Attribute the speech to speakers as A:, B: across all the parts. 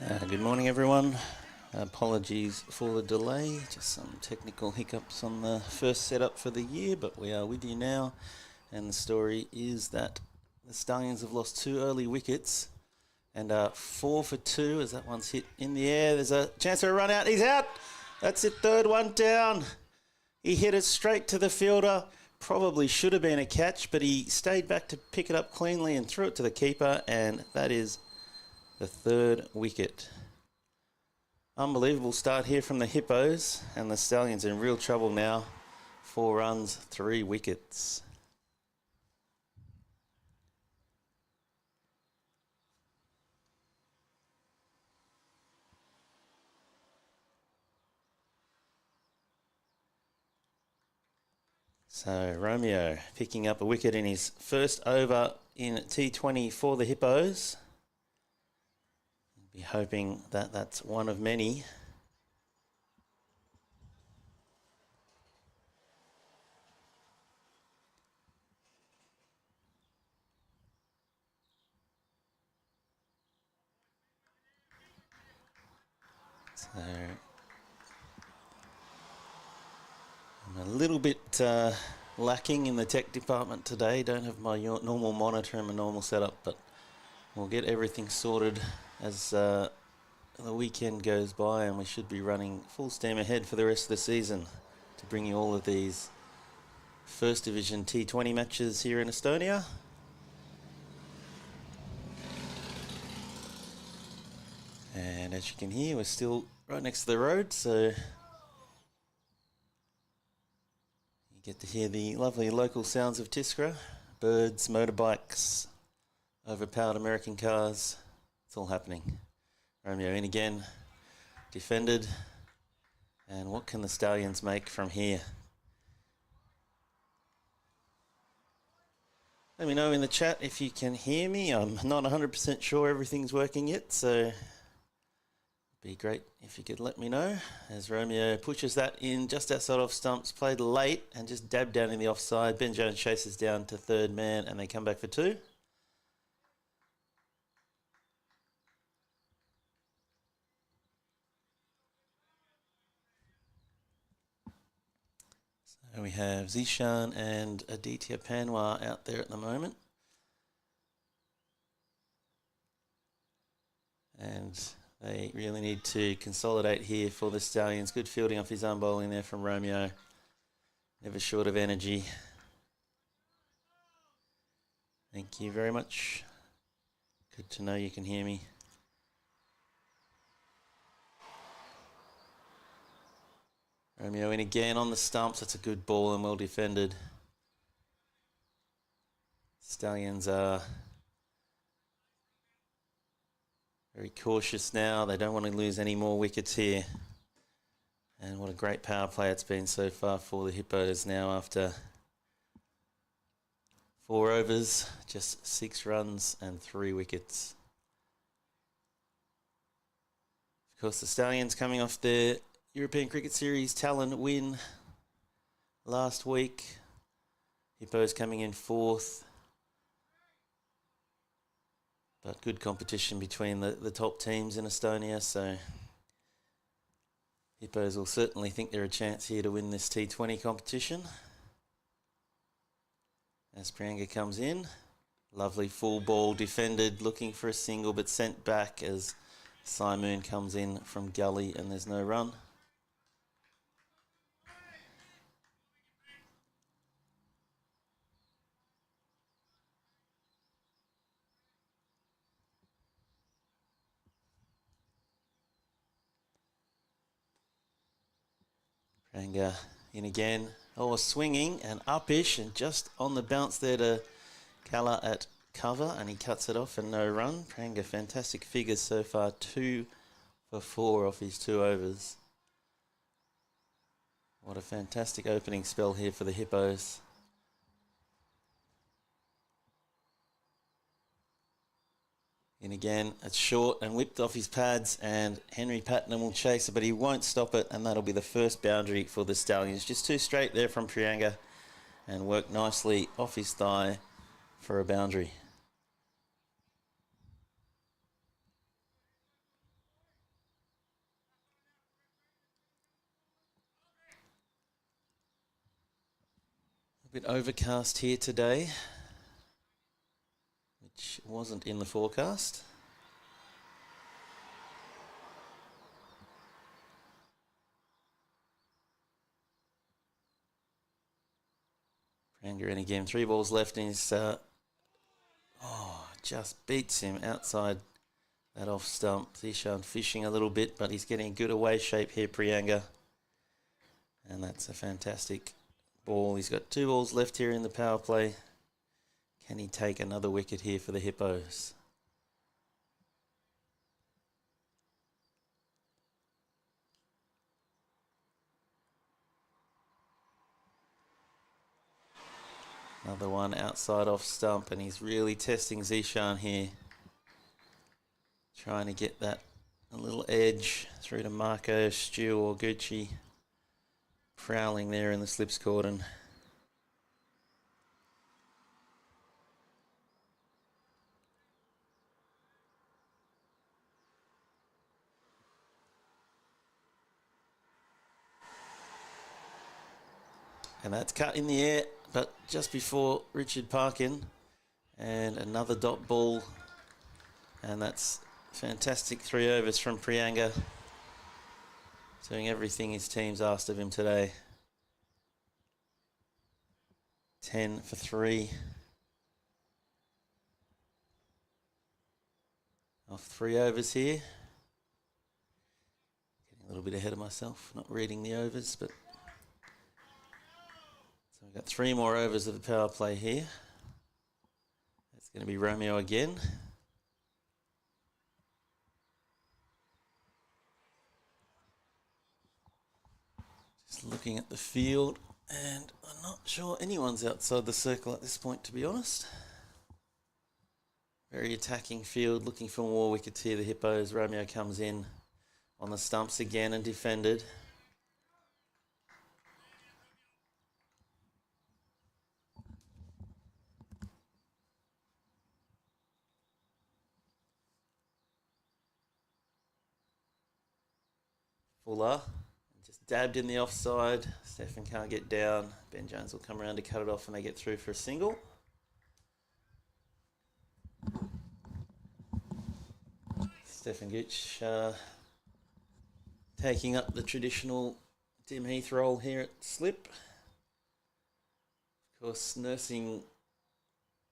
A: Good morning, everyone. Apologies for the delay, just some technical hiccups on the first setup for the year, but we are with you now. And the story is that the Stallions have lost 2 early wickets and 4 for 2 as that one's hit in the air. There's a chance for a run out. He's out. That's it, third one down. He hit it straight to the fielder. Probably should have been a catch, but he stayed back to pick it up cleanly and threw it to the keeper, and that is the 3rd wicket. Unbelievable start here from the Hippos, and the Stallions in real trouble now. 4 runs, 3 wickets. So Romeo picking up a wicket in his first over in T20 for the Hippos. Be hoping that that's one of many. So I'm a little bit lacking in the tech department today. Don't have my normal monitor and my normal setup, but we'll get everything sorted as the weekend goes by, and we should be running full steam ahead for the rest of the season to bring you all of these First Division T20 matches here in Estonia. And as you can hear, we're still right next to the road, so you get to hear the lovely local sounds of Tiskre. Birds, motorbikes, overpowered American cars. It's all happening. Romeo in again, defended. And what can the Stallions make from here? Let me know in the chat if you can hear me. I'm not 100% sure everything's working yet, so it'd be great if you could let me know. As Romeo pushes that in just outside off stumps, played late and just dabbed down in the offside. Ben Jones chases down to third man and they come back for 2. So we have Zishan and Aditya Panwar out there at the moment. And they really need to consolidate here for the Stallions. Good fielding off his arm bowling there from Romeo. Never short of energy. Thank you very much. Good to know you can hear me. Romeo in again on the stumps. That's a good ball and well defended. Stallions are very cautious now. They don't want to lose any more wickets here. And what a great power play it's been so far for the Hippos now after 4 overs, just 6 runs and 3 wickets. Of course, the Stallions coming off their European Cricket Series Tallinn win last week. Hippos coming in 4th. But good competition between the top teams in Estonia, so Hippos will certainly think they're a chance here to win this T20 competition. As Prianga comes in, lovely full ball defended, looking for a single but sent back as Simoon comes in from gully and there's no run. Prianga in again. Oh, swinging and upish and just on the bounce there to Kala at cover, and he cuts it off and no run. Prianga, fantastic figures so far, 2 for 4 off his 2 overs. What a fantastic opening spell here for the Hippos. In again, it's short and whipped off his pads, and Henry Patnam will chase it, but he won't stop it, and that'll be the first boundary for the Stallions. Just 2 straight there from Prianga, and worked nicely off his thigh for a boundary. A bit overcast here today, which wasn't in the forecast. Pranger in again, 3 balls left and he's just beats him outside that off stump. Zishan fishing a little bit, but he's getting a good away shape here, Prianga. And that's a fantastic ball. He's got 2 balls left here in the power play. Can he take another wicket here for the Hippos? Another one outside off stump, and he's really testing Zishan here. Trying to get that a little edge through to Marco, Stu or Gucci. Prowling there in the slips cordon. And that's cut in the air, but just before Richard Parkin. And another dot ball. And that's fantastic 3 overs from Prianga. Doing everything his team's asked of him today. 10 for 3. Off 3 overs here. Getting a little bit ahead of myself, not reading the overs, but... So we've got 3 more overs of the power play here. That's going to be Romeo again. Just looking at the field, and I'm not sure anyone's outside the circle at this point, to be honest. Very attacking field, looking for more wickets here. The Hippos, Romeo comes in on the stumps again and defended. Fuller. Just dabbed in the offside. Stefan can't get down. Ben Jones will come around to cut it off and they get through for a single. Stefan Gooch taking up the traditional Tim Heath role here at slip. Of course, nursing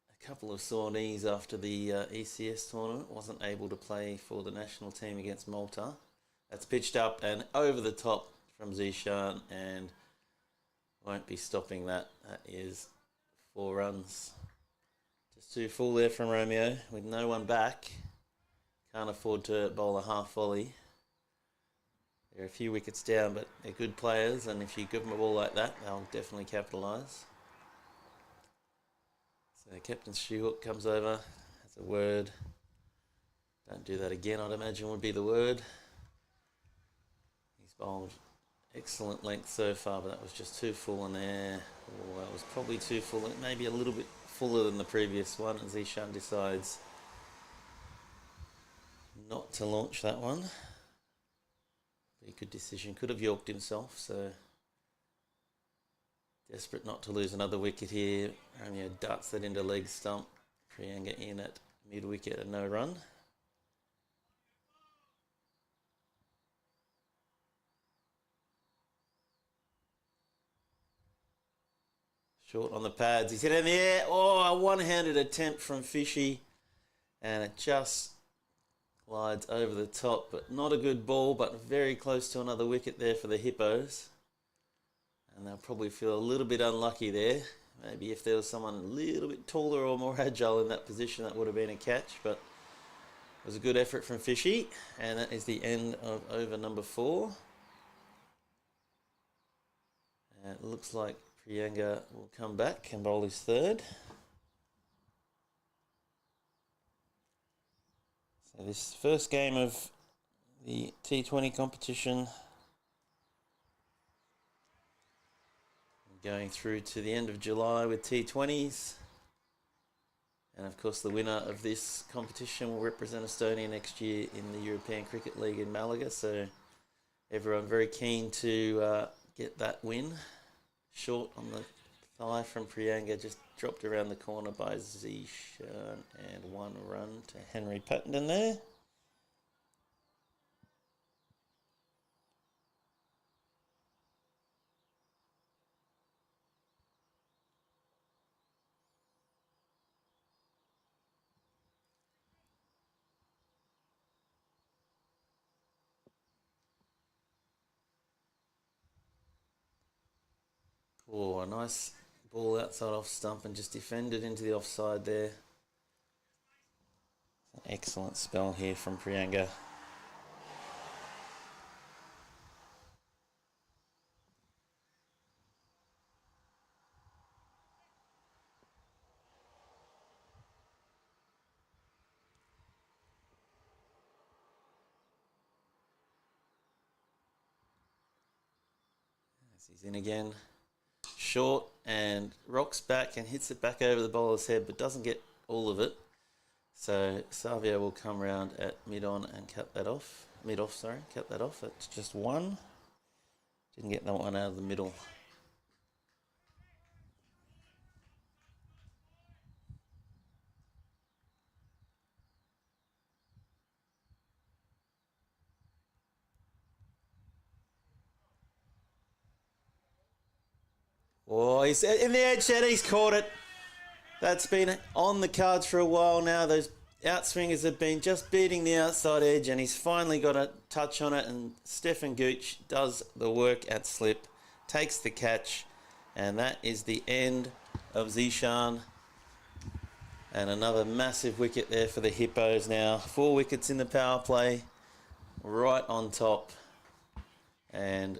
A: a couple of sore knees after the ECS tournament. Wasn't able to play for the national team against Malta. That's pitched up and over the top from Zishan and won't be stopping that. That is 4 runs. Just 2 full there from Romeo with no one back. Can't afford to bowl a half volley. They're a few wickets down, but they're good players, and if you give them a ball like that, they'll definitely capitalise. So Captain Stewart comes over, has a word. Don't do that again, I'd imagine would be the word. He's bowled excellent length so far, but that was just too full in there. Oh, that was probably too full, maybe a little bit fuller than the previous one, and Zishan decides not to launch that one. Be a good decision. Could have yorked himself, so desperate not to lose another wicket here. Romeo darts that into leg stump. Prianga in at mid wicket and no run. Short on the pads. He's hit in the air. Oh, a one-handed attempt from Fishy, and it just glides over the top, but not a good ball, but very close to another wicket there for the Hippos. And they'll probably feel a little bit unlucky there. Maybe if there was someone a little bit taller or more agile in that position, that would have been a catch, but it was a good effort from Fishy. And that is the end of over number 4. And it looks like Prianga will come back and bowl his 3rd. So this first game of the T20 competition going through to the end of July with T20s. And of course the winner of this competition will represent Estonia next year in the European Cricket League in Malaga. So everyone very keen to get that win. Short on the thigh from Prianga just dropped around the corner by Zishan, and 1 run to Henry Pattenden there. Oh, a nice ball outside off stump and just defended into the offside there. An excellent spell here from Prianga. As he's in again. Short and rocks back and hits it back over the bowler's head, but doesn't get all of it. So Savio will come round at mid-on and cut that off. Mid-off, sorry, cut that off. That's just 1. Didn't get that one out of the middle. Oh, he's in the edge set. He's caught it. That's been on the cards for a while now. Those outswingers have been just beating the outside edge, and he's finally got a touch on it, and Stefan Gooch does the work at slip, takes the catch, and that is the end of Zishan. And another massive wicket there for the Hippos now. 4 wickets in the power play, right on top. And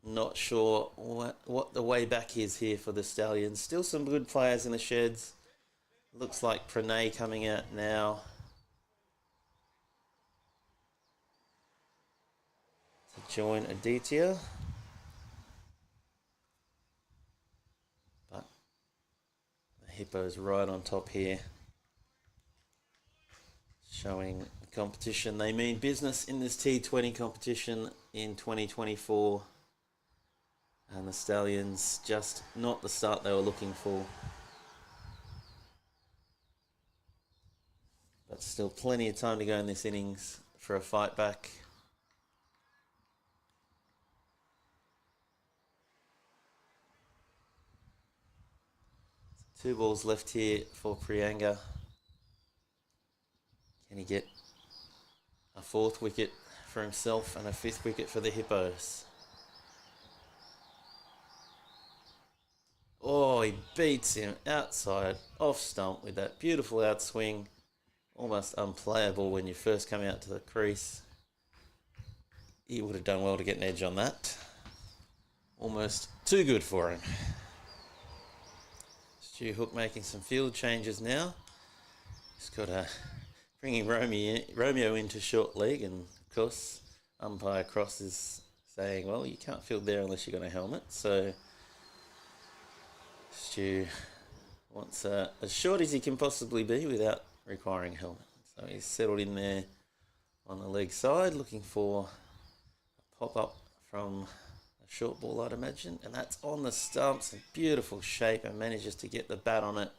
A: not sure what the way back is here for the Stallions. Still some good players in the sheds. Looks like Pranay coming out now to join Aditya. But the Hippos right on top here, showing the competition. They mean business in this T20 competition in 2024. And the Stallions just not the start they were looking for. But still plenty of time to go in this innings for a fight back. So 2 balls left here for Prianga. Can he get a 4th wicket for himself and a 5th wicket for the Hippos? Oh, he beats him outside, off stump with that beautiful outswing. Almost unplayable when you first come out to the crease. He would have done well to get an edge on that. Almost too good for him. Stu Hook making some field changes now. He's got bringing Romeo into short leg, and of course umpire Cross is saying, well, you can't field there unless you've got a helmet. So Stu wants as short as he can possibly be without requiring a helmet. So he's settled in there on the leg side, looking for a pop-up from a short ball, I'd imagine. And that's on the stumps, in beautiful shape, and manages to get the bat on it.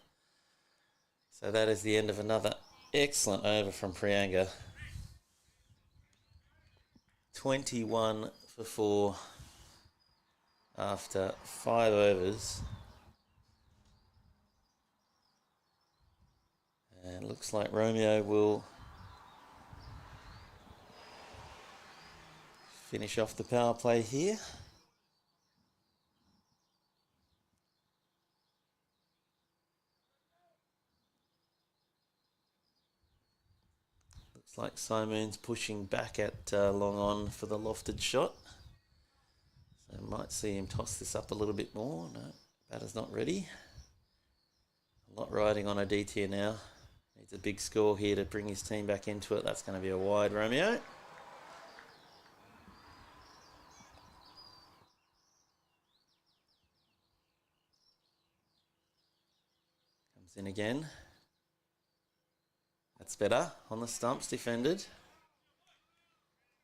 A: So that is the end of another excellent over from Prianga. 21 for 4 after 5 overs. And looks like Romeo will finish off the power play here. Looks like Simone's pushing back at long on for the lofted shot. So might see him toss this up a little bit more. No, batter's not ready. A lot riding on Aditya now. Needs a big score here to bring his team back into it. That's going to be a wide, Romeo. Comes in again. That's better. On the stumps, defended.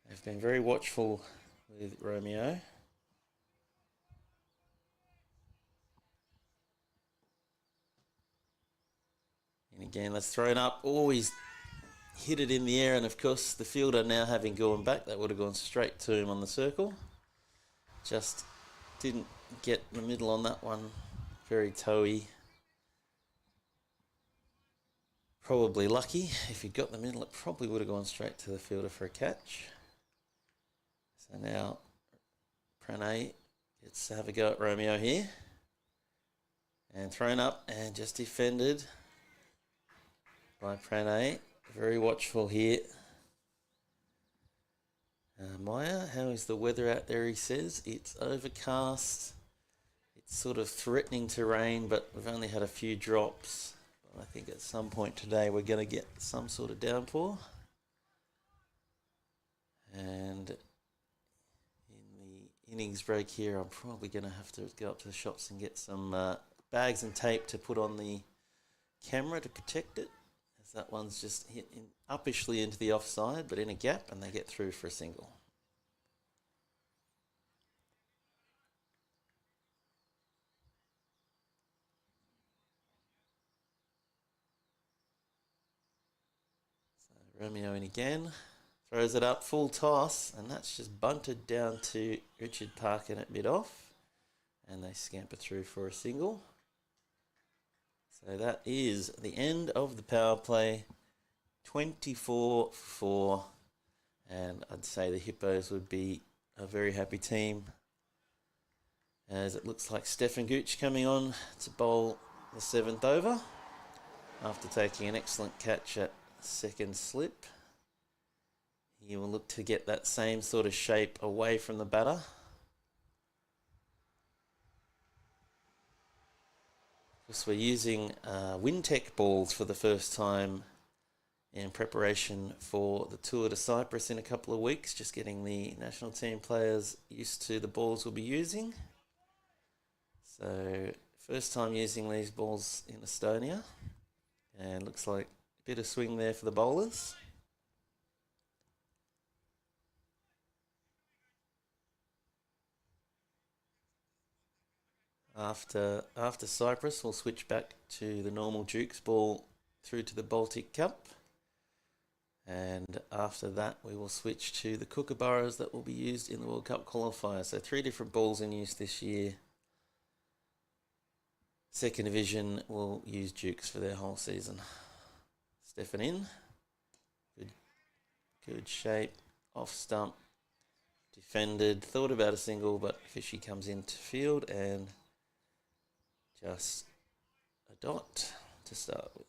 A: They've been very watchful with Romeo. Again, that's thrown up. Always hit it in the air, and of course the fielder now having gone back, that would have gone straight to him on the circle. Just didn't get the middle on that one. Very toey. Probably lucky. If he'd got the middle, it probably would have gone straight to the fielder for a catch. So now Pranay gets to have a go at Romeo here. And thrown up and just defended by Pranay. Very watchful here. Maya, how is the weather out there, he says. It's overcast. It's sort of threatening to rain, but we've only had a few drops. But I think at some point today we're going to get some sort of downpour. And in the innings break here, I'm probably going to have to go up to the shops and get some bags and tape to put on the camera to protect it. That one's just hit uppishly into the offside, but in a gap, and they get through for a single. So Romeo in again, throws it up, full toss, and that's just bunted down to Richard Parkin at mid-off, and they scamper through for a single. So that is the end of the power play, 24-4, and I'd say the Hippos would be a very happy team, as it looks like Stefan Gooch coming on to bowl the 7th over after taking an excellent catch at second slip. He will look to get that same sort of shape away from the batter. We're using Wintec balls for the first time in preparation for the tour to Cyprus in a couple of weeks, just getting the national team players used to the balls we'll be using. So first time using these balls in Estonia, and looks like a bit of swing there for the bowlers. After Cyprus, we'll switch back to the normal Duke's ball through to the Baltic Cup. And after that, we will switch to the Kookaburras that will be used in the World Cup qualifier. So 3 different balls in use this year. Second division will use Dukes for their whole season. Stefan in. Good shape. Off stump. Defended. Thought about a single, but Fishy comes into field and just a dot to start with.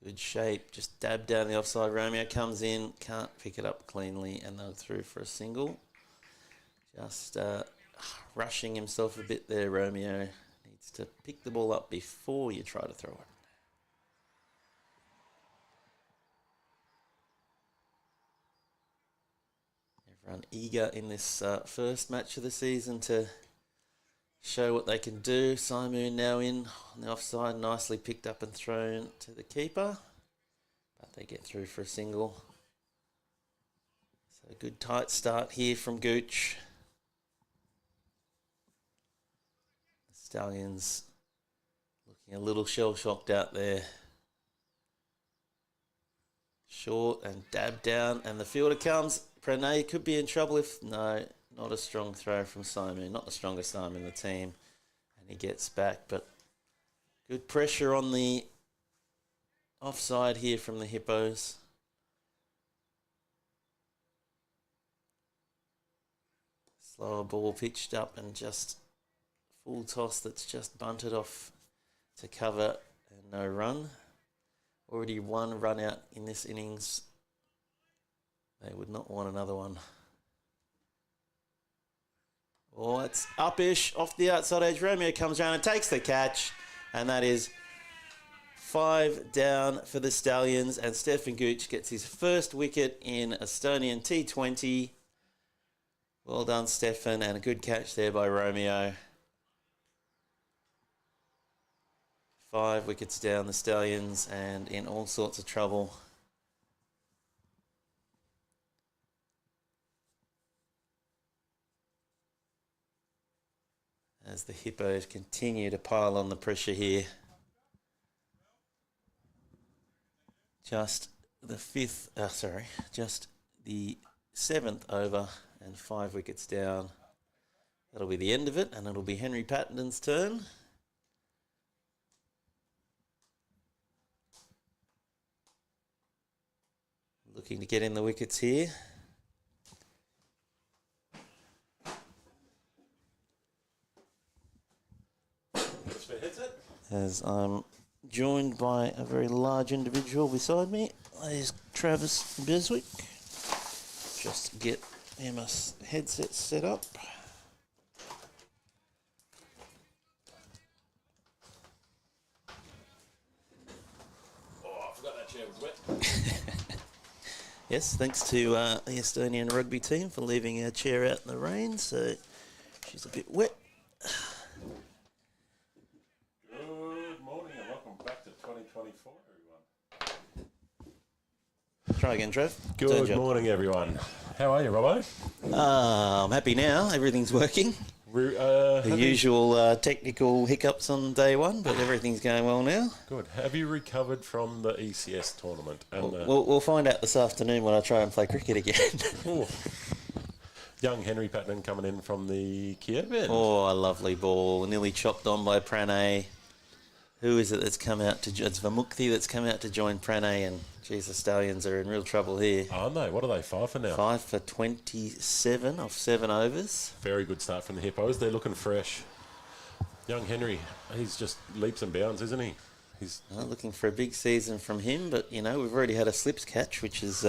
A: Good shape, just dab down the offside. Romeo comes in, can't pick it up cleanly, and they're through for a single. Just rushing himself a bit there, Romeo. Needs to pick the ball up before you try to throw it. Everyone eager in this first match of the season to show what they can do. Simon now in on the offside, nicely picked up and thrown to the keeper, but they get through for a single. So a good tight start here from Gooch. The Stallions looking a little shell-shocked out there. Short and dab down, and the fielder comes. Pranay could be in trouble if... No, not a strong throw from Simon. Not the strongest arm in the team. And he gets back, but good pressure on the offside here from the Hippos. Slower ball pitched up and just full toss that's just bunted off to cover and no run. Already one run out in this innings. They would not want another one. Oh, it's uppish off the outside edge. Romeo comes around and takes the catch. And that is 5 down for the Stallions. And Stefan Gooch gets his first wicket in Estonian T20. Well done, Stefan. And a good catch there by Romeo. 5 wickets down, the Stallions, and in all sorts of trouble. as the Hippos continue to pile on the pressure here. Just the seventh over and 5 wickets down. That'll be the end of it, and it'll be Henry Pattenden's turn. Looking to get in the wickets here. As I'm joined by a very large individual beside me. There's Travis Beswick. Just get him a headset set up.
B: Oh, I forgot that chair was wet.
A: Yes, thanks to the Estonian rugby team for leaving our chair out in the rain, so she's a bit wet.
B: Good morning and welcome back to 2024, everyone.
A: Try again, Trev.
B: Good morning, everyone. How are you, Robbo?
A: I'm happy now. Everything's working. The usual technical hiccups on day one, but everything's going well now.
B: Good. Have you recovered from the ECS tournament? And
A: we'll find out this afternoon when I try and play cricket again.
B: Young Henry Pattenden coming in from the Kiev end.
A: Oh, a lovely ball. Nearly chopped on by Pranay. Who is it that's come out to... It's Vamukthi that's come out to join Pranay, and geez, the Stallions are in real trouble here.
B: Aren't they? What are they, 5 for now?
A: 5 for 27 off 7 overs.
B: Very good start from the Hippos. They're looking fresh. Young Henry, he's just leaps and bounds, isn't he? He's
A: looking for a big season from him, but, you know, we've already had a slips catch, which is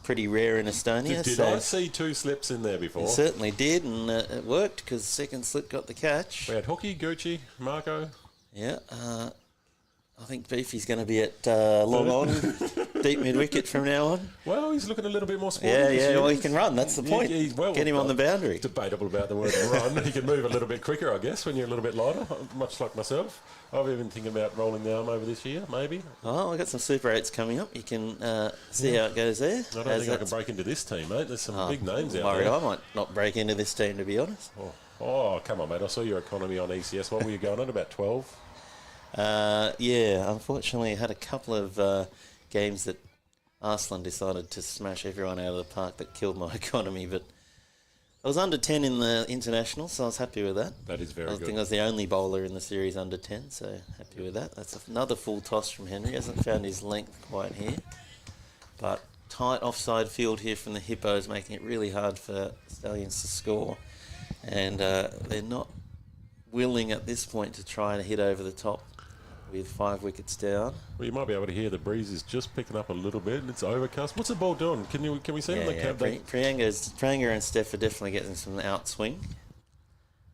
A: pretty rare in Estonia.
B: Did I see 2 slips in there before?
A: It certainly did, and it worked because the second slip got the catch.
B: We had Hooky, Gucci, Marco.
A: Yeah, I think Beefy's going to be at long on, deep mid-wicket from now on.
B: Well, he's looking a little bit more sporty.
A: Yeah, well, he can run, that's the point. Get him on the boundary.
B: Debatable about the word run. He can move a little bit quicker, I guess, when you're a little bit lighter, much like myself. I've even thinking about rolling the arm over this year, maybe.
A: Oh, I've got some Super 8s coming up. You can see how it goes there.
B: I don't think I can break into this team, mate. There's some big names out
A: worried
B: there.
A: I might not break into this team, to be honest.
B: Oh, come on, mate. I saw your economy on ECS. What were you going on, about 12?
A: Yeah, unfortunately, I had a couple of games that Arslan decided to smash everyone out of the park that killed my economy, but I was under 10 in the international, so I was happy with that.
B: That is very good.
A: I think I was the only bowler in the series under 10, so happy with that. That's another full toss from Henry. Hasn't found his length quite here, but tight offside field here from the Hippos, making it really hard for Stallions to score, and they're not willing at this point to try and hit over the top with 5 wickets down.
B: Well, you might be able to hear the breeze is just picking up a little bit, and it's overcast. What's the ball doing? Can we see them?
A: Priyanka and Steph are definitely getting some outswing.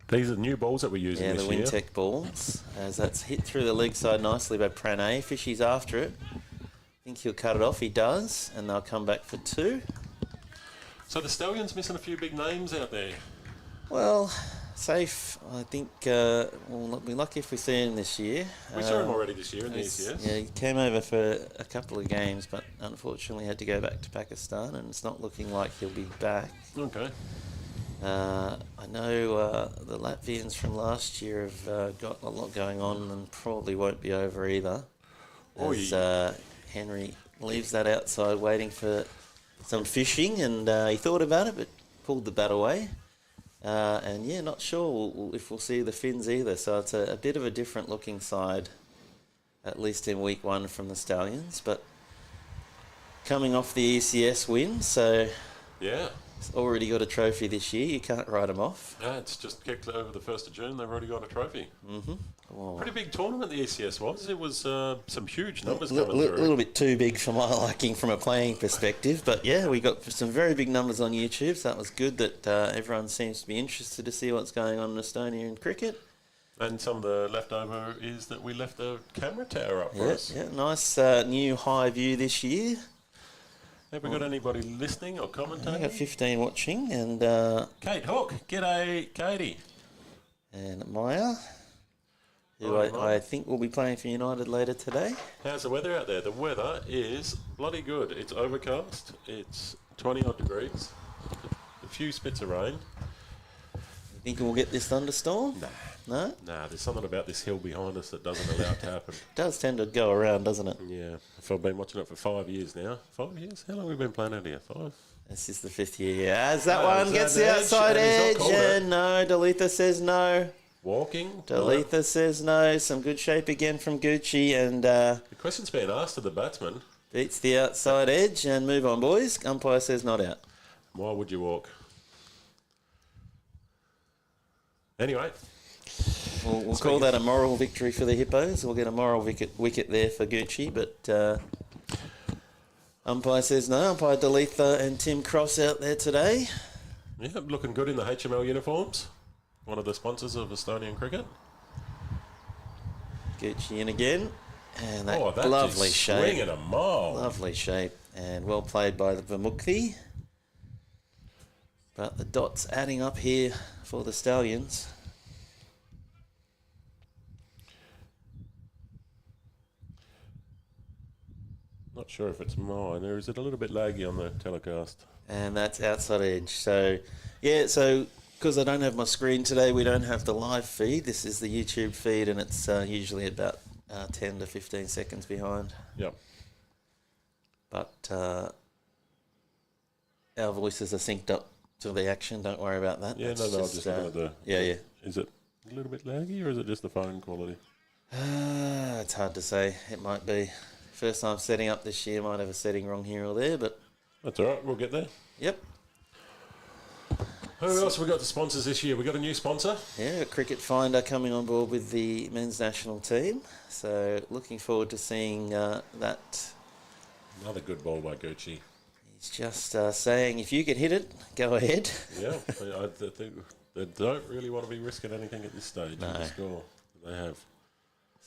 B: These are the new balls that we're using this year.
A: Yeah, the Wintec balls. As that's hit through the leg side nicely by Pranay. Fishy's after it. I think he'll cut it off. He does, and they'll come back for 2.
B: So the Stallions missing a few big names out there.
A: Well, safe. I think we'll be lucky if we see him this year.
B: We saw him already this year in the ECS.
A: Yeah, he came over for a couple of games, but unfortunately had to go back to Pakistan, and it's not looking like he'll be back.
B: Okay.
A: I know the Latvians from last year have got a lot going on and probably won't be over either. As Henry leaves that outside waiting for some fishing, and he thought about it but pulled the bat away. And yeah, not sure if we'll see the Finns either. So it's a bit of a different looking side, at least in week 1 from the Stallions. But coming off the ECS win, so
B: yeah,
A: it's already got a trophy this year. You can't write them off.
B: Yeah, it's just kicked over the 1st of June. They've already got a trophy.
A: Mm-hmm. Oh.
B: Pretty big tournament the ECS was. It was some huge numbers coming through.
A: A little bit too big for my liking from a playing perspective, but yeah, we got some very big numbers on YouTube, so that was good that everyone seems to be interested to see what's going on in Estonia in cricket.
B: And some of the leftover is that we left the camera tower up for us.
A: Yeah, nice new high view this year.
B: Have we got anybody listening or commentating?
A: I got 15 watching, and
B: Kate Hook, g'day, Katie.
A: And Maya, who I think will be playing for United later today.
B: How's the weather out there? The weather is bloody good. It's overcast. It's 20 odd degrees. A few spits of rain.
A: Think we'll get this thunderstorm?
B: Nah.
A: No?
B: Nah, there's something about this hill behind us that doesn't allow it to happen.
A: It does tend to go around, doesn't it?
B: Yeah. If I've been watching it for 5 years now. 5 years? How long have we been playing out here? 5?
A: This is the 5th year. As that
B: Oh,
A: one
B: is
A: gets
B: that
A: the
B: an edge?
A: outside
B: And he's
A: edge.
B: not called it.
A: And no, Delitha says no.
B: Walking?
A: Delitha says no. Some good shape again from Gucci. And
B: The question's being asked of the batsman.
A: beats the outside edge. And move on, boys. Umpire says not out.
B: Why would you walk? Anyway.
A: We'll call that a moral victory for the Hippos. We'll get a moral wicket there for Gucci, but umpire says no. Umpire Delitha and Tim Cross out there today.
B: Yeah, looking good in the HML uniforms. One of the sponsors of Estonian cricket.
A: Gucci in again. And that
B: That's
A: lovely shape.
B: swinging a mile.
A: Lovely shape. And well played by the Vimukthi. But the dots adding up here for the Stallions.
B: Not sure if it's mine, or is it a little bit laggy on the telecast?
A: And that's outside edge. So, yeah, so because I don't have my screen today, we don't have the live feed. This is the YouTube feed, and it's usually about 10 to 15 seconds behind.
B: Yep.
A: But our voices are synced up to the action. Don't worry about that.
B: Yeah,
A: That's
B: no, I'm just looking at the...
A: Yeah.
B: Is it a little bit laggy, or is it just the phone quality?
A: It's hard to say. It might be. First time setting up this year, might have a setting wrong here or there, but...
B: That's all right, we'll get there.
A: Yep.
B: Who else have we got the sponsors this year? We got a new sponsor.
A: Yeah, a Cricket Finder coming on board with the men's national team. So looking forward to seeing that.
B: Another good ball by Gucci.
A: He's just saying, if you can hit it, go ahead.
B: Yeah, I think they don't really want to be risking anything at this stage.
A: No.
B: The score they have.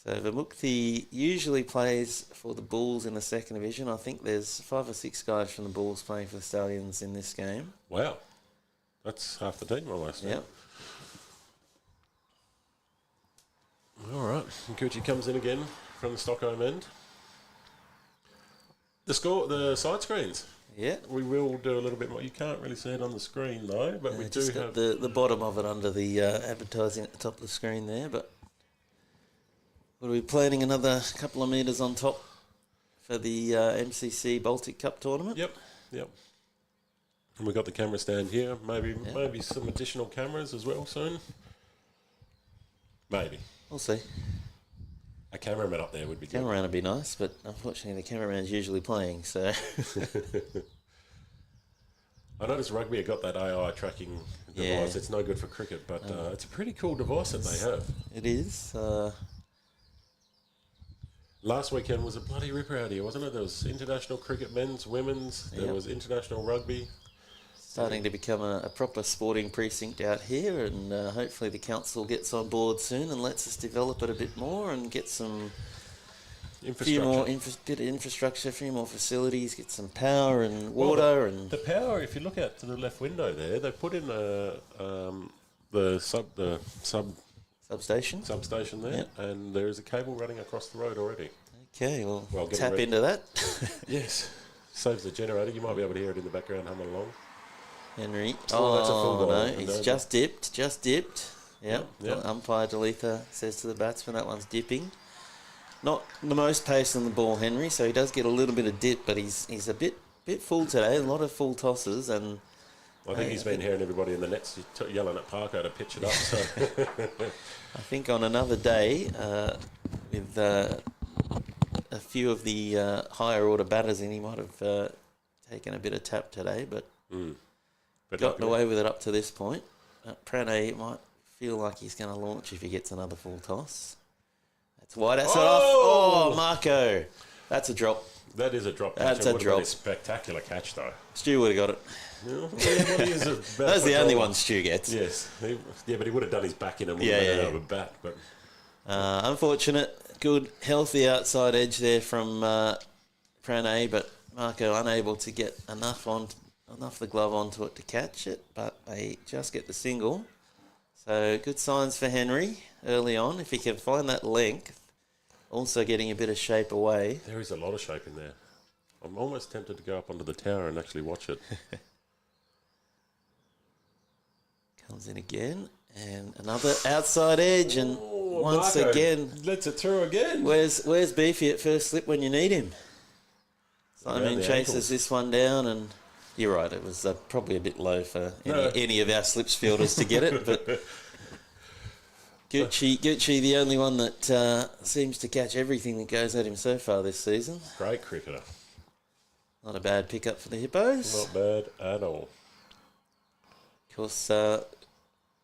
A: So Vimukthi usually plays for the Bulls in the second division. I think there's 5 or 6 guys from the Bulls playing for the Stallions in this game.
B: Wow. That's half the team almost.
A: Yep.
B: All right. Gucci comes in again from the Stockholm end. The side screens.
A: Yeah.
B: We will do a little bit more. You can't really see it on the screen though, but we do
A: just
B: have
A: got the bottom of it under the advertising at the top of the screen there. But we'll be planning another couple of metres on top for the MCC Baltic Cup tournament.
B: Yep. And we got the camera stand here. Maybe some additional cameras as well soon. Maybe.
A: We'll see.
B: A cameraman up there would be good.
A: Cameraman would be nice, but unfortunately the cameraman's usually playing, so...
B: I noticed Rugby have got that AI tracking device.
A: Yeah.
B: It's no good for cricket, but it's a pretty cool device that they have.
A: It is.
B: Last weekend was a bloody ripper out here, wasn't it? There was international cricket, men's, women's. There was international rugby.
A: Starting to become a proper sporting precinct out here, and hopefully the council gets on board soon and lets us develop it a bit more and get some few more bit of infrastructure, a few more facilities, get some power and water. And
B: the power, if you look out to the left window there, they put in the substation there, and there is a cable running across the road already.
A: Okay, well tap into that.
B: Yes, saves the generator. You might be able to hear it in the background humming along.
A: Henry.
B: That's a full
A: no,
B: dive.
A: he's just dipped. Yep.
B: Yep.
A: Umpire Delitha says to the batsman, that one's dipping. Not the most pace on the ball, Henry, so he does get a little bit of dip, but he's a bit full today, a lot of full tosses, and...
B: I think he's been hearing everybody in the nets yelling at Parker to pitch it up. So
A: I think on another day, with a few of the higher order batters in, he might have taken a bit of tap today, but gotten away with it up to this point. Pranay might feel like he's going to launch if he gets another full toss. That's wide outside off. Oh, Marco. That's a drop.
B: that is a drop catch.
A: That's a drop.
B: A spectacular catch, though.
A: Stu would have got it.
B: That's
A: the only one Stu gets.
B: Yes. But he would have done his back in and would
A: Yeah,
B: have
A: yeah.
B: out of a bat. But
A: Unfortunate. Good, healthy outside edge there from Pranay, but Marco unable to get enough the glove onto it to catch it, but they just get the single. So good signs for Henry early on. If he can find that length, also getting a bit of shape away.
B: there is a lot of shape in there. I'm almost tempted to go up onto the tower and actually watch it.
A: Comes in again, And another outside edge, and once
B: Marco
A: again,
B: lets it through again.
A: where's Beefy at first slip when you need him? Simon chases
B: ankles.
A: this one down, and you're right, it was probably a bit low for any of our slips fielders to get it, but Gucci, the only one that seems to catch everything that goes at him so far this season.
B: Great cricketer.
A: Not a bad pickup for the Hippos.
B: Not bad at all.
A: Of course,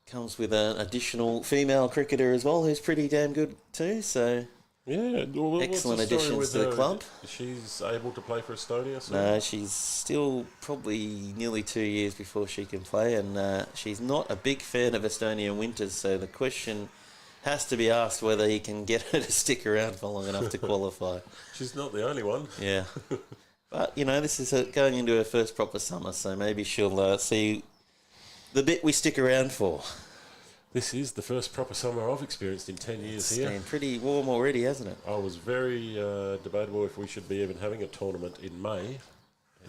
A: comes with an additional female cricketer as well, who's pretty damn good too. So
B: yeah, well,
A: excellent additions to the club.
B: She's able to play for Estonia. So?
A: No, she's still probably nearly 2 years before she can play, and she's not a big fan of Estonian winters. So the question has to be asked whether he can get her to stick around for long enough to qualify.
B: She's not the only one.
A: Yeah, but this is going into her first proper summer, so maybe she'll see the bit we stick around for.
B: This is the first proper summer I've experienced in 10 years here.
A: It's been pretty warm already, hasn't it?
B: I was very debatable if we should be even having a tournament in May.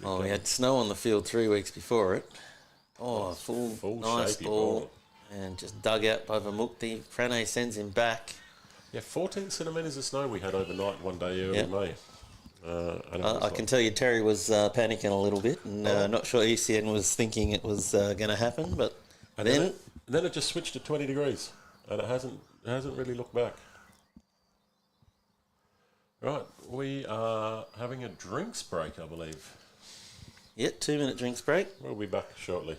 A: We had snow on the field 3 weeks before it. Oh, full nice ball. And just dug out by Vamukti. Pranay sends him back.
B: Yeah, 14 centimetres of snow we had overnight one day early in May.
A: I can tell you Terry was panicking a little bit, and not sure ECN was thinking it was going to happen, but then
B: it just switched to 20 degrees, and it hasn't really looked back. Right, we are having a drinks break, I believe.
A: Yeah, 2-minute drinks break.
B: We'll be back shortly.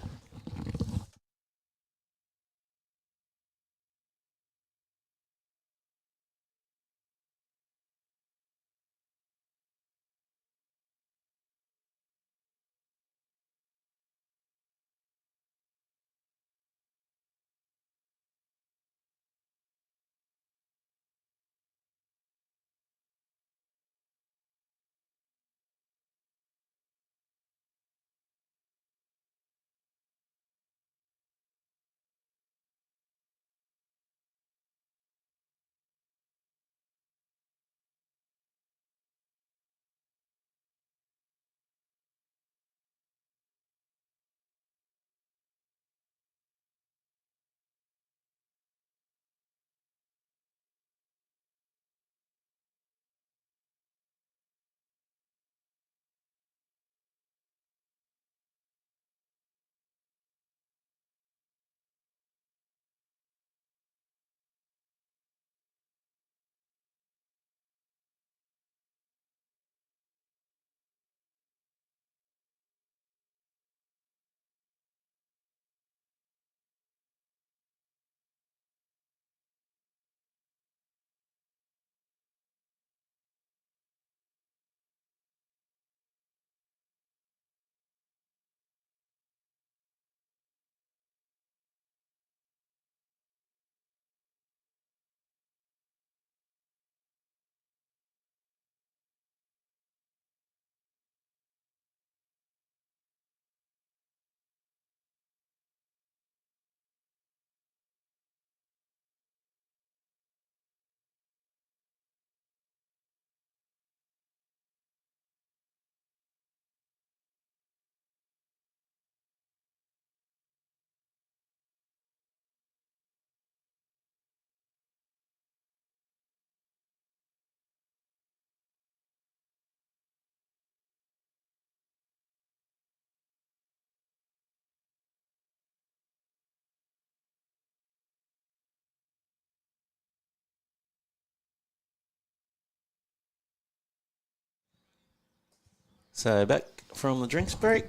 A: So back from the drinks break,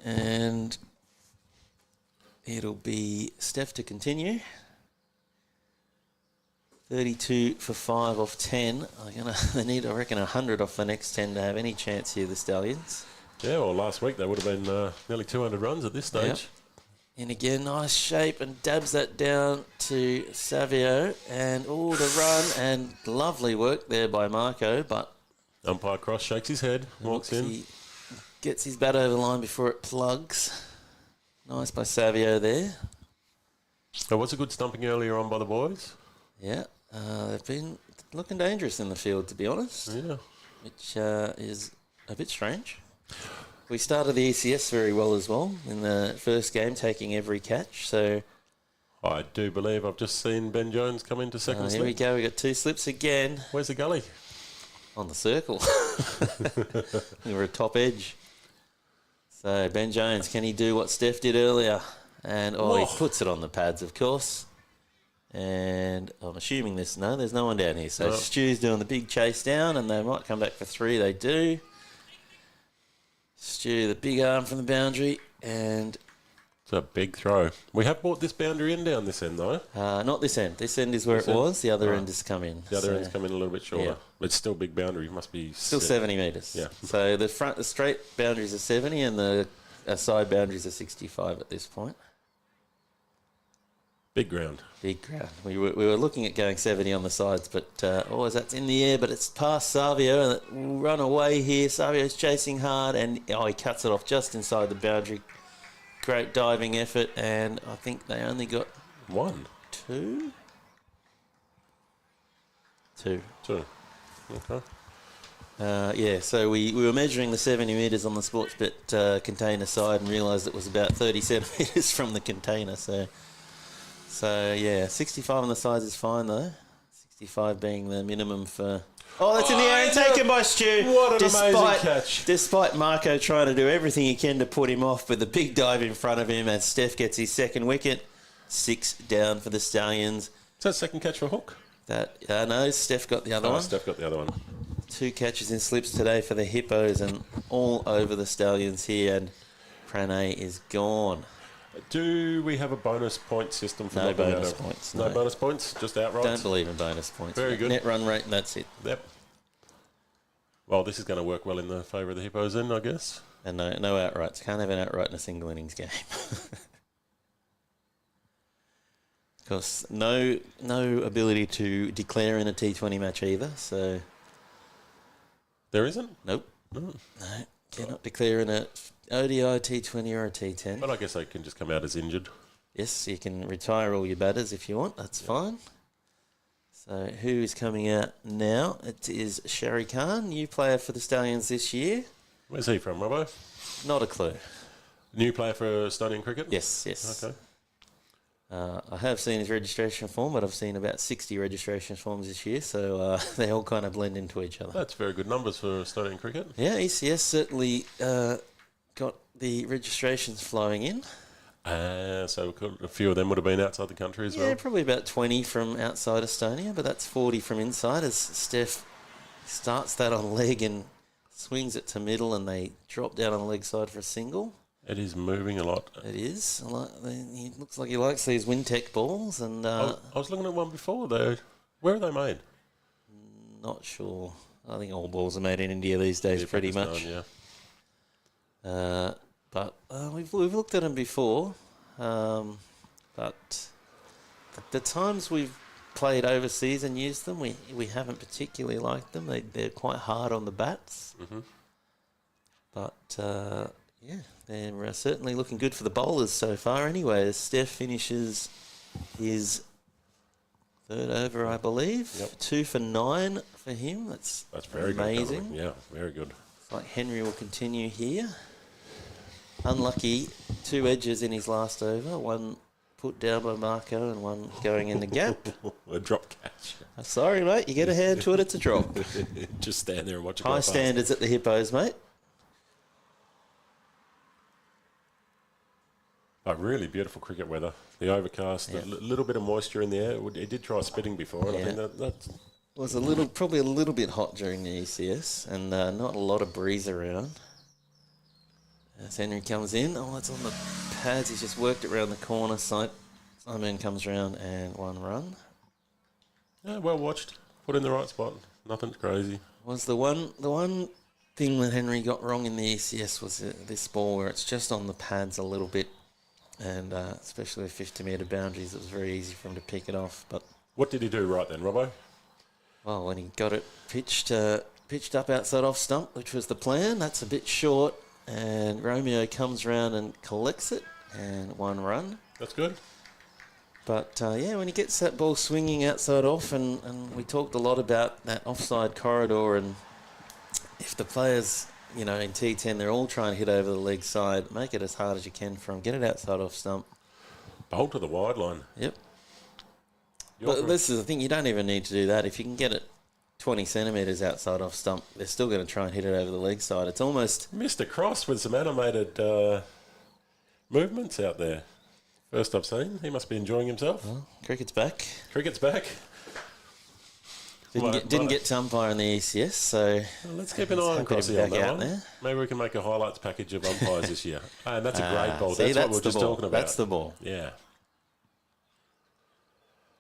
A: and it'll be Steph to continue. 32 for 5 off 10. They need, I reckon, 100 off the next 10 to have any chance here, the Stallions.
B: Yeah, well, last week they would have been nearly 200 runs at this stage.
A: Yep. And again, nice shape, and dabs that down to Savio, and the run, and lovely work there by Marco, but
B: umpire Cross shakes his head, walks in.
A: He gets his bat over the line before it plugs. Nice by Savio there.
B: It was a good stumping earlier on by the boys.
A: Yeah, they've been looking dangerous in the field, to be honest.
B: Yeah.
A: Which is a bit strange. We started the ECS very well as well in the first game, taking every catch. So
B: I do believe I've just seen Ben Jones come into second
A: Here we
B: slip.
A: go. We got 2 slips again.
B: Where's the gully?
A: On the circle. We were a top edge. So Ben Jones, can he do what Steph did earlier? And he puts it on the pads, of course. And I'm assuming there's no one down here. So Stu's doing the big chase down, and they might come back for 3. They do. Stu, the big arm from the boundary, and
B: it's a big throw. We have brought this boundary in down this end, though.
A: not this end. This end is where it was. The other end has come in.
B: The other end's come in a little bit shorter.
A: Yeah.
B: But it's still big boundary. It must be
A: still 70 metres.
B: Yeah.
A: So the straight boundaries are 70, and the side boundaries are 65 at this point.
B: Big ground.
A: Big ground. We were looking at going 70 on the sides, but that's in the air, but it's past Savio, and it will run away here. Savio's chasing hard, and he cuts it off just inside the boundary. Great diving effort, and I think they only got
B: 1.
A: 2. 2.
B: 2. Okay.
A: So we were measuring the 70 metres on the Sportsbet container side and realised it was about 30 centimetres from the container. So 65 on the sides is fine though. 65 being the minimum for... Oh, that's in the air and taken by Stu.
B: What an amazing catch.
A: Despite Marco trying to do everything he can to put him off with a big dive in front of him, as Steph gets his second wicket. 6 down for the Stallions.
B: Is that second catch for hook?
A: No, Steph got the other one.
B: Steph got the other one.
A: 2 catches in slips today for the Hippos and all over the Stallions here, and Pranay is gone.
B: Do we have a bonus point system for
A: No bonus points.
B: No bonus points, just outright?
A: Don't believe in bonus points.
B: Very good.
A: Net run rate, and that's it.
B: Yep. Well, this is going to work well in the favour of the Hippos then, I guess.
A: And no outrights. Can't have an outright in a single innings game. Of course, no ability to declare in a T20 match either, so...
B: There isn't?
A: Nope.
B: No.
A: No, cannot declare in a ODI, T20 or a T10.
B: But I guess they can just come out as injured.
A: Yes, you can retire all your batters if you want. That's fine. So who is coming out now? It is Sherry Khan, new player for the Stallions this year.
B: Where's he from, Robbo?
A: Not a clue.
B: New player for Estonian cricket?
A: Yes.
B: Okay.
A: I have seen his registration form, but I've seen about 60 registration forms this year, so they all kind of blend into each other.
B: That's very good numbers for Estonian cricket.
A: Yeah, ECS certainly got the registrations flowing in.
B: So a few of them would have been outside the country as well?
A: Yeah, probably about 20 from outside Estonia, but that's 40 from inside as Steph starts that on leg and swings it to middle, and they drop down on the leg side for a single.
B: It is moving a lot.
A: It is. He looks like he likes these Wintec balls. And
B: I was looking at one before, though. Where are they made?
A: Not sure. I think all balls are made in India these days, pretty much.
B: Yeah.
A: But we've looked at them before. But the times we've played overseas and used them, we haven't particularly liked them. They're quite hard on the bats.
B: Mm-hmm.
A: But... yeah, they're certainly looking good for the bowlers so far anyway, as Steph finishes his third over, I believe.
B: Yep.
A: 2 for 9 for him. That's
B: very
A: amazing.
B: Good. Yeah, very good.
A: Looks like Henry will continue here. Unlucky, 2 edges in his last over. 1 put down by Marco and 1 going in the gap.
B: A drop catch.
A: Sorry, mate, you get a hand to it, it's a drop.
B: Just stand there and watch it.
A: High standards at the Hippos, mate.
B: Really beautiful cricket weather. The overcast, a little bit of moisture in the air. It did try spitting before, and I think that
A: was probably a little bit hot during the ECS, and not a lot of breeze around. As Henry comes in, that's on the pads. He's just worked it around the corner. Simon comes round and 1 run.
B: Yeah, well watched. Put in the right spot. Nothing's crazy.
A: Was the one thing that Henry got wrong in the ECS was this ball where it's just on the pads a little bit. And especially with 50-metre boundaries, it was very easy for him to pick it off. But
B: what did he do right then, Robbo?
A: Well, when he got it pitched up outside off stump, which was the plan, that's a bit short. And Romeo comes round and collects it, and 1 run.
B: That's good.
A: But, when he gets that ball swinging outside off, and we talked a lot about that offside corridor, and if the players... in T10, they're all trying to hit over the leg side. Make it as hard as you can for them. Get it outside off stump.
B: Bolt to the wide line.
A: Yep. But this is the thing, you don't even need to do that. If you can get it 20 centimetres outside off stump, they're still going to try and hit it over the leg side. It's almost...
B: Missed a cross with some animated movements out there. First I've seen. He must be enjoying himself.
A: Well, cricket's back.
B: Cricket's back.
A: Didn't get to umpire in the ECS, so...
B: Well, let's keep an eye on Crossy on that one. There. Maybe we can make a highlights package of umpires this year. And that's a great ball.
A: See,
B: that's what we're just
A: ball.
B: talking about.
A: That's the ball.
B: Yeah.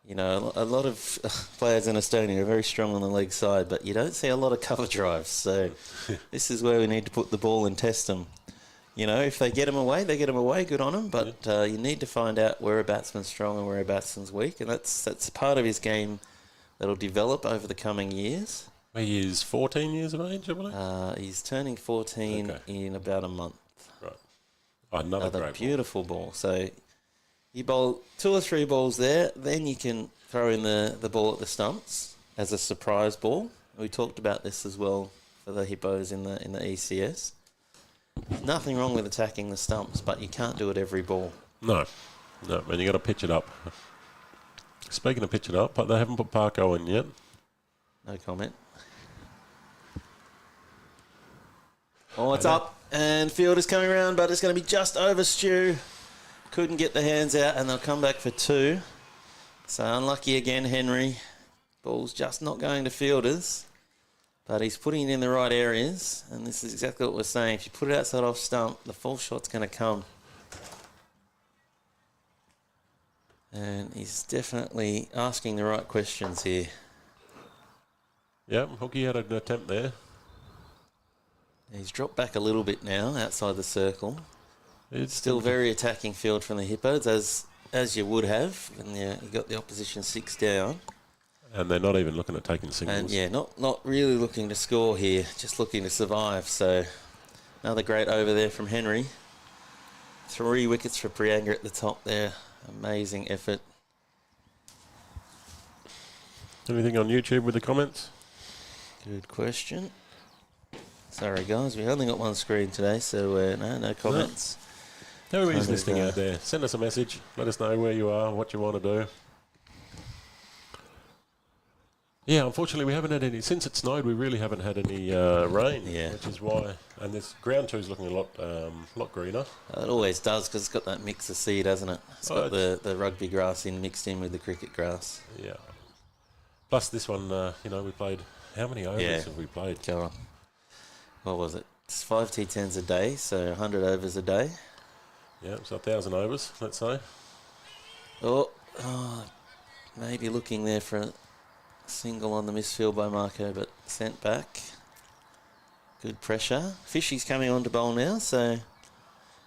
A: You know, a lot of players in Estonia are very strong on the leg side, but you don't see a lot of cover drives. So this is where we need to put the ball and test them. You know, if they get them away, they get them away. Good on them. But you need to find out where a batsman's strong and where a batsman's weak, and that's part of his game that'll develop over the coming years.
B: He is 14 years of age, I believe.
A: He's turning 14 in about a month.
B: Right. Another great
A: beautiful ball. So you bowl 2 or 3 balls there, then you can throw in the ball at the stumps as a surprise ball. We talked about this as well for the Hippos in the ECS. There's nothing wrong with attacking the stumps, but you can't do it every ball.
B: No, and you got to pitch it up. Speaking of pitch it up, but they haven't put Parko in yet.
A: No comment. Oh, it's up, and field is coming around, but it's going to be just over Stu. Couldn't get the hands out, and they'll come back for 2. So unlucky again, Henry. Ball's just not going to fielders, but he's putting it in the right areas, and this is exactly what we're saying. If you put it outside off stump, the full shot's going to come. And he's definitely asking the right questions here.
B: Yeah, Hookie had an attempt there.
A: He's dropped back a little bit now outside the circle.
B: It's
A: still very attacking field from the Hippos, as you would have, and you got the opposition 6 down.
B: And they're not even looking at taking singles.
A: And not really looking to score here, just looking to survive. So another great over there from Henry. 3 wickets for Prianga at the top there. Amazing effort.
B: Anything on YouTube with the comments?
A: Good question. Sorry, guys, we only got one screen today, so no comments.
B: Whoever's listening out there, send us a message. Let us know where you are, what you want to do. Yeah, unfortunately, we haven't had any. Since it snowed, we really haven't had any rain, which is why. And this ground 2 is looking a lot greener.
A: It always does, because it's got that mix of seed, hasn't it? It's got the rugby grass mixed in with the cricket grass.
B: Yeah. Plus this one, we played. How many overs have we played?
A: Go on. What was it? It's 5 T10s a day, so 100 overs a day.
B: Yeah, so 1,000 overs, let's say.
A: Oh, maybe looking there for a single on the misfield by Marco, but sent back. Good pressure. Fishy's coming on to bowl now, so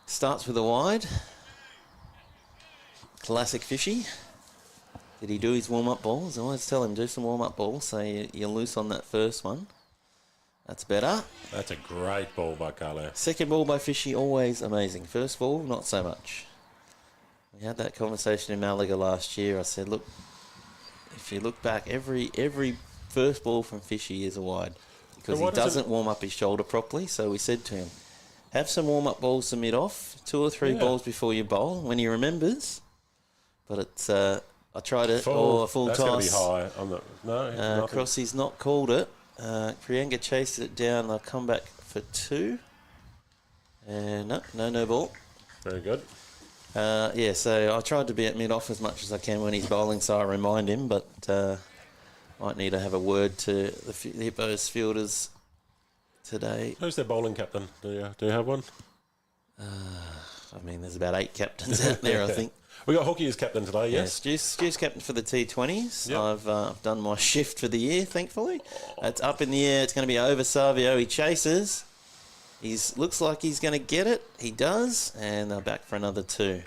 A: starts with a wide. Classic Fishy. Did he do his warm-up balls? I always tell him, do some warm-up balls, so you're loose on that first one. That's better.
B: That's a great ball by Carlo.
A: Second ball by Fishy, always amazing. First ball, not so much. We had that conversation in Malaga last year. I said, look, if you look back, every first ball from Fishy is a wide. Because he doesn't warm up his shoulder properly. So we said to him, have some warm-up balls to mid-off, 2 or 3 balls before you bowl, when he remembers. But it's... I tried it, a full
B: that's
A: toss.
B: That's going to be high. No,
A: Crossy's not called it. Prianga chased it down. They'll come back for 2. And no ball.
B: Very good.
A: So I tried to be at mid-off as much as I can when he's bowling, so I remind him, but might need to have a word to the Hippos fielders today.
B: Who's their bowling captain? Do you have one?
A: There's about 8 captains out there, I think.
B: We got Hookie as captain today, yes?
A: Stu's captain for the T20s.
B: Yep.
A: I've done my shift for the year, thankfully. It's up in the air. It's going to be over Savio. He chases. Looks like he's going to get it. He does. And they're back for another 2.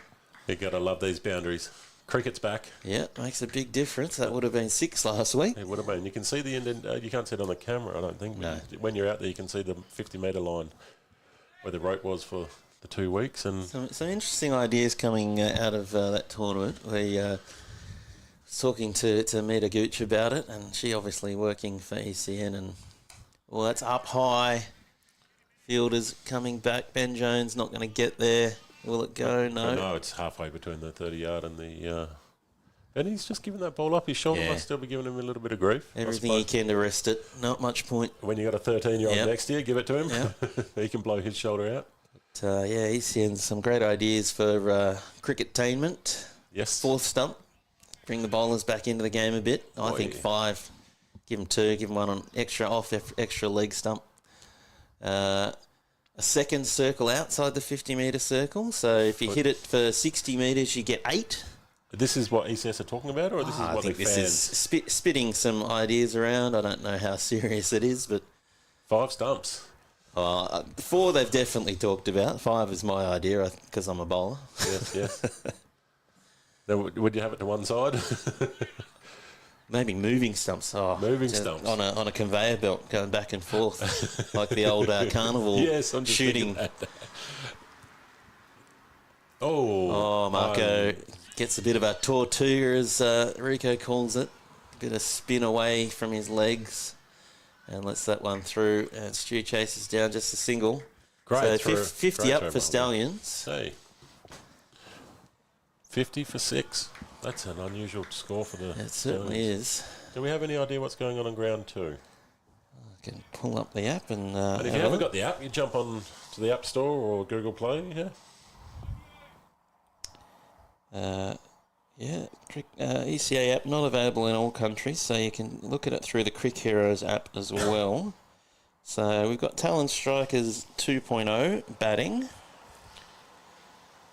B: You've got to love these boundaries. Cricket's back.
A: Yeah, makes a big difference. That would have been 6 last week.
B: It would have been. You can see the end. You can't see it on the camera, I don't think.
A: No.
B: When you're out there, you can see the 50-metre line where the rope was for the 2 weeks. And
A: some interesting ideas coming out of that tournament. We was talking to Mita Gooch about it, and she obviously working for ECN. And that's up high. Fielders coming back. Ben Jones not going to get there. Will it go? No.
B: No, it's halfway between the 30-yard and the... and he's just given that ball up. His shoulder must still be giving him a little bit of grief.
A: Everything he can to rest it. Not much point.
B: When you got a 13-year-old next to you, give it to him. Yep. He can blow his shoulder out.
A: But, he's seeing some great ideas for cricket-tainment.
B: Yes.
A: Fourth stump. Bring the bowlers back into the game a bit. I think 5. Give them 2. Give them one on extra leg stump. A second circle outside the 50-metre circle. So if you hit it for 60 metres, you get 8.
B: This is what ECS are talking about, or this is what they fans?
A: This is spitting some ideas around. I don't know how serious it is, but
B: 5 stumps.
A: 4 they've definitely talked about. 5 is my idea because I'm a bowler.
B: Yes. Now, would you have it to one side?
A: Maybe moving stumps.
B: Moving stumps
A: on a conveyor belt, going back and forth, like the old carnival shooting. Marco gets a bit of a torture, as Rico calls it. A bit of spin away from his legs, and lets that one through. And Stu chases down just a single.
B: Great.
A: So 50 up for Stallions.
B: Hey. 50 for 6. That's an unusual score for the...
A: It certainly is.
B: Do we have any idea what's going on ground 2?
A: I can pull up the app and...
B: if you haven't got the app, you jump on to the App Store or Google Play,
A: ECA app not available in all countries, so you can look at it through the Crick Heroes app as well. So we've got Talent Strikers 2.0 batting.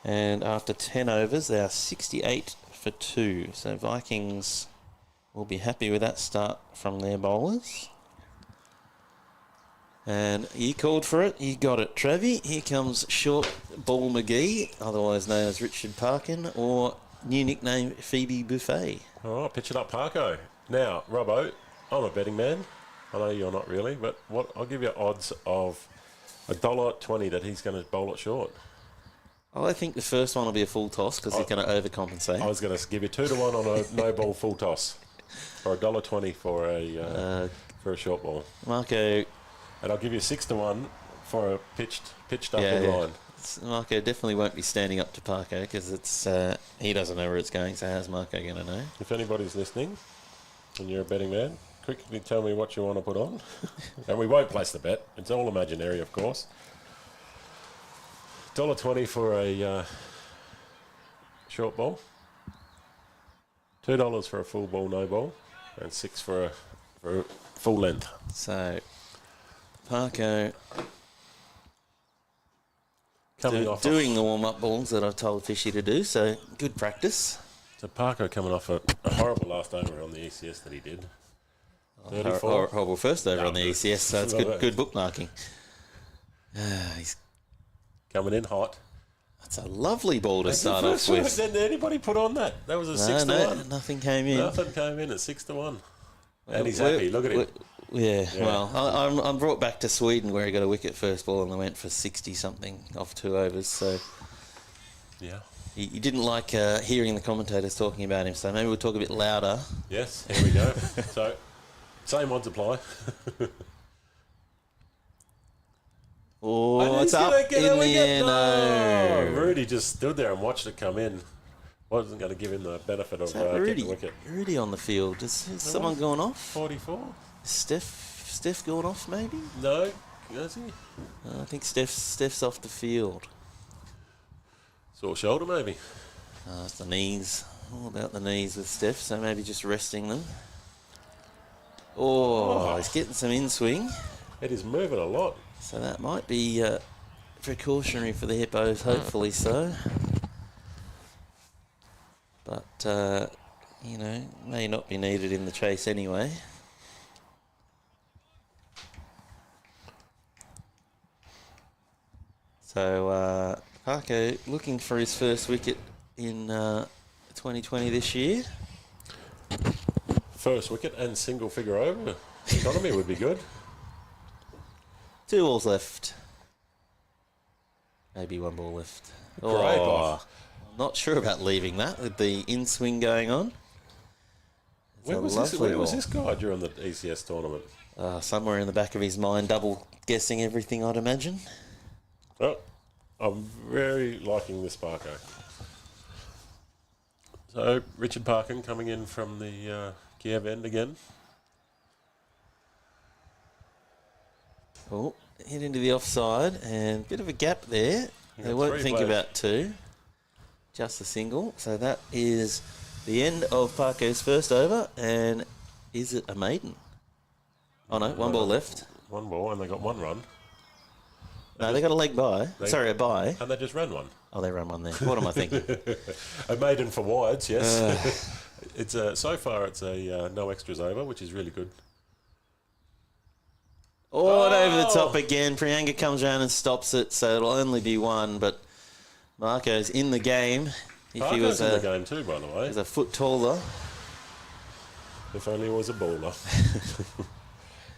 A: And after 10 overs, they are 68 for 2. So Vikings will be happy with that start from their bowlers. And you called for it. You got it, Trevi. Here comes Short Ball McGee, otherwise known as Richard Parkin, or new nickname Phoebe Buffet.
B: All right, pitch it up, Parko. Now, Robbo, I'm a betting man. I know you're not really, but I'll give you odds of $1.20 that he's going to bowl it short.
A: I think the first one will be a full toss because he's going to overcompensate.
B: I was going to give you 2 to 1 on a no ball full toss, or $1.20 for a short ball.
A: Marco,
B: and I'll give you 6 to 1 for a pitched up in line.
A: Marco definitely won't be standing up to Parko because it's he doesn't know where it's going. So how's Marco going to know?
B: If anybody's listening, and you're a betting man, quickly tell me what you want to put on, and we won't place the bet. It's all imaginary, of course. $1.20 for a short ball, $2 for a full ball, no ball, and $6 for a full length.
A: So, Parko doing the warm-up balls that I've told Fishy to do, so good practice.
B: So Parko coming off a horrible last over on the ECS that he did. 34.
A: Horrible first over on the ECS, so it's good bookmarking. He's
B: coming in hot.
A: That's a lovely ball to start off with.
B: Did anybody put on that? That was a 6 to 1.
A: Nothing came in.
B: Nothing came in at 6 to 1. And he's happy. Look at him.
A: Well, I'm brought back to Sweden where he got a wicket first ball and they went for 60-something off 2 overs. So he didn't like hearing the commentators talking about him. So maybe we'll talk a bit louder.
B: Yes, here we go. So same odds apply.
A: It's up in the end.
B: No. Rudy just stood there and watched it come in. Wasn't going to give him the benefit of getting the wicket.
A: Rudy on the field. Is someone going off?
B: 44.
A: Steph going off maybe?
B: No, is he?
A: I think Steph's off the field.
B: Sore shoulder maybe.
A: It's the knees. All about the knees with Steph, so maybe just resting them. He's getting some in-swing.
B: It is moving a lot.
A: So that might be precautionary for the Hippos, hopefully so. But, may not be needed in the chase anyway. So, Parko looking for his first wicket in 2020 this year.
B: First wicket and single figure over. Economy would be good.
A: 2 balls left. Maybe 1 ball left.
B: Great ball.
A: I'm not sure about leaving that with the in-swing going on.
B: Where was this guy during the ECS tournament?
A: Somewhere in the back of his mind, double guessing everything, I'd imagine.
B: Oh, I'm very liking this Parko. So, Richard Parkin coming in from the Kiev end again.
A: Oh, hit into the offside and bit of a gap there.
B: Yeah,
A: They won't
B: three
A: think
B: players.
A: about two. Just a single. So that is the end of Parko's first over. And is it a maiden? Oh, no. One ball left.
B: One ball, and they got one run.
A: No, they got a leg by. Sorry, a bye.
B: And they just ran one.
A: Oh, they ran one there. What am I thinking?
B: A maiden for wides, yes. It's so far it's a no extras over, which is really good.
A: Oh, and over the top again. Prianga comes around and stops it, so it'll only be one. But Marco's in the game. If he was
B: in the game too, by the way.
A: a foot taller.
B: If only he was a baller.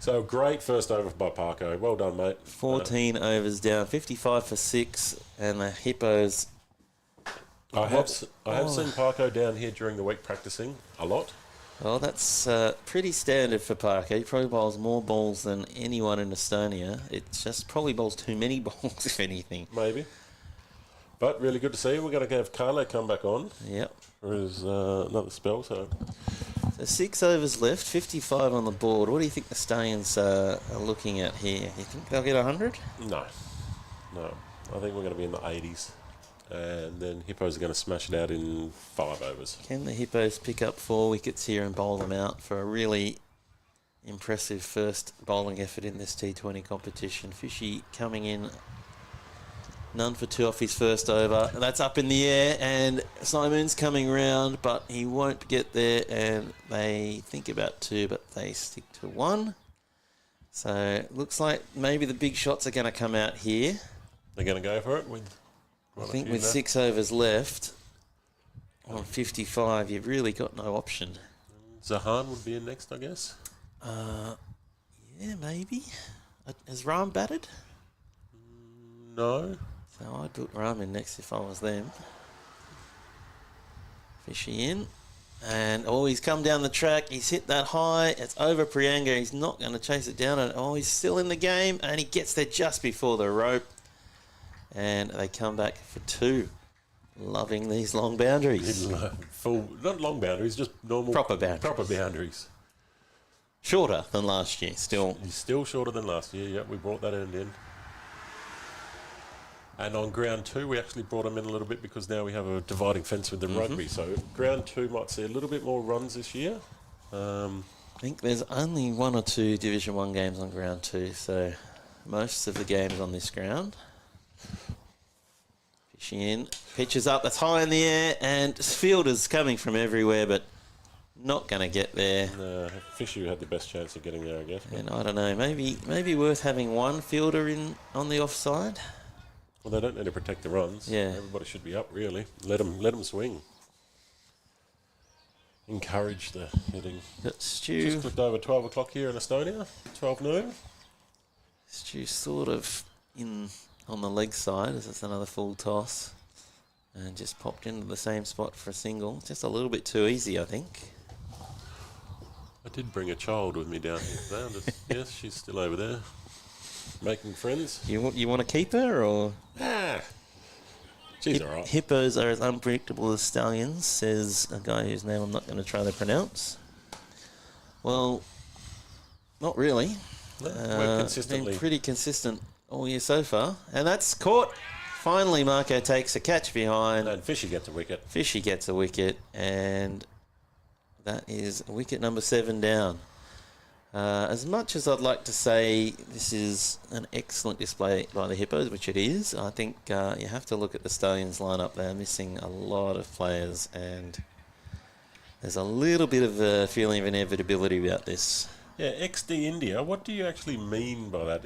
B: So great first over by Parko. Well done, mate.
A: 14 overs down, 55 for 6, and the Hippos.
B: I have seen Parko down here during the week practicing a lot.
A: Well, that's pretty standard for Parker. He probably bowls more balls than anyone in Estonia. It's just probably bowls too many balls, if anything.
B: Maybe. But really good to see you. We're going to have Carlo come back on
A: Yep.
B: for his another spell. So
A: 6 overs left, 55 on the board. What do you think the Stallions are looking at here? You think they'll get 100?
B: No. I think we're going to be in the 80s. And then Hippos are going to smash it out in 5 overs.
A: Can the Hippos pick up 4 wickets here and bowl them out for a really impressive first bowling effort in this T20 competition? Fishy coming in, none for 2 off his first over. That's up in the air, and Simon's coming round, but he won't get there, and they think about 2, but they stick to 1. So it looks like maybe the big shots are going to come out here.
B: They're going to go for it with...
A: I think with 6 overs left on 55, you've really got no option.
B: Zahan would be in next, I guess.
A: Yeah, maybe. Has Ram batted?
B: No.
A: So I'd put Ram in next if I was them. Fishy in. And, he's come down the track. He's hit that high. It's over Prianga. He's not going to chase it down. And, he's still in the game. And he gets there just before the rope. And they come back for 2. Loving these long boundaries.
B: Full, not long boundaries, just normal...
A: Proper boundaries.
B: Proper boundaries.
A: Shorter than last year, still.
B: He's still shorter than last year, yep, we brought that end in. And on ground 2, we actually brought him in a little bit because now we have a dividing fence with the rugby. So ground 2 might see a little bit more runs this year.
A: I think there's only 1 or 2 Division 1 games on ground 2, so most of the games on this ground. Fishy in, pitches up, that's high in the air, and fielders coming from everywhere, but not going to get there.
B: No, Fishy had the best chance of getting there, I guess.
A: And I don't know, maybe worth having 1 fielder in on the offside.
B: Well, they don't need to protect the runs.
A: Yeah.
B: Everybody should be up, really. Let them swing. Encourage the hitting.
A: But Stu,
B: Just clicked over 12 o'clock here in Estonia, 12 noon.
A: Stu's sort of in on the leg side as it's another full toss. And just popped into the same spot for a single. Just a little bit too easy, I think.
B: I did bring a child with me down here today. Yes, she's still over there. Making friends.
A: You want to keep her, or...?
B: She's all right.
A: Hippos are as unpredictable as Stallions, says a guy whose name I'm not going to try to pronounce. Well, not really.
B: We're consistently...
A: Been pretty consistent all year so far. And that's caught. Finally, Marco takes a catch behind.
B: And Fishy gets a wicket.
A: Fishy gets a wicket, and that is wicket number 7 down. As much as I'd like to say this is an excellent display by the Hippos, which it is, I think you have to look at the Stallions lineup. They're missing a lot of players, and there's a little bit of a feeling of inevitability about this.
B: Yeah, XD India, what do you actually mean by that,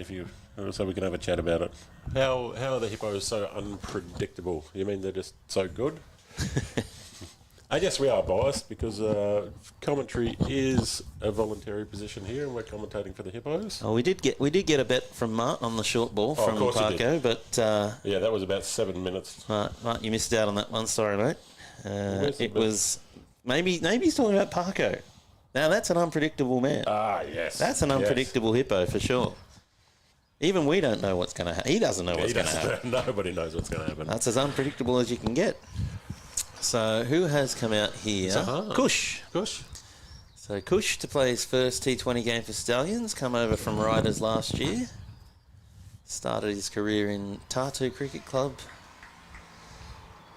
B: so we can have a chat about it? How are the Hippos so unpredictable? You mean they're just so good? I guess we are biased because commentary is a voluntary position here, and we're commentating for the Hippos.
A: Oh, we did get a bet from Mart on the short ball from Parko, but
B: yeah, that was about 7 minutes.
A: Mart, you missed out on that one. Sorry, mate. It was maybe he's talking about Parko. Now that's an unpredictable man.
B: Ah, yes.
A: That's an unpredictable hippo for sure. Even we don't know what's going to happen. He doesn't know what's going to happen.
B: Nobody knows what's going to happen.
A: That's as unpredictable as you can get. So who has come out here? Kush. So Kush to play his first T20 game for Stallions, come over from Riders last year. Started his career in Tartu Cricket Club.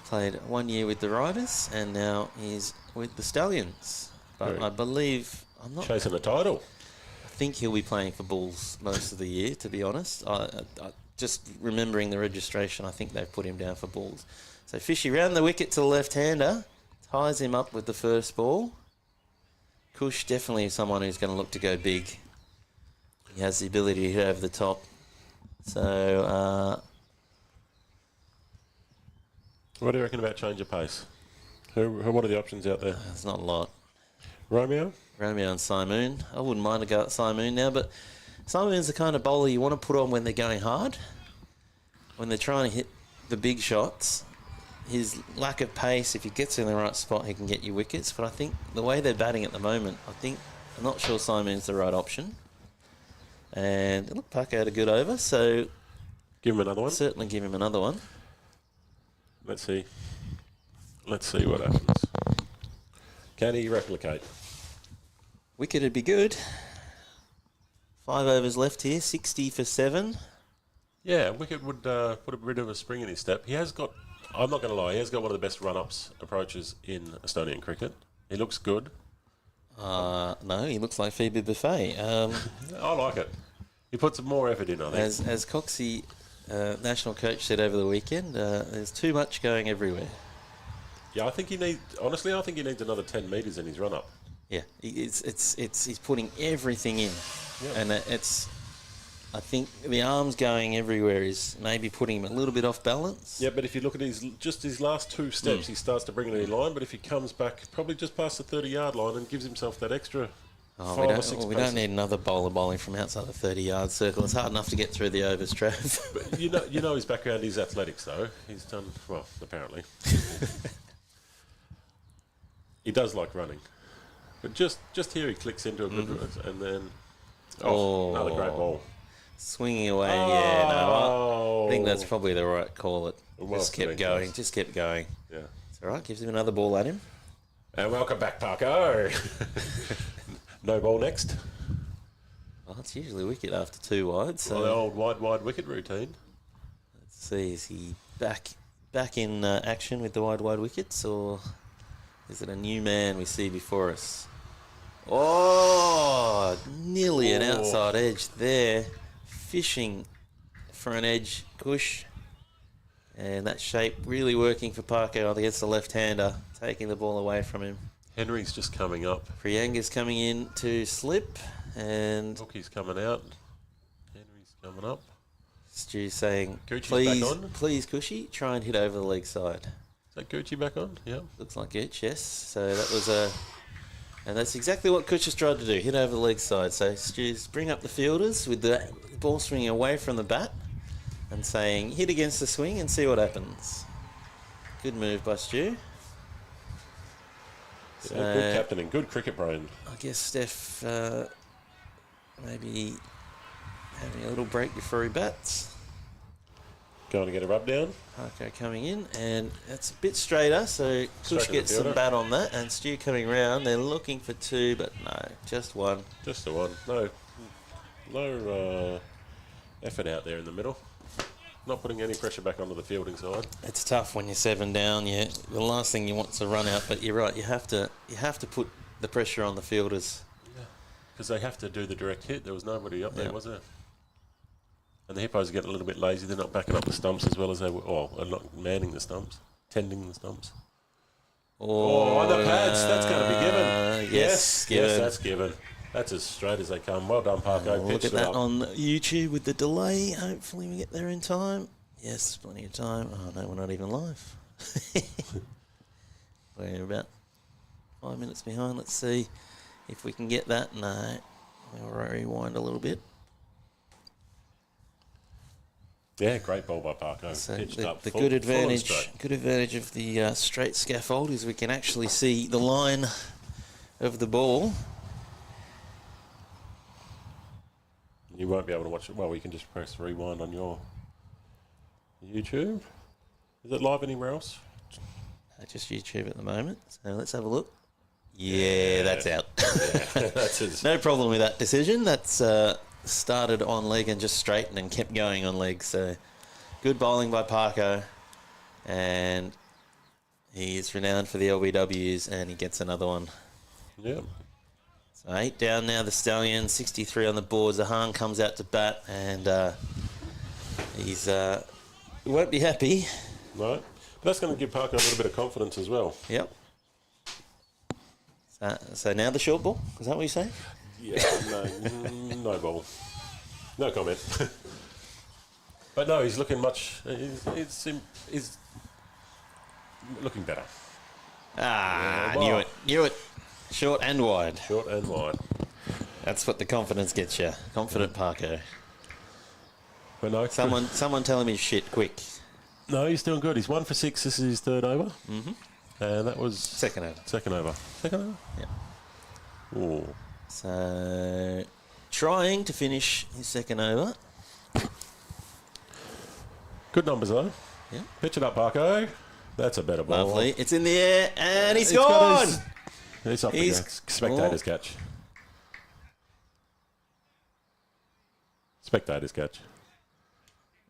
A: Played 1 year with the Riders, and now he's with the Stallions. But I believe... I'm not
B: chasing the title.
A: I think he'll be playing for Bulls most of the year, to be honest. I just remembering the registration, I think they've put him down for Bulls. So Fishy round the wicket to the left-hander, ties him up with the first ball. Kush definitely is someone who's going to look to go big. He has the ability to hit over the top. So,
B: what do you reckon about change of pace? What are the options out there?
A: there's not a lot.
B: Romeo
A: and Simoon. I wouldn't mind to go at Simoon now, but Simoon's the kind of bowler you want to put on when they're going hard. When they're trying to hit the big shots, his lack of pace, if he gets in the right spot, he can get you wickets. But I think the way they're batting at the moment, I'm not sure Simoon's the right option. And look, Parker had a good over, so...
B: Give him another one?
A: Certainly give him another one.
B: Let's see what happens. Can he replicate?
A: Wicket would be good. 5 overs left here, 60 for 7.
B: Yeah, Wicket would put a bit of a spring in his step. He has got, I'm not going to lie, he has got one of the best run-ups approaches in Estonian cricket. He looks good.
A: No, he looks like Phoebe Buffet.
B: I like it. He puts more effort in, I think.
A: As Coxie, national coach, said over the weekend, there's too much going everywhere.
B: Yeah, I think he needs another 10 metres in his run-up.
A: Yeah, he's putting everything in.
B: Yep.
A: And I think the arms going everywhere is maybe putting him a little bit off balance.
B: Yeah, but if you look at his last 2 steps, he starts to bring it in line. But if he comes back probably just past the 30-yard line and gives himself that extra 5 or 6 paces.
A: We don't need another bowler bowling from outside the 30-yard circle. It's hard enough to get through the overs, Trav.
B: But you know his background is athletics, though. He's done well, apparently. He does like running, but just here he clicks into a good and then another great ball.
A: Swinging away, yeah, no, I think that's probably the right call. Just kept going.
B: Yeah.
A: It's all right, gives him another ball at him.
B: And welcome back, Parko. No ball next.
A: Well, it's usually wicket after 2 wide. So
B: the old wide wicket routine.
A: Let's see, is he back in action with the wide wickets, or is it a new man we see before us? Oh, nearly an outside edge there. Fishing for an edge, Kush. And that shape really working for Parker against the left-hander, taking the ball away from him.
B: Henry's just coming up.
A: Priyanga's coming in to slip, and
B: Hookie's coming out. Henry's coming up.
A: Stu saying,
B: Gucci's back on.
A: Please, Cushy, try and hit over the leg side.
B: Is that Gucci back on? Yeah.
A: Looks like Gooch, yes. So that was and that's exactly what Kush has tried to do, hit over the leg side. So Stu's bring up the fielders with the ball swinging away from the bat and saying, hit against the swing and see what happens. Good move by Stu. So,
B: good captaining, good cricket brain.
A: I guess Steph maybe having a little break before he bats.
B: Going to get a rub down.
A: Parko coming in, and it's a bit straighter, so Kush gets some bat on that, and Stu coming round. They're looking for 2, but no, just 1.
B: Just the 1. No effort out there in the middle. Not putting any pressure back onto the fielding side. It's
A: tough when you're 7 down. The last thing you want is to run out, but you're right. You have to put the pressure on the fielders.
B: Yeah, because they have to do the direct hit. There was nobody up there, was there? And the Hippos are getting a little bit lazy. They're not backing up the stumps as well as they were. Or not manning the stumps, tending the stumps. On the pads. That's going to be given.
A: Yes,
B: that's given. That's as straight as they come. Well done, Parko.
A: Look at that on YouTube with the delay. Hopefully we get there in time. Yes, plenty of time. Oh, no, we're not even live. We're about 5 minutes behind. Let's see if we can get that. No, we'll rewind a little bit.
B: Yeah, great ball by Parko.
A: So the good advantage of the straight scaffold is we can actually see the line of the ball.
B: You won't be able to watch it. Well, you can just press rewind on your YouTube. Is it live anywhere else?
A: Just YouTube at the moment. So let's have a look. Yeah, that's out.
B: Yeah, that's
A: No problem with that decision. That's started on leg and just straightened and kept going on leg. So good bowling by Parko. And he is renowned for the LBWs, and he gets another one.
B: Yeah.
A: So 8 down now, the Stallions, 63 on the board. Zahan comes out to bat, and he's won't be happy.
B: No. But that's going to give Parker a little bit of confidence as well.
A: Yep. So now the short ball? Is that what you say?
B: Yeah, no ball. No comment. But no, he's looking much... He's looking better.
A: Knew it. Short and wide.
B: Short and wide.
A: That's what the confidence gets you. Confident Parko.
B: But no,
A: Someone tell him his shit, quick.
B: No, he's doing good. He's 1 for 6. This is his third over. Mm-hmm. And that was...
A: Second over.
B: Second over.
A: Yeah.
B: Ooh.
A: So, trying to finish his second over.
B: Good numbers, though.
A: Yeah.
B: Pitch it up, Parko. That's a better ball.
A: Lovely. It's in the air, and he's gone!
B: He's up the spectator's catch. Spectator's catch.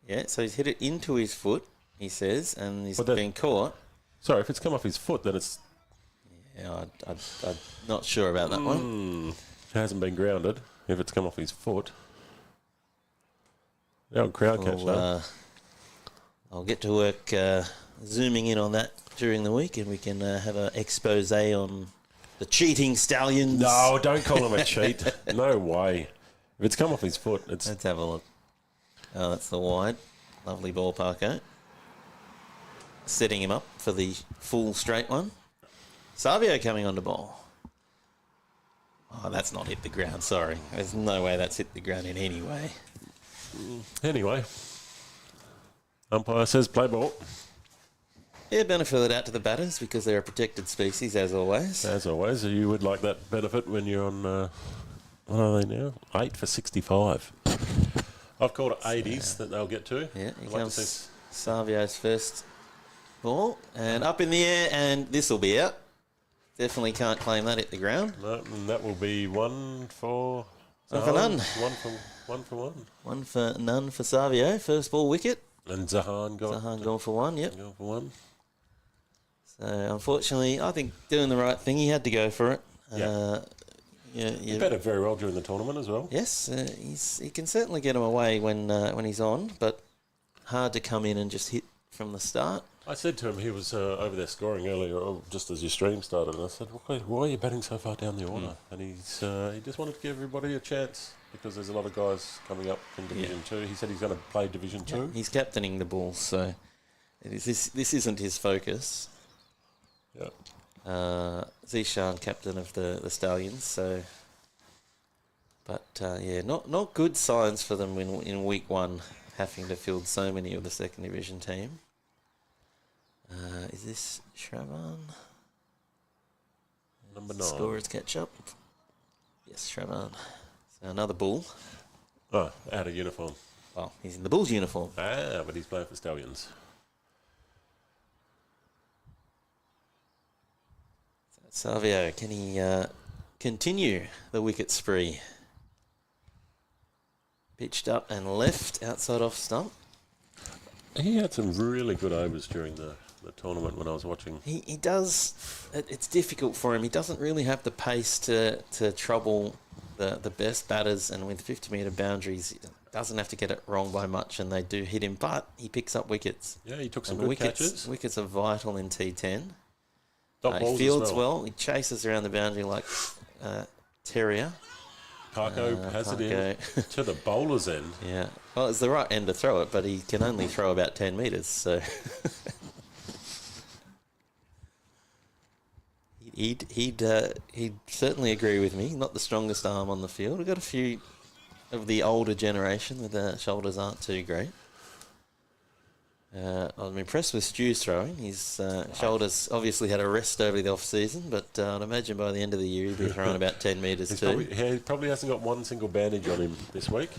A: Yeah, so he's hit it into his foot, he says, and he's been caught.
B: Sorry, if it's come off his foot, then it's...
A: Yeah, I'm not sure about that one.
B: It hasn't been grounded. If it's come off his foot. The old crowd catch, though.
A: I'll get to work zooming in on that during the week, and we can have an expose on the cheating Stallions.
B: No, don't call him a cheat. No way. If it's come off his foot, it's...
A: Let's have a look. Oh, that's the wide. Lovely ball, Parko. Setting him up for the full straight one. Savio coming on the ball. Oh, that's not hit the ground, sorry. There's no way that's hit the ground in any way.
B: Anyway. Umpire says play ball.
A: Yeah, benefit it out to the batters because they're a protected species, as always.
B: As always, you would like that benefit when you're on... what are they now? 8 for 65. I've called it 80s that they'll get to.
A: Yeah, here comes Savio's first ball. And up in the air, and this will be out. Definitely can't claim that hit the ground.
B: No, and that will be 1 for...
A: One for none.
B: 1 for 1.
A: 1 for none for Savio. First ball wicket.
B: And Zahan
A: gone for 1, yep.
B: Gone for 1.
A: So, unfortunately, I think doing the right thing, he had to go for it.
B: He batted very well during the tournament as well.
A: Yes, he can certainly get him away when he's on, but hard to come in and just hit from the start.
B: I said to him, he was over there scoring earlier, just as your stream started, and I said, why are you batting so far down the order? And he just wanted to give everybody a chance because there's a lot of guys coming up from Division 2. He said he's going to play Division 2.
A: He's captaining the Bulls, so this isn't his focus.
B: Yeah.
A: Zishan, captain of the Stallions, so... But, not good signs for them in week 1, having to field so many of the second division team. Is this Shravan?
B: Number 9.
A: Scorers catch up. Yes, Shravan. So another Bull.
B: Oh, out of uniform.
A: Well, he's in the Bulls uniform.
B: Ah, but he's playing for Stallions.
A: Savio, can he continue the wicket spree? Pitched up and left, outside off stump.
B: He had some really good overs during the tournament when I was watching.
A: He does. It's difficult for him. He doesn't really have the pace to trouble the best batters, and with 50-metre boundaries, he doesn't have to get it wrong by much, and they do hit him, but he picks up wickets.
B: Yeah, he took some
A: and
B: good catches.
A: Wickets are vital in T10.
B: He
A: fields well. He chases around the boundary like Terrier.
B: Parko has it in to the bowler's end.
A: Yeah. Well, it's the right end to throw it, but he can only throw about 10 metres, so... He'd certainly agree with me. Not the strongest arm on the field. We've got a few of the older generation where the shoulders aren't too great. I'm impressed with Stu's throwing. His shoulders obviously had a rest over the off-season, but I'd imagine by the end of the year he'll be throwing about 10 metres too.
B: He probably hasn't got one single bandage on him this week.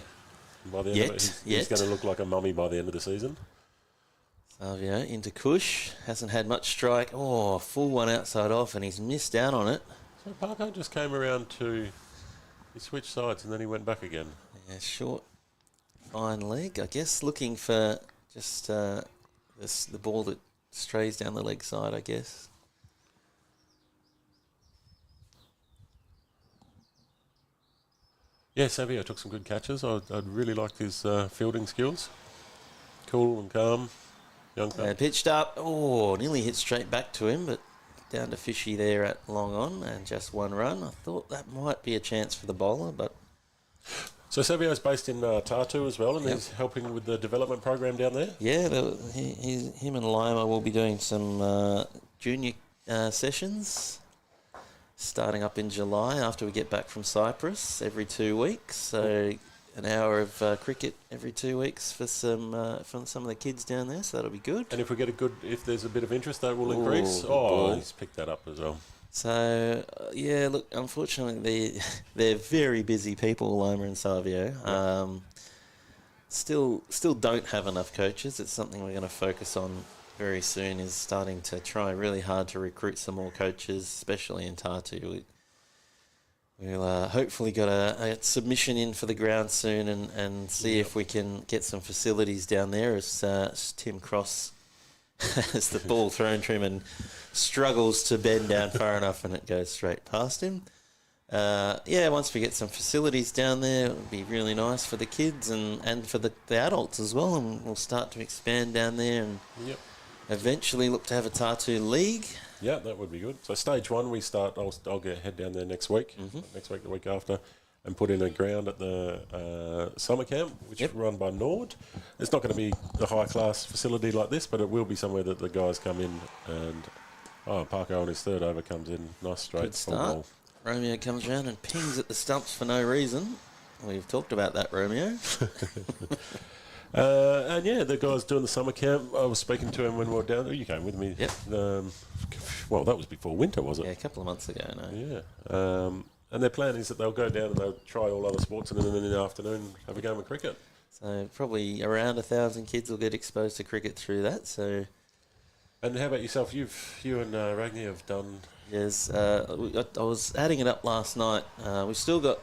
B: by the end of it. He's going to look like a mummy by the end of the season.
A: Savio into Cush. Hasn't had much strike. Oh, full one outside off, and he's missed out on it.
B: So Parker just came around to... He switched sides and then he went back again.
A: Yeah, short, fine leg. I guess looking for just the ball that strays down the leg side, I guess.
B: Yeah, Savio took some good catches. I'd really liked his fielding skills. Cool and calm. Young fella.
A: Pitched up. Oh, nearly hit straight back to him, but down to Fishy there at long on and just one run. I thought that might be a chance for the bowler, but...
B: So Savio's based in Tartu as well, and he's helping with the development program down there?
A: Yeah, him and Lima will be doing some junior sessions starting up in July after we get back from Cyprus every 2 weeks. So an hour of cricket every 2 weeks for some of the kids down there, so that'll be good.
B: And if there's a bit of interest, that will increase. He's picked that up as well.
A: So yeah, look, unfortunately they're very busy people, Lima and Savio.
B: Yeah.
A: Still don't have enough coaches. It's something we're going to focus on very soon, is starting to try really hard to recruit some more coaches, especially in Tartu. We'll hopefully got a submission in for the ground soon and see if we can get some facilities down there as Tim Cross has the ball thrown to him and struggles to bend down far enough and it goes straight past him. Once we get some facilities down there, it would be really nice for the kids and for the adults as well, and we'll start to expand down there and eventually look to have a Tartu league.
B: Yeah, that would be good. So stage one, we start. I'll head down there next week, the week after, and put in a ground at the summer camp, which is run by Nord. It's not going to be a high-class facility like this, but it will be somewhere that the guys come in and... Parker on his third over comes in. Nice straight.
A: Good start. Romeo comes around and pings at the stumps for no reason. We've talked about that, Romeo.
B: The guys doing the summer camp, I was speaking to him when we were down there. You came with me.
A: Yep.
B: That was before winter, was it?
A: Yeah, a couple of months ago now.
B: Yeah. And their plan is that they'll go down and they'll try all other sports and then in the afternoon have a game of cricket.
A: So probably around 1,000 kids will get exposed to cricket through that. So.
B: And how about yourself? You and Ragni have done...
A: Yes, I was adding it up last night. We've still got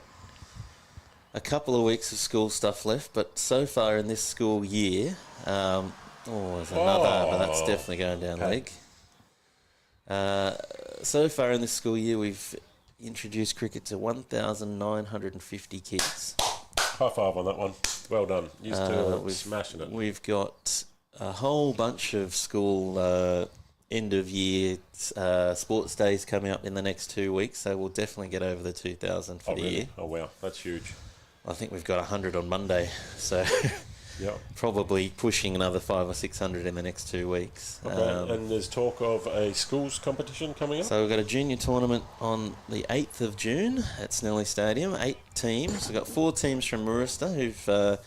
A: a couple of weeks of school stuff left, but so far in this school year... there's another, but that's definitely going down league. So far in this school year, we've introduced cricket to 1,950 kids.
B: High five on that one. Well done. You two are smashing it.
A: We've got a whole bunch of school end of year sports days coming up in the next 2 weeks, so we'll definitely get over the 2,000 for the year.
B: Oh wow, that's huge.
A: I think we've got 100 on Monday, so probably pushing another 500 or 600 in the next 2 weeks.
B: Okay. And there's talk of a schools competition coming up?
A: So we've got a junior tournament on the 8th of June at Snelly Stadium, 8 teams. We've got 4 teams from Moorista who've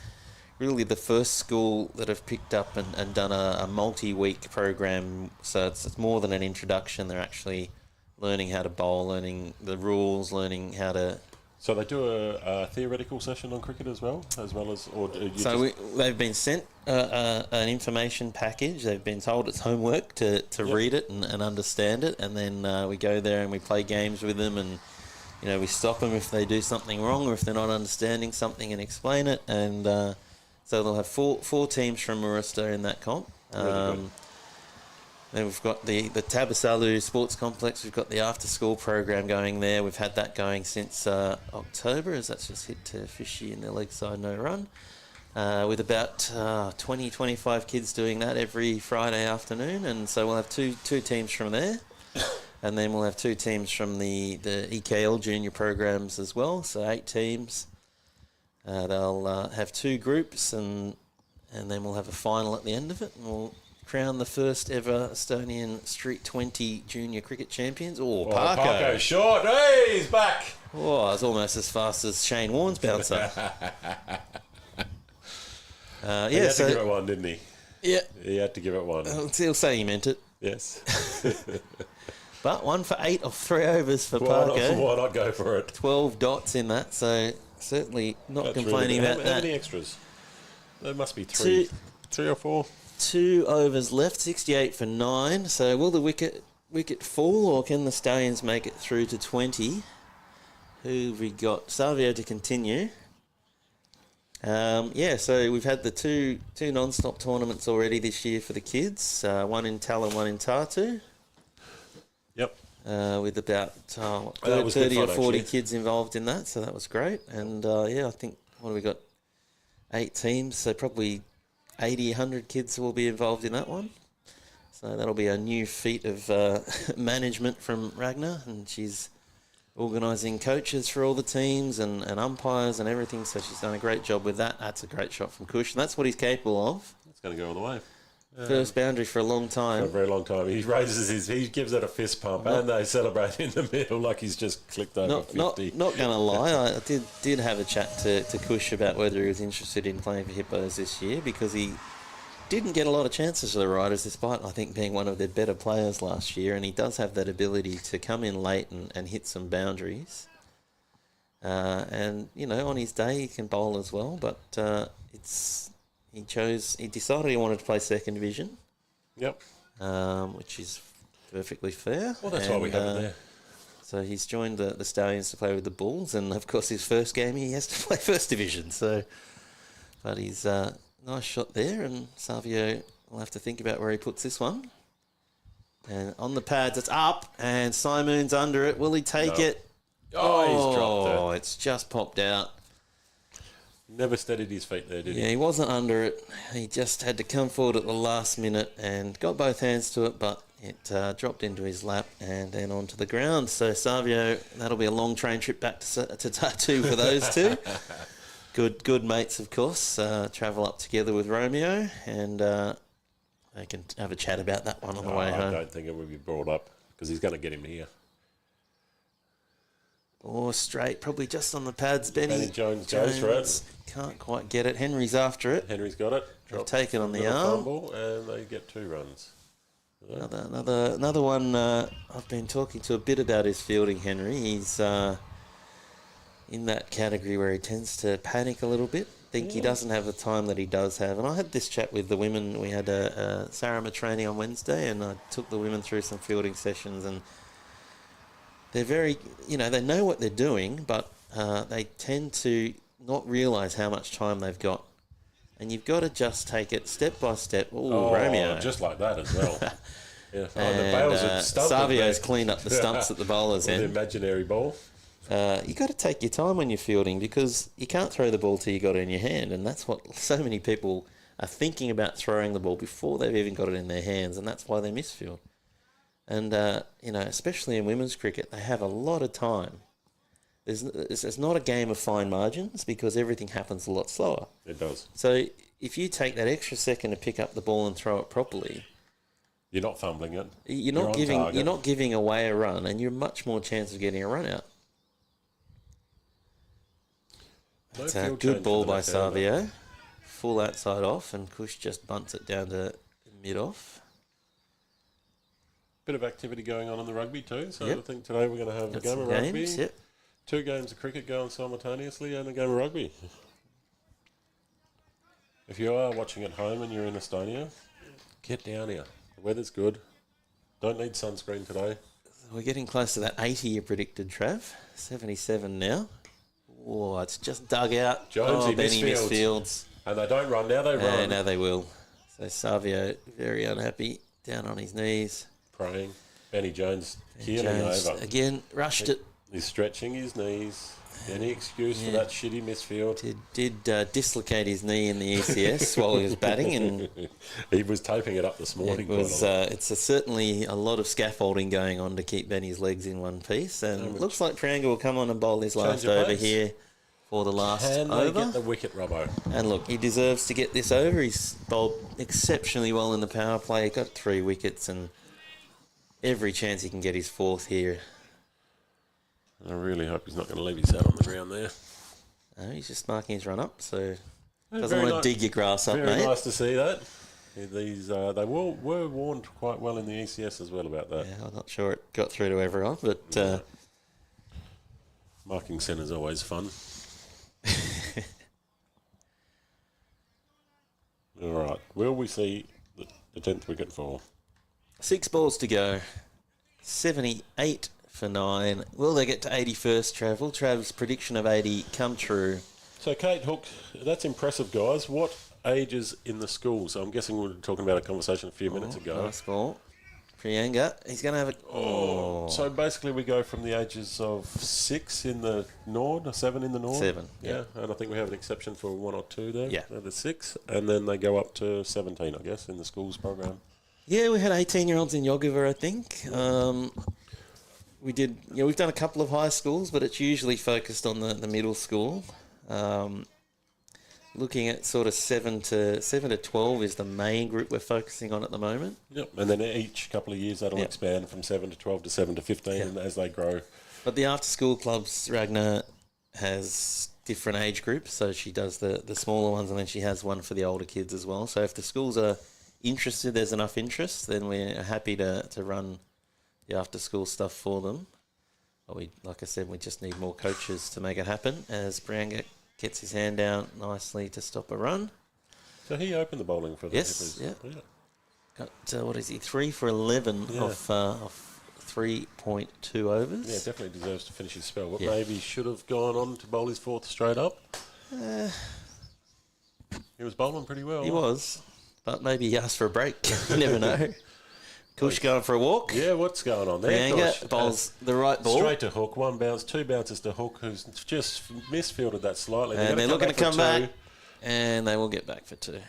A: really the first school that have picked up and done a multi-week program. So it's more than an introduction. They're actually learning how to bowl, learning the rules, learning how to...
B: So they do a theoretical session on cricket as well as...
A: they've been sent an information package. They've been told it's homework to read it and understand it. And then we go there and we play games with them and, we stop them if they do something wrong or if they're not understanding something and explain it. And... So they'll have four teams from Moorista in that comp. Then we've got the Tabasalu Sports Complex. We've got the after-school program going there. We've had that going since October, as that's just hit to Fishy in their leg side no run. With about 20, 25 kids doing that every Friday afternoon. And so we'll have two teams from there. And then we'll have 2 teams from the EKL junior programs as well. So 8 teams. They'll have 2 groups and then we'll have a final at the end of it, and we'll crown the first ever Estonian Street 20 junior cricket champions.
B: Parko short. Hey, he's back.
A: Oh, it's almost as fast as Shane Warne's bouncer.
B: He had to give it one, didn't he?
A: Yeah.
B: He had to give it one.
A: He'll say he meant it.
B: Yes.
A: But 1 for 8 off 3 overs for Parko.
B: Why not go for it?
A: 12 dots in that, so certainly not complaining about that.
B: How many extras? There must be three or four.
A: 2 overs left, 68 for 9. So will the wicket fall, or can the Stallions make it through to 20? Who've we got? Savio to continue. So we've had the two non-stop tournaments already this year for the kids. One in Tallinn, one in Tartu.
B: Yep.
A: With about 30 or 40 kids involved in that, so that was great. And I think, what have we got? 8 teams, so probably 80, 100 kids will be involved in that one. So that'll be a new feat of management from Ragnar, and she's organising coaches for all the teams and umpires and everything, so she's done a great job with that. That's a great shot from Kush, and that's what he's capable of.
B: It's going to go all the way.
A: First boundary for a long time.
B: For a very long time. He gives it a fist pump, and they celebrate in the middle like he's just clicked over 50.
A: Not going to lie, I did have a chat to Kush about whether he was interested in playing for Hippos this year, because he didn't get a lot of chances for the Riders, despite, I think, being one of their better players last year, and he does have that ability to come in late and hit some boundaries. On his day he can bowl as well, but he decided he wanted to play second division.
B: Yep.
A: Which is perfectly fair.
B: Well, that's why we have it there.
A: So he's joined the Stallions to play with the Bulls, and of course his first game he has to play first division. But he's nice shot there, and Savio will have to think about where he puts this one. And on the pads, it's up, and Simoon's under it. Will he take it?
B: Oh, he's dropped it.
A: Oh, it's just popped out.
B: Never steadied his feet there, did he?
A: Yeah, he wasn't under it. He just had to come forward at the last minute and got both hands to it, but it dropped into his lap and then onto the ground. So Savio, that'll be a long train trip back to Tartu for those two. Good mates, of course. Travel up together with Romeo, and they can have a chat about that one on the way home.
B: I don't think it will be brought up, because he's going to get him here.
A: Or straight, probably just on the pads. Benny
B: Jones goes for it.
A: Can't quite get it. Henry's after it.
B: Henry's got it.
A: They've taken on the arm.
B: Fumble, and they get 2 runs.
A: Another one I've been talking to a bit about his fielding, Henry. He's in that category where he tends to panic a little bit. He doesn't have the time that he does have. And I had this chat with the women. We had a Sarama training on Wednesday, and I took the women through some fielding sessions, and they're very, they know what they're doing, but they tend to not realise how much time they've got. And you've got to just take it step by step. Romeo.
B: Just like that as well. Yeah.
A: And Savio's cleaned up the stumps at the bowler's end.
B: The imaginary ball.
A: You got to take your time when you're fielding, because you can't throw the ball till you got it in your hand, and that's what so many people are thinking about, throwing the ball before they've even got it in their hands, and that's why they misfield. And especially in women's cricket, they have a lot of time. It's not a game of fine margins, because everything happens a lot slower.
B: It does.
A: So if you take that extra second to pick up the ball and throw it properly,
B: you're not fumbling it.
A: You're not giving away a run, and you're much more chance of getting a run out. It's a good ball by Savio. Full outside off, and Kush just bunts it down to mid-off.
B: Bit of activity going on in the rugby too, so I think today we're going to have a game of rugby.
A: Yep.
B: 2 games of cricket going simultaneously, and a game of rugby. If you are watching at home and you're in Estonia, get down here. The weather's good. Don't need sunscreen today.
A: We're getting close to that 80 you predicted, Trav. 77 now. Oh, it's just dug out.
B: Jonesy
A: Benny misfields.
B: And they don't run, now they run.
A: Now they will. So Savio, very unhappy, down on his knees.
B: Praying. Benny Jones keeling over.
A: Again, rushed it.
B: He's stretching his knees. Any excuse for that shitty misfield?
A: Did dislocate his knee in the ECS while he was batting, and
B: he was taping it up this morning.
A: It's certainly a lot of scaffolding going on to keep Benny's legs in one piece, and it looks like Triangle will come on and bowl his last over here for the last over.
B: Can they get the wicket, Robbo?
A: And look, he deserves to get this over. He's bowled exceptionally well in the power play. He got 3 wickets, and every chance he can get his 4th here.
B: I really hope he's not going to leave his hat on the ground there.
A: No, he's just marking his run up, so doesn't want to dig your grass up, mate.
B: Very nice to see that. These they were warned quite well in the ECS as well about that.
A: Yeah, I'm not sure it got through to everyone, but
B: marking centre's always fun. All right. Will we see the 10th wicket fall?
A: 6 balls to go. 78 for 9. Will they get to 81st, Travel? Trav's prediction of 80 come true.
B: So, Kate Hook, that's impressive, guys. What ages in the school? So, I'm guessing we were talking about a conversation a few minutes ago.
A: Nice ball. Prianga, he's going to have a...
B: So, basically, we go from the ages of 6 in the Nord, or 7 in the Nord?
A: 7,
B: Yeah, and I think we have an exception for 1 or 2 there.
A: Yeah.
B: The 6. And then they go up to 17, I guess, in the schools program.
A: Yeah, we had 18-year-olds in Yogova, I think. We've done a couple of high schools, but it's usually focused on the middle school. Looking at sort of 7 to 12 is the main group we're focusing on at the moment.
B: Yep, and then each couple of years that'll expand from 7 to 12 to 7 to 15 and as they grow.
A: But the after-school clubs, Ragnar has different age groups, so she does the smaller ones and then she has one for the older kids as well. So if the schools are interested, there's enough interest, then we're happy to run the after-school stuff for them. But like I said, we just need more coaches to make it happen as Brianga gets his hand down nicely to stop a run.
B: So he opened the bowling for the
A: Yes,
B: Hippos.
A: Yeah. Got, what is he, 3 for 11 off 3.2 overs.
B: Yeah, definitely deserves to finish his spell. But maybe he should have gone on to bowl his 4th straight up. He was bowling pretty well.
A: He was, but maybe he asked for a break. You never know. Kush going for a walk.
B: Yeah, what's going on there?
A: Prianga bowls the right ball.
B: Straight to Hook, 1 bounce, 2 bounces to Hook, who's just misfielded that slightly.
A: And they're looking to come back, and they will get back for 2.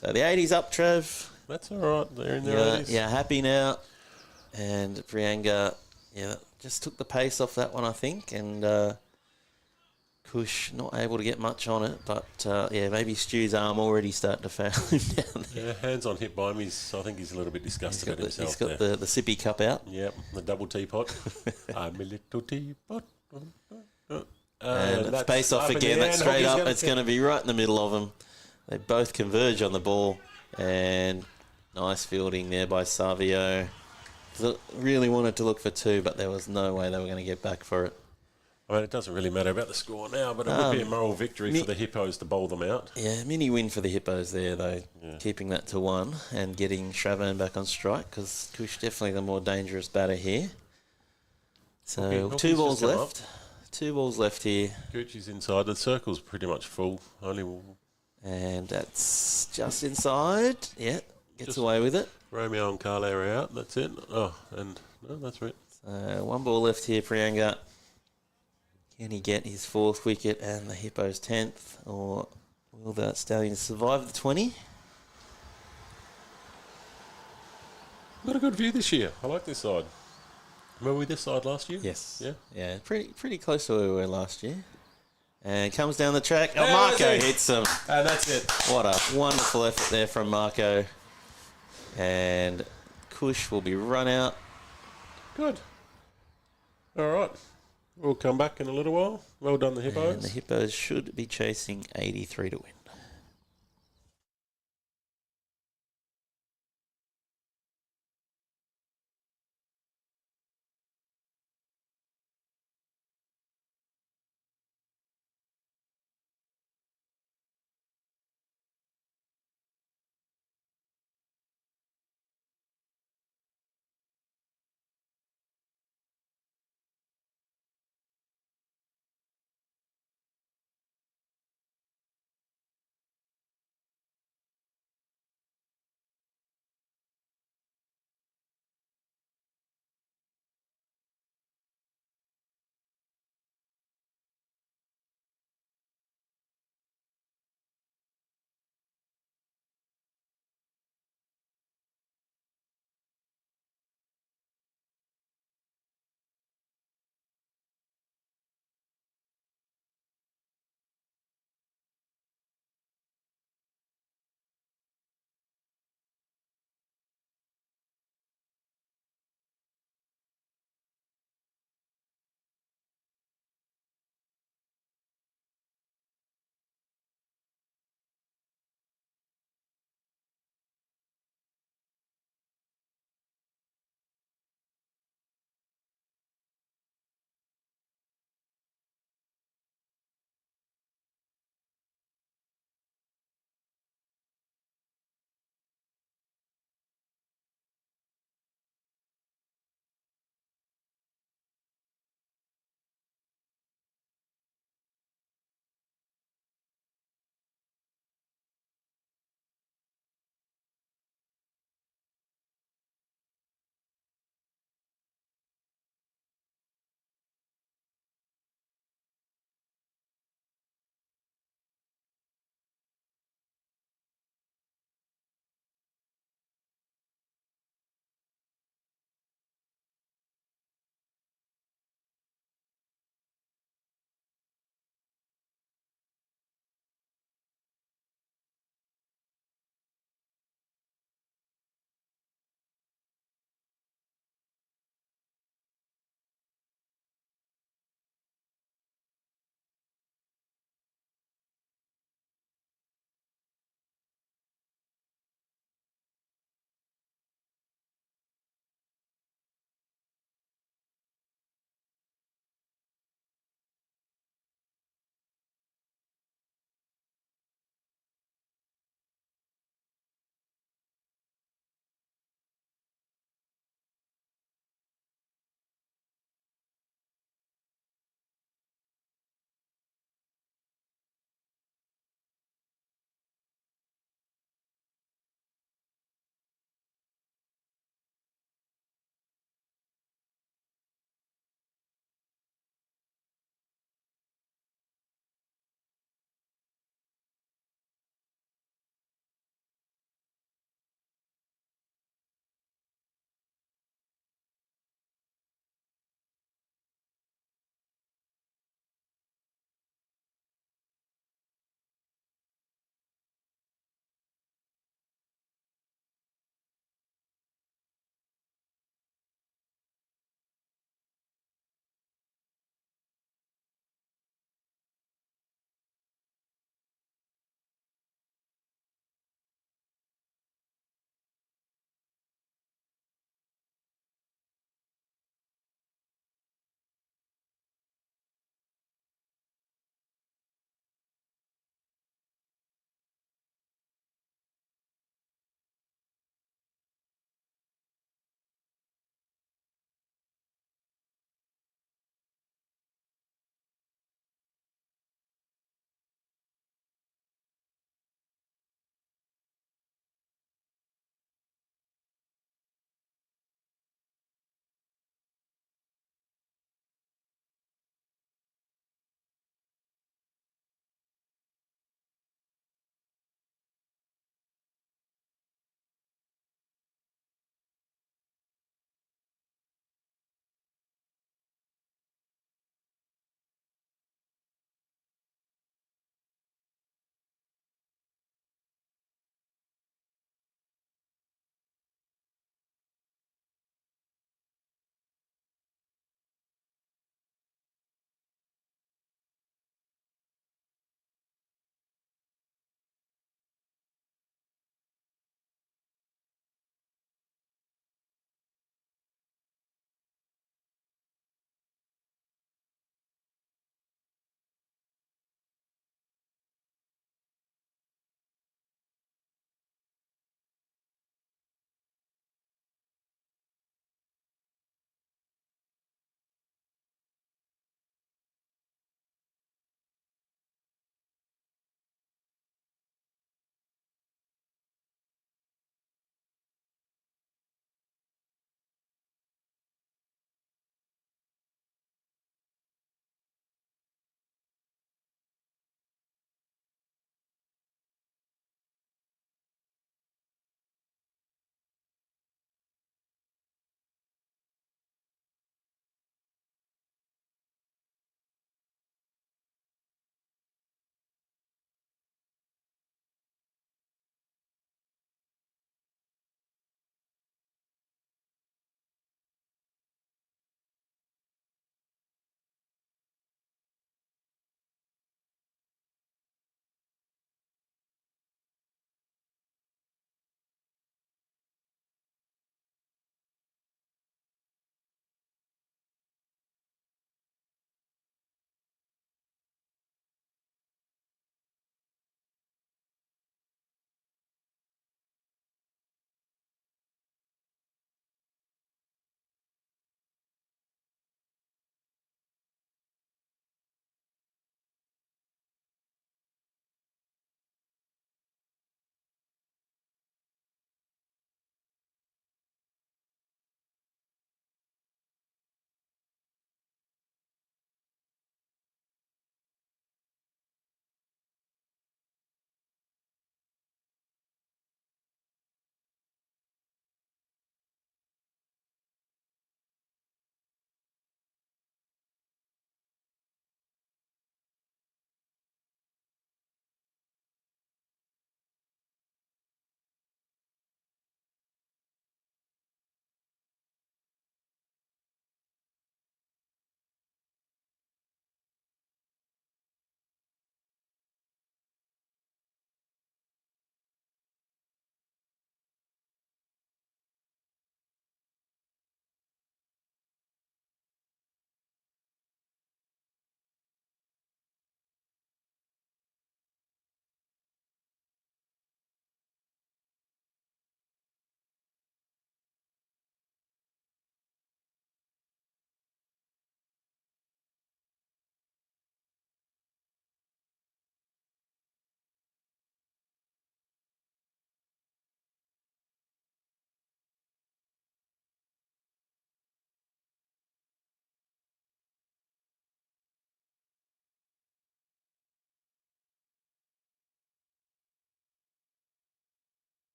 A: So the 80's up, Trev.
B: That's all right. They're in their 80s.
A: Yeah, happy now. And Prianga, just took the pace off that one, I think. And Kush not able to get much on it. But, maybe Stu's arm already starting to fail him down there.
B: Yeah, hands on hit by him. I think he's a little bit disgusted at himself.
A: He's got the sippy cup out.
B: Yep, the double teapot. I'm a little teapot.
A: And it's pace off again. That's straight up. It's going to be right in the middle of them. They both converge on the ball. And nice fielding there by Savio. Really wanted to look for 2, but there was no way they were going to get back for it.
B: I mean, it doesn't really matter about the score now, but it would be a moral victory for the Hippos to bowl them out.
A: Yeah, mini win for the Hippos there, though, keeping that to 1 and getting Shravan back on strike, because Kush definitely the more dangerous batter here. So 2 balls left. 2 balls left here.
B: Gucci's inside. The circle's pretty much full.
A: And that's just inside. Yeah, gets away with it.
B: Romeo and Carl are out. That's it. No, that's right.
A: So 1 ball left here, Prianga. Can he get his 4th wicket and the Hippos 10th? Or will the Stallions survive the 20?
B: Got a good view this year. I like this side. Were we this side last year?
A: Yes.
B: Yeah?
A: Yeah, pretty close to where we were last year. And comes down the track. Oh, Marco hits him.
B: And that's it.
A: What a wonderful effort there from Marco. And Kush will be run out.
B: Good. All right. We'll come back in a little while. Well done, the Hippos.
A: And the Hippos should be chasing 83 to win.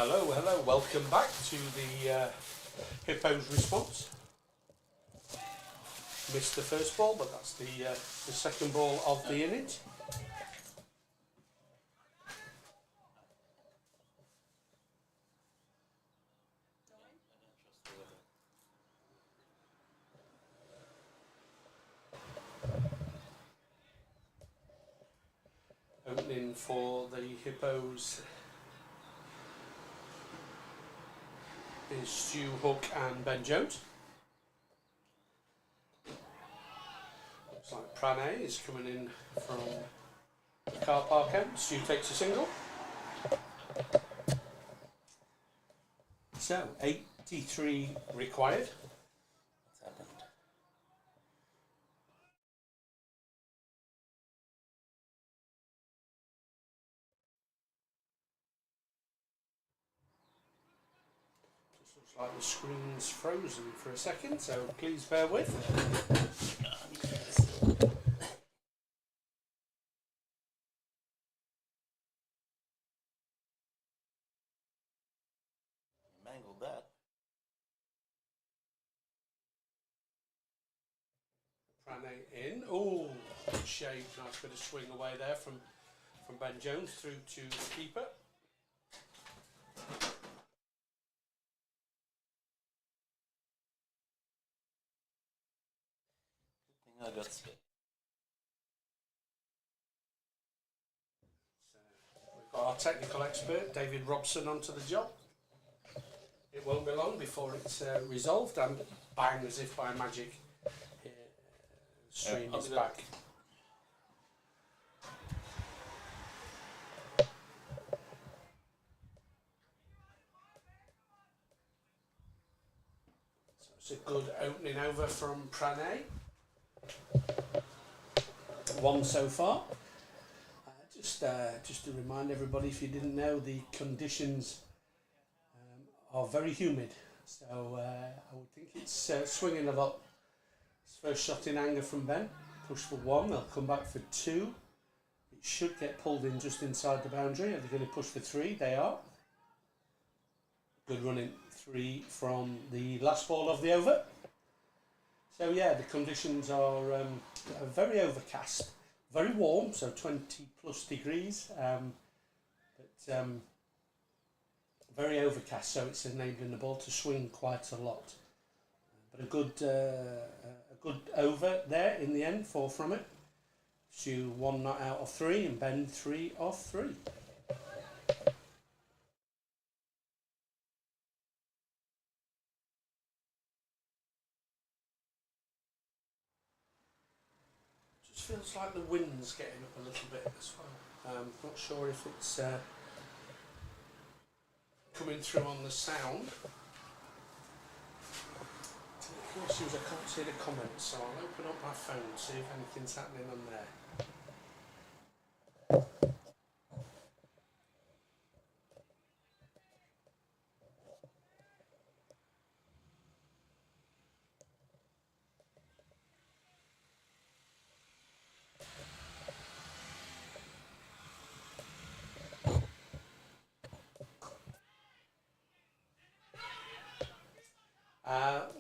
C: Hello, hello, welcome back to the Hippos response. Missed the first ball, but that's the second ball of the innings. Opening for the Hippos is Stu Hook and Ben Jones. Looks like Prane is coming in from the car park end. Stu takes a single. So 83 required.
A: What's happened?
C: Just looks like the screen's frozen for a second, so please bear with.
A: Mangled that.
C: Prane in. Oh, good shape. Nice bit of swing away there from Ben Jones through to the keeper.
A: I got spit.
C: So we've got our technical expert, David Robson, onto the job. It won't be long before it's resolved, and bang, as if by magic, stream is back. So it's a good opening over from Prane. One so far. Just to remind everybody, if you didn't know, the conditions are very humid. So I would think it's swinging a lot. First shot in anger from Ben. Push for one. They'll come back for two. It should get pulled in just inside the boundary. Are they going to push for three? They are. Good running. Three from the last ball of the over. So yeah, the conditions are very overcast, very warm, so 20 plus degrees, but very overcast, so it's enabling the ball to swing quite a lot. But a good over there in the end, 4 from it. Stu 1 not out of 3, and Ben 3 off 3. Feels like the wind's getting up a little bit as well. Not sure if it's coming through on the sound. It seems I can't see the comments, so I'll open up my phone and see if anything's happening on there.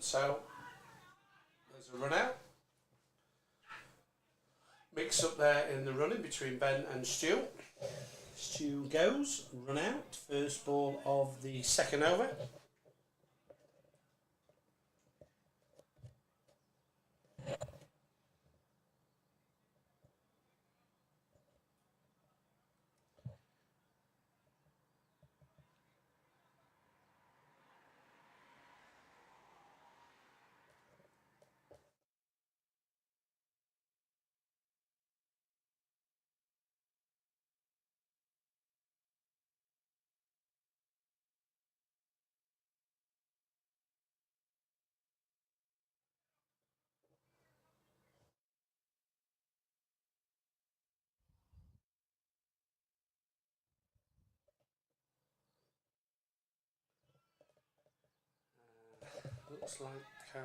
C: So there's a run out. Mix up there in the running between Ben and Stu. Stu goes, run out, first ball of the second over. Looks like the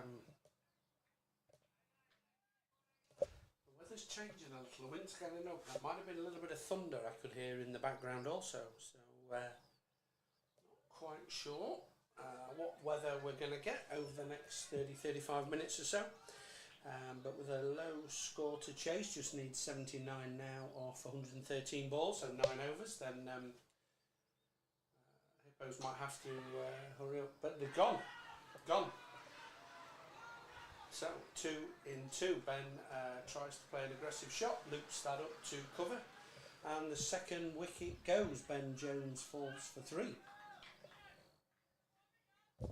C: weather's changing a little. The wind's getting up. There might have been a little bit of thunder I could hear in the background also. So not quite sure what weather we're going to get over the next 30-35 minutes or so. But with a low score to chase, just need 79 now off 113 balls, so 9 overs, then Hippos might have to hurry up. But they're gone. So 2 in 2. Ben tries to play an aggressive shot, loops that up to cover, and the second wicket goes. Ben Jones falls for 3. So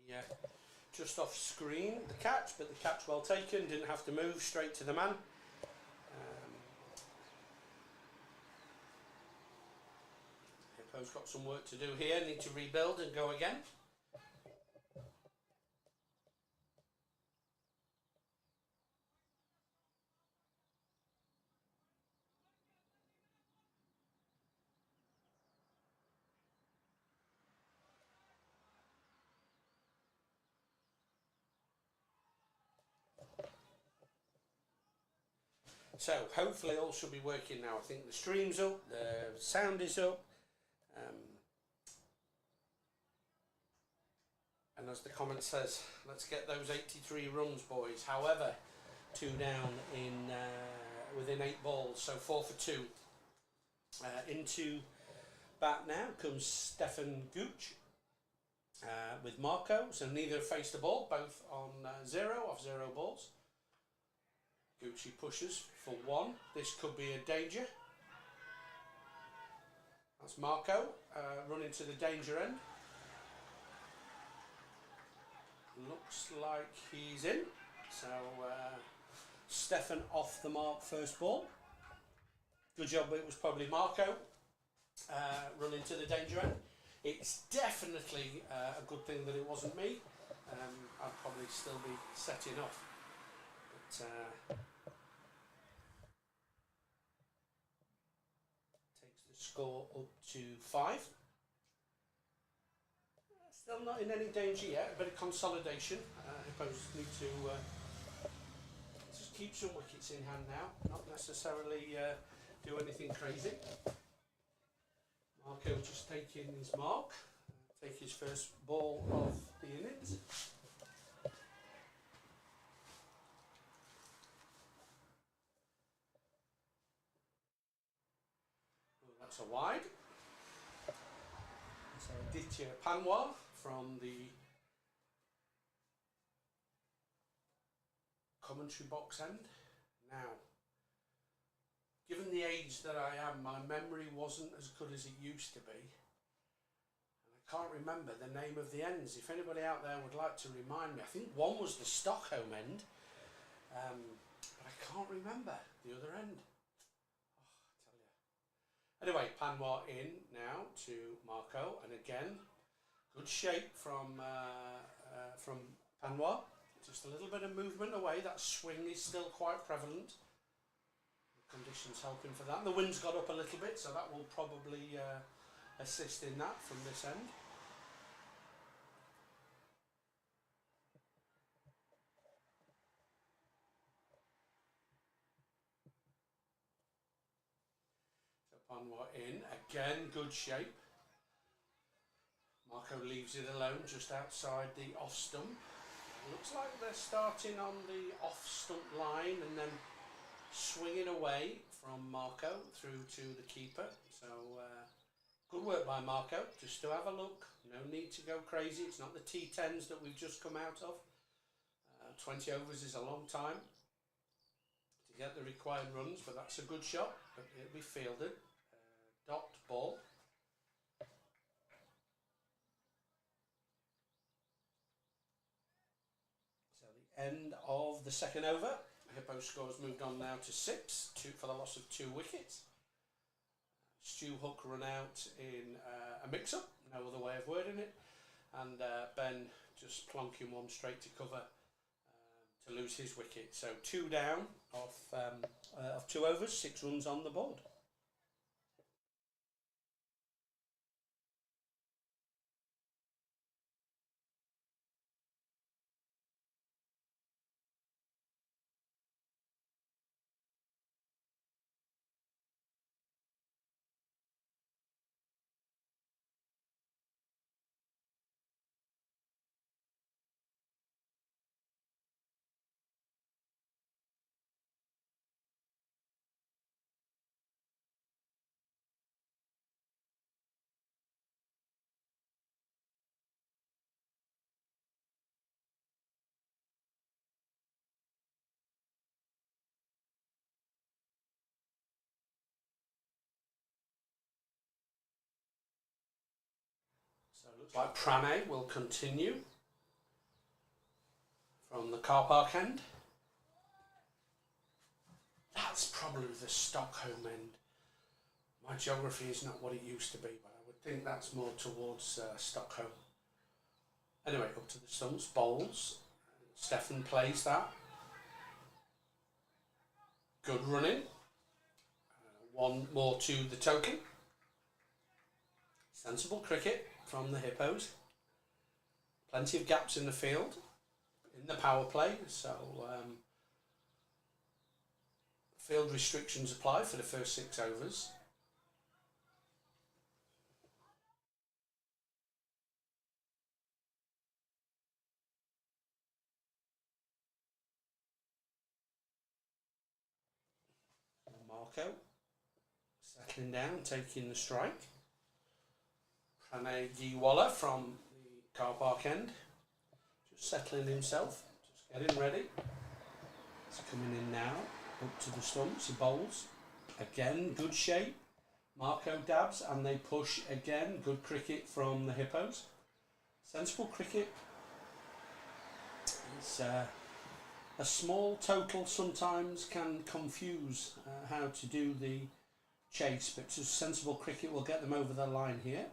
C: the just off screen the catch, but the catch well taken, didn't have to move, straight to the man. Hippo's got some work to do here, need to rebuild and go again. So hopefully all should be working now. I think the stream's up, the sound is up, and as the comment says, let's get those 83 runs, boys. However, 2 down in within 8 balls, so 4 for 2. Into bat now comes Stefan Gooch with Marco, so neither faced the ball, both on 0 off 0 balls. Gucci pushes for 1. This could be a danger. That's Marco running to the danger end. Looks like he's in. So Stefan off the mark first ball. Good job, it was probably Marco running to the danger end. It's definitely a good thing that it wasn't me. I'd probably still be setting off. But takes the score up to 5. Still not in any danger yet, a bit of consolidation. Hippos need to just keep some wickets in hand now, not necessarily do anything crazy. Marco just taking his mark, take his first ball of the innings. That's a wide. So Ditya Panwar from the commentary box end. Now, given the age that I am, my memory wasn't as good as it used to be. And I can't remember the name of the ends. If anybody out there would like to remind me, I think one was the Stockholm end, but I can't remember the other end. Anyway, Panwar in now to Marco, and again, good shape from Panwar. Just a little bit of movement away. That swing is still quite prevalent. The conditions helping for that. And the wind's got up a little bit, so that will probably assist in that from this end. Panwar in, again good shape. Marco leaves it alone just outside the off stump. Looks like they're starting on the off stump line and then swinging away from Marco through to the keeper. So good work by Marco, just to have a look. No need to go crazy. It's not the T10s that we've just come out of. 20 overs is a long time to get the required runs, but that's a good shot. But it'll be fielded. Dot ball. So the end of the second over. Hippo scores moved on now to 6, 2 for the loss of 2 wickets. Stu Hook run out in a mix-up, no other way of wording it, and Ben just plonking one straight to cover to lose his wicket. So 2 down off 2 overs, 6 runs on the board. So it looks like Pranay will continue from the car park end. That's probably the Stockholm end. My geography is not what it used to be, but I would think that's more towards Stockholm. Anyway, up to the stumps, bowls. Stefan plays that. Good running. One more to the total. Sensible cricket from the Hippos. Plenty of gaps in the field, in the power play, so field restrictions apply for the first 6 overs. Marco settling down, taking the strike. Pranay Giwala from the car park end, just settling himself, just getting ready. He's coming in now, up to the stumps, he bowls. Again, good shape. Marco dabs and they push again. Good cricket from the Hippos. Sensible cricket. It's a small total sometimes can confuse how to do the chase, but just sensible cricket will get them over the line here.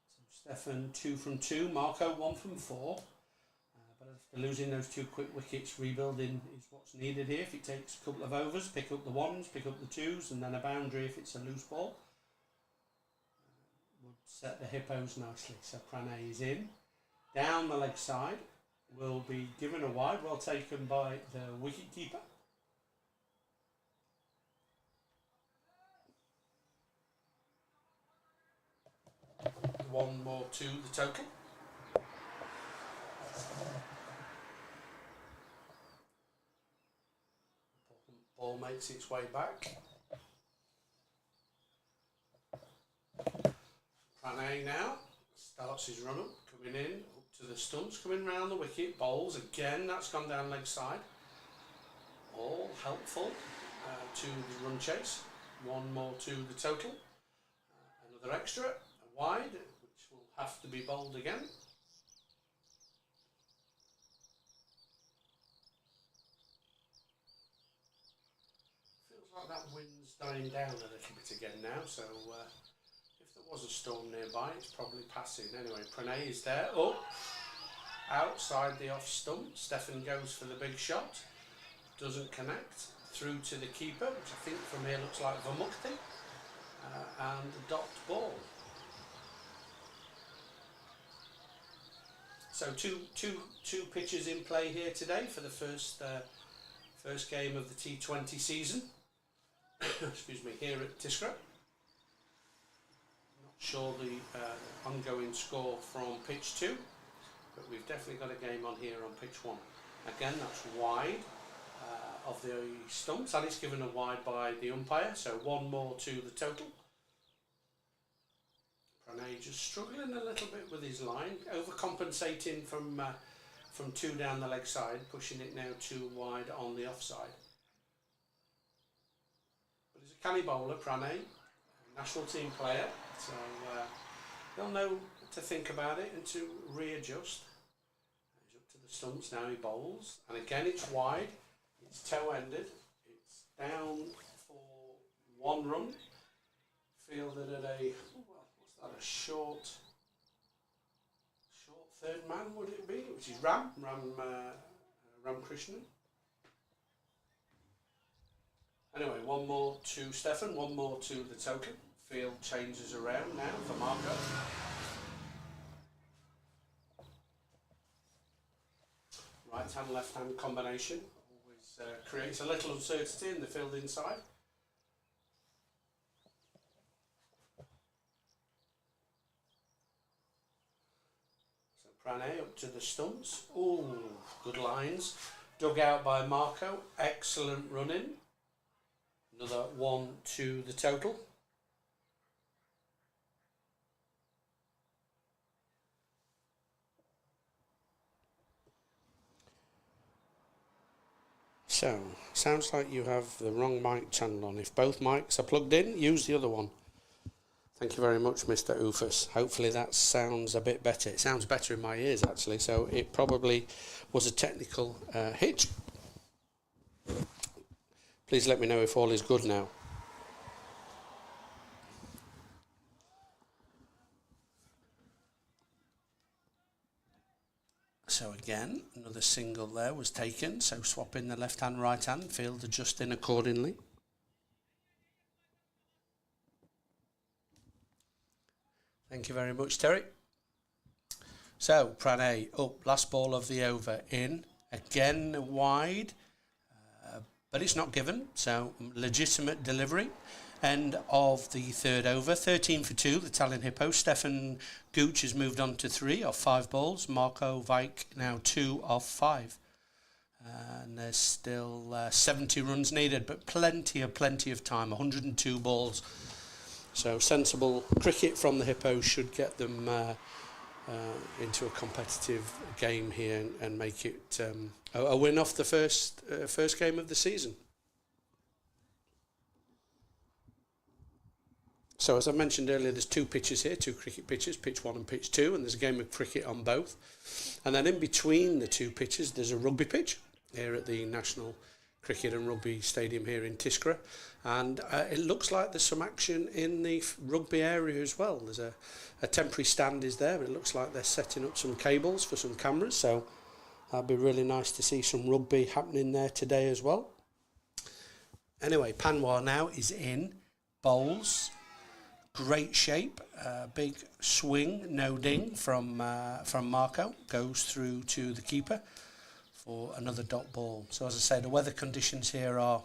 C: So Stefan 2 from 2, Marco 1 from 4. But after losing those 2 quick wickets, rebuilding is what's needed here. If it takes a couple of overs, pick up the 1s, pick up the 2s, and then a boundary if it's a loose ball. Would set the Hippos nicely. So Pranay is in. Down the leg side. Will be given a wide, well taken by the wicketkeeper. One more to the total. Ball makes its way back. Pranay now starts his run up, coming in. To the stumps, coming round the wicket, bowls again, that's gone down leg side. All helpful to the run chase. One more to the total. Another extra, a wide, which will have to be bowled again. Feels like that wind's dying down a little bit again now, so if there was a storm nearby, it's probably passing. Anyway, Pranay is there. Oh, outside the off stump. Stefan goes for the big shot. Doesn't connect. Through to the keeper, which I think from here looks like Vamukti. And a docked ball. So two pitches in play here today for the first game of the T20 season. Excuse me, here at Tiskre. Sure the ongoing score from pitch 2, but we've definitely got a game on here on pitch 1. Again, that's wide of the stumps, and it's given a wide by the umpire, so one more to the total. Pranay just struggling a little bit with his line, overcompensating from 2 down the leg side, pushing it now 2 wide on the offside. But he's a canny bowler, Pranay, national team player. So he'll know to think about it and to readjust. He's up to the stumps now, he bowls. And again it's wide, it's toe-ended, it's down for 1 run. Fielded at a, what's that, a short third man would it be? Which is Ram Krishnan. Anyway, 1 more to Stefan, 1 more to the total. Field changes around now for Marco. Right hand, left hand combination always creates a little uncertainty in the field inside. So Pranay up to the stumps. Ooh, good lines. Dug out by Marco. Excellent running. Another 1 to the total. So, sounds like you have the wrong mic channel on. If both mics are plugged in, use the other one. Thank you very much, Mr. Ufus. Hopefully that sounds a bit better. It sounds better in my ears, actually, so it probably was a technical hitch. Please let me know if all is good now. So again, another single there was taken, so swapping the left hand, right hand, field adjusting accordingly. Thank you very much, Terry. So, Pranay up, last ball of the over, in, again wide, but it's not given, so legitimate delivery. End of the third over, 13 for 2, the Tallinn Hippos. Stefan Gooch has moved on to 3 of 5 balls. Marco Vike now 2 of 5. And there's still 70 runs needed, but plenty of time, 102 balls. So sensible cricket from the Hippos should get them into a competitive game here and make it a win off the first game of the season. So as I mentioned earlier, there's 2 pitches here, 2 cricket pitches, pitch 1 and pitch 2, and there's a game of cricket on both. And then in between the 2 pitches, there's a rugby pitch here at the National Cricket and Rugby Stadium here in Tiskre. And it looks like there's some action in the rugby area as well. There's a temporary stand is there, but it looks like they're setting up some cables for some cameras. So that'd be really nice to see some rugby happening there today as well. Anyway, Panwar now is in, bowls. Great shape, big swing, no ding from Marco, goes through to the keeper for another dot ball. So as I say, the weather conditions here are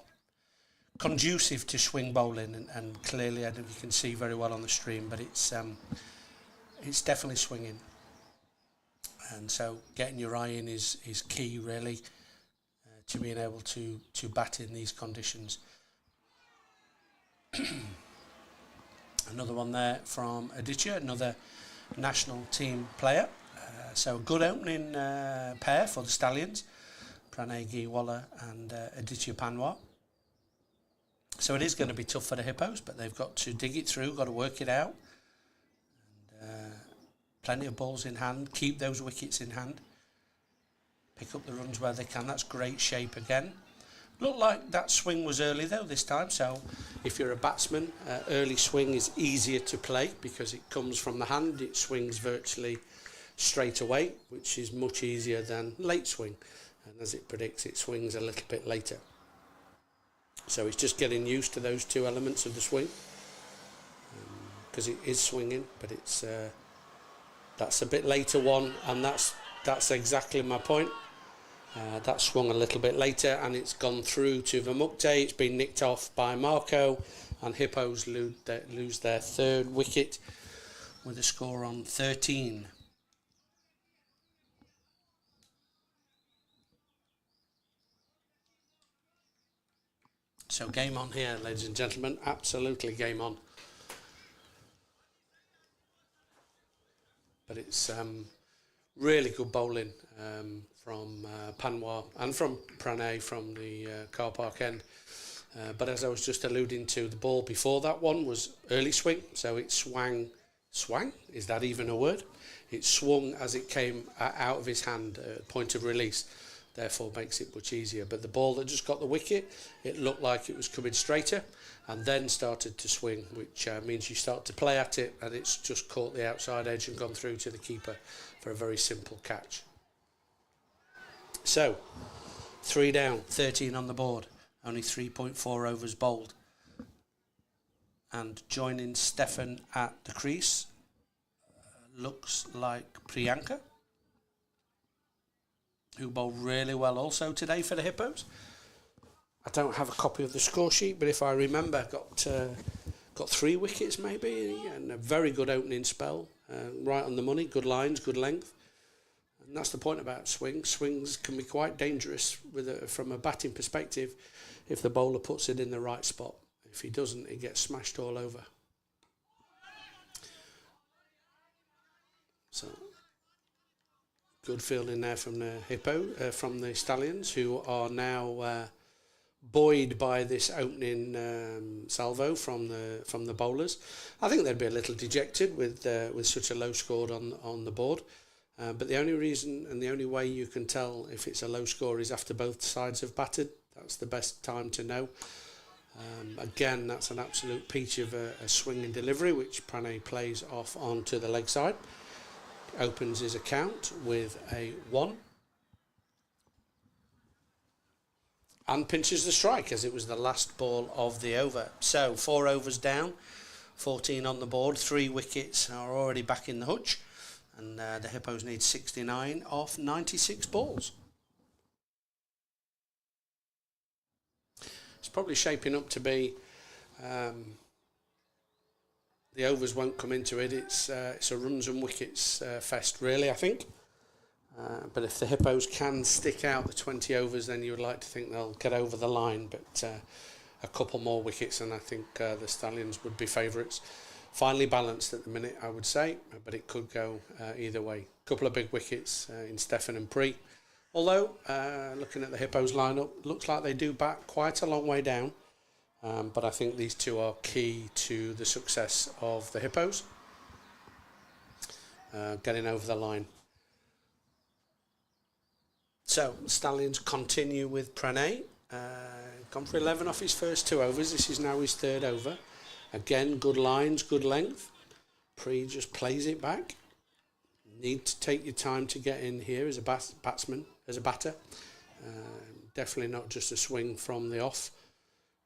C: conducive to swing bowling, and clearly, I don't know if you can see very well on the stream, but it's definitely swinging. And so getting your eye in is key really to being able to bat in these conditions. Another one there from Aditya, another national team player. So good opening pair for the Stallions, Pranay Giwala and Aditya Panwar. So it is going to be tough for the Hippos, but they've got to dig it through, got to work it out. And, plenty of balls in hand, keep those wickets in hand. Pick up the runs where they can, that's great shape again. Looked like that swing was early though this time, so if you're a batsman, early swing is easier to play because it comes from the hand, it swings virtually straight away, which is much easier than late swing. And as it predicts, it swings a little bit later. So it's just getting used to those 2 elements of the swing, because it is swinging, but it's that's a bit later one, and that's exactly my point. That swung a little bit later and it's gone through to Vamukte. It's been nicked off by Marco, and Hippos lose their 3rd wicket with a score on 13. So game on here, ladies and gentlemen, absolutely game on. But it's really good bowling from Panwar and from Pranay from the car park end. But as I was just alluding to, the ball before that one was early swing, so it swung. Is that even a word? It swung as it came out of his hand, point of release. Therefore makes it much easier. But the ball that just got the wicket, it looked like it was coming straighter and then started to swing, which means you start to play at it and it's just caught the outside edge and gone through to the keeper for a very simple catch. So 3 down, 13 on the board, only 3.4 overs bowled. And joining Stefan at the crease looks like Priyanka, who bowled really well also today for the Hippos. I don't have a copy of the score sheet, but if I remember, got 3 wickets maybe, and a very good opening spell, right on the money, good lines, good length. And that's the point about swings. Swings can be quite dangerous from a batting perspective if the bowler puts it in the right spot. If he doesn't, it gets smashed all over. So good fielding there from the from the Stallions, who are now buoyed by this opening salvo from the bowlers. I think they'd be a little dejected with such a low score on the board. But the only reason and the only way you can tell if it's a low score is after both sides have batted. That's the best time to know. Again, that's an absolute peach of a swing and delivery, which Pranay plays off onto the leg side. Opens his account with a 1. And pinches the strike as it was the last ball of the over. So 4 overs down, 14 on the board, 3 wickets are already back in the hutch. And the Hippos need 69 off 96 balls. It's probably shaping up to be, the overs won't come into it. It's a runs and wickets fest, really, I think. But if the Hippos can stick out the 20 overs, then you would like to think they'll get over the line. But a couple more wickets, and I think the Stallions would be favourites. Finely balanced at the minute, I would say, but it could go either way. A couple of big wickets in Stefan and Pri. Although, looking at the Hippos lineup, looks like they do bat quite a long way down. But I think these two are key to the success of the Hippos getting over the line. So, Stallions continue with Pranay. Gone for 11 off his first 2 overs. This is now his 3rd over. Again, good lines, good length. Pri just plays it back. Need to take your time to get in here as a batsman, as a batter. Definitely not just a swing from the off.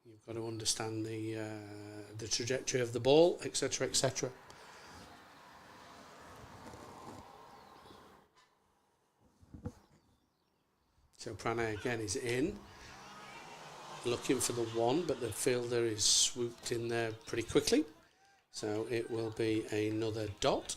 C: You've got to understand the trajectory of the ball, etc., etc. So Pranay again is in, looking for the 1, but the fielder is swooped in there pretty quickly. So it will be another dot.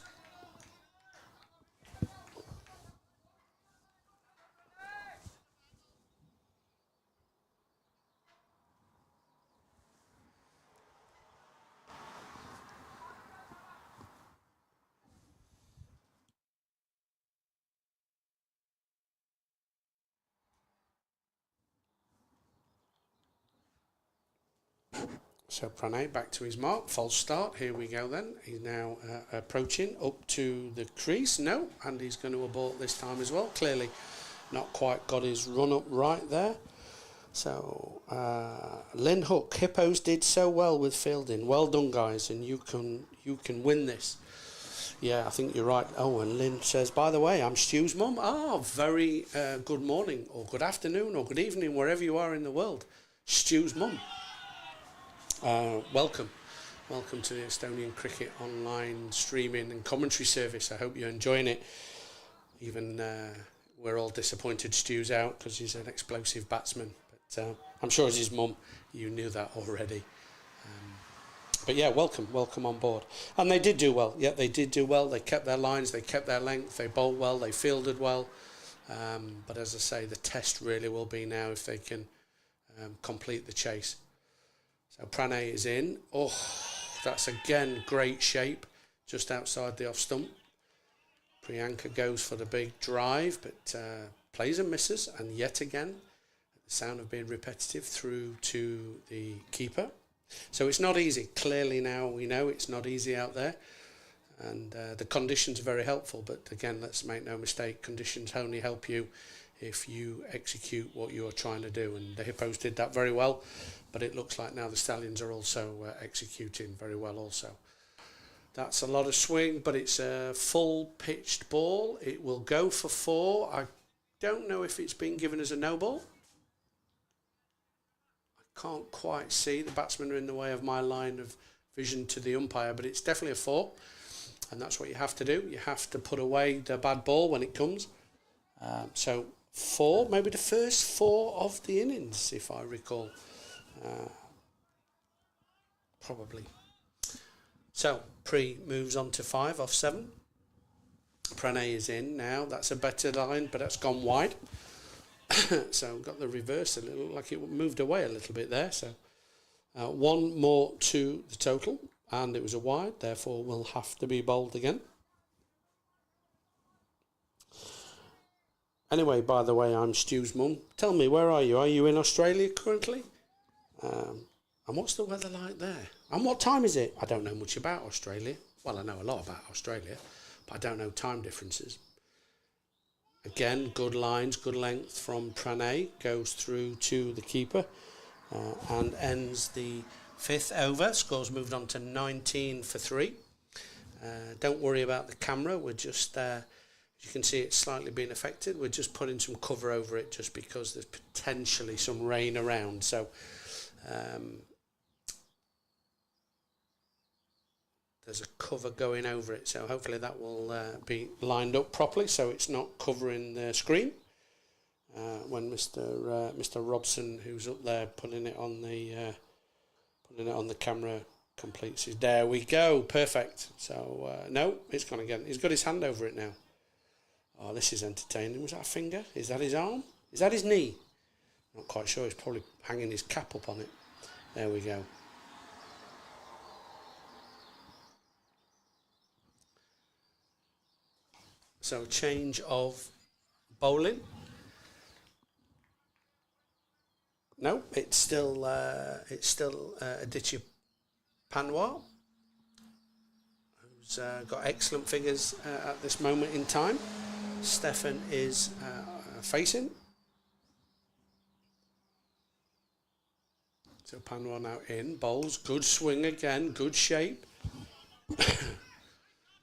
C: So Pranay back to his mark, false start, here we go then. He's now approaching up to the crease, no, and he's going to abort this time as well. Clearly not quite got his run up right there. So Lynn Hook, Hippos did so well with fielding. Well done, guys, and you can win this. Yeah, I think you're right. Oh, and Lynn says, by the way, I'm Stu's mum. Ah, very good morning or good afternoon or good evening, wherever you are in the world. Stu's mum. Welcome to the Estonian Cricket online streaming and commentary service. I hope you're enjoying it. Even we're all disappointed Stu's out because he's an explosive batsman. But I'm sure as his mum, you knew that already. But yeah, welcome on board. And they did do well. Yeah, they did do well. They kept their lines, they kept their length, they bowled well, they fielded well. But as I say, the test really will be now if they can complete the chase. So Pranay is in. Oh, that's again great shape, just outside the off stump. Priyanka goes for the big drive, but plays and misses, and yet again, the sound of being repetitive through to the keeper. So it's not easy. Clearly now we know it's not easy out there, and the conditions are very helpful, but again, let's make no mistake, conditions only help you if you execute what you're trying to do, and the Hippos did that very well. But it looks like now the Stallions are also executing very well also. That's a lot of swing, but it's a full pitched ball. It will go for 4. I don't know if it's been given as a no ball. I can't quite see. The batsmen are in the way of my line of vision to the umpire, but it's definitely a 4. And that's what you have to do. You have to put away the bad ball when it comes. So 4, maybe the first 4 of the innings, if I recall. Probably. So Pri moves on to 5 off 7. Pranay is in now. That's a better line, but that's gone wide. So got the reverse a little, like it moved away a little bit there. So 1 more to the total, and it was a wide, therefore will have to be bowled again. Anyway, by the way, I'm Stu's mum. Tell me, where are you? Are you in Australia currently? And what's the weather like there? And what time is it? I don't know much about Australia. Well, I know a lot about Australia, but I don't know time differences. Again, good lines, good length from Pranay, goes through to the keeper and ends the 5th over. Scores moved on to 19 for 3. Don't worry about the camera. We're just, as you can see, it's slightly being affected. We're just putting some cover over it just because there's potentially some rain around. So there's a cover going over it, so hopefully that will be lined up properly so it's not covering the screen when Mr. Robson, who's up there putting it on the camera, completes his. There we go, perfect. So no, it's gone again. He's got his hand over it now. Oh, this is entertaining. Was that a finger? Is that his arm? Is that his knee? Not quite sure. He's probably hanging his cap up on it. There we go. So change of bowling. No, it's still Aditya Panwar, who's got excellent figures at this moment in time. Stefan is facing. So Panwar now in, bowls, good swing again, good shape.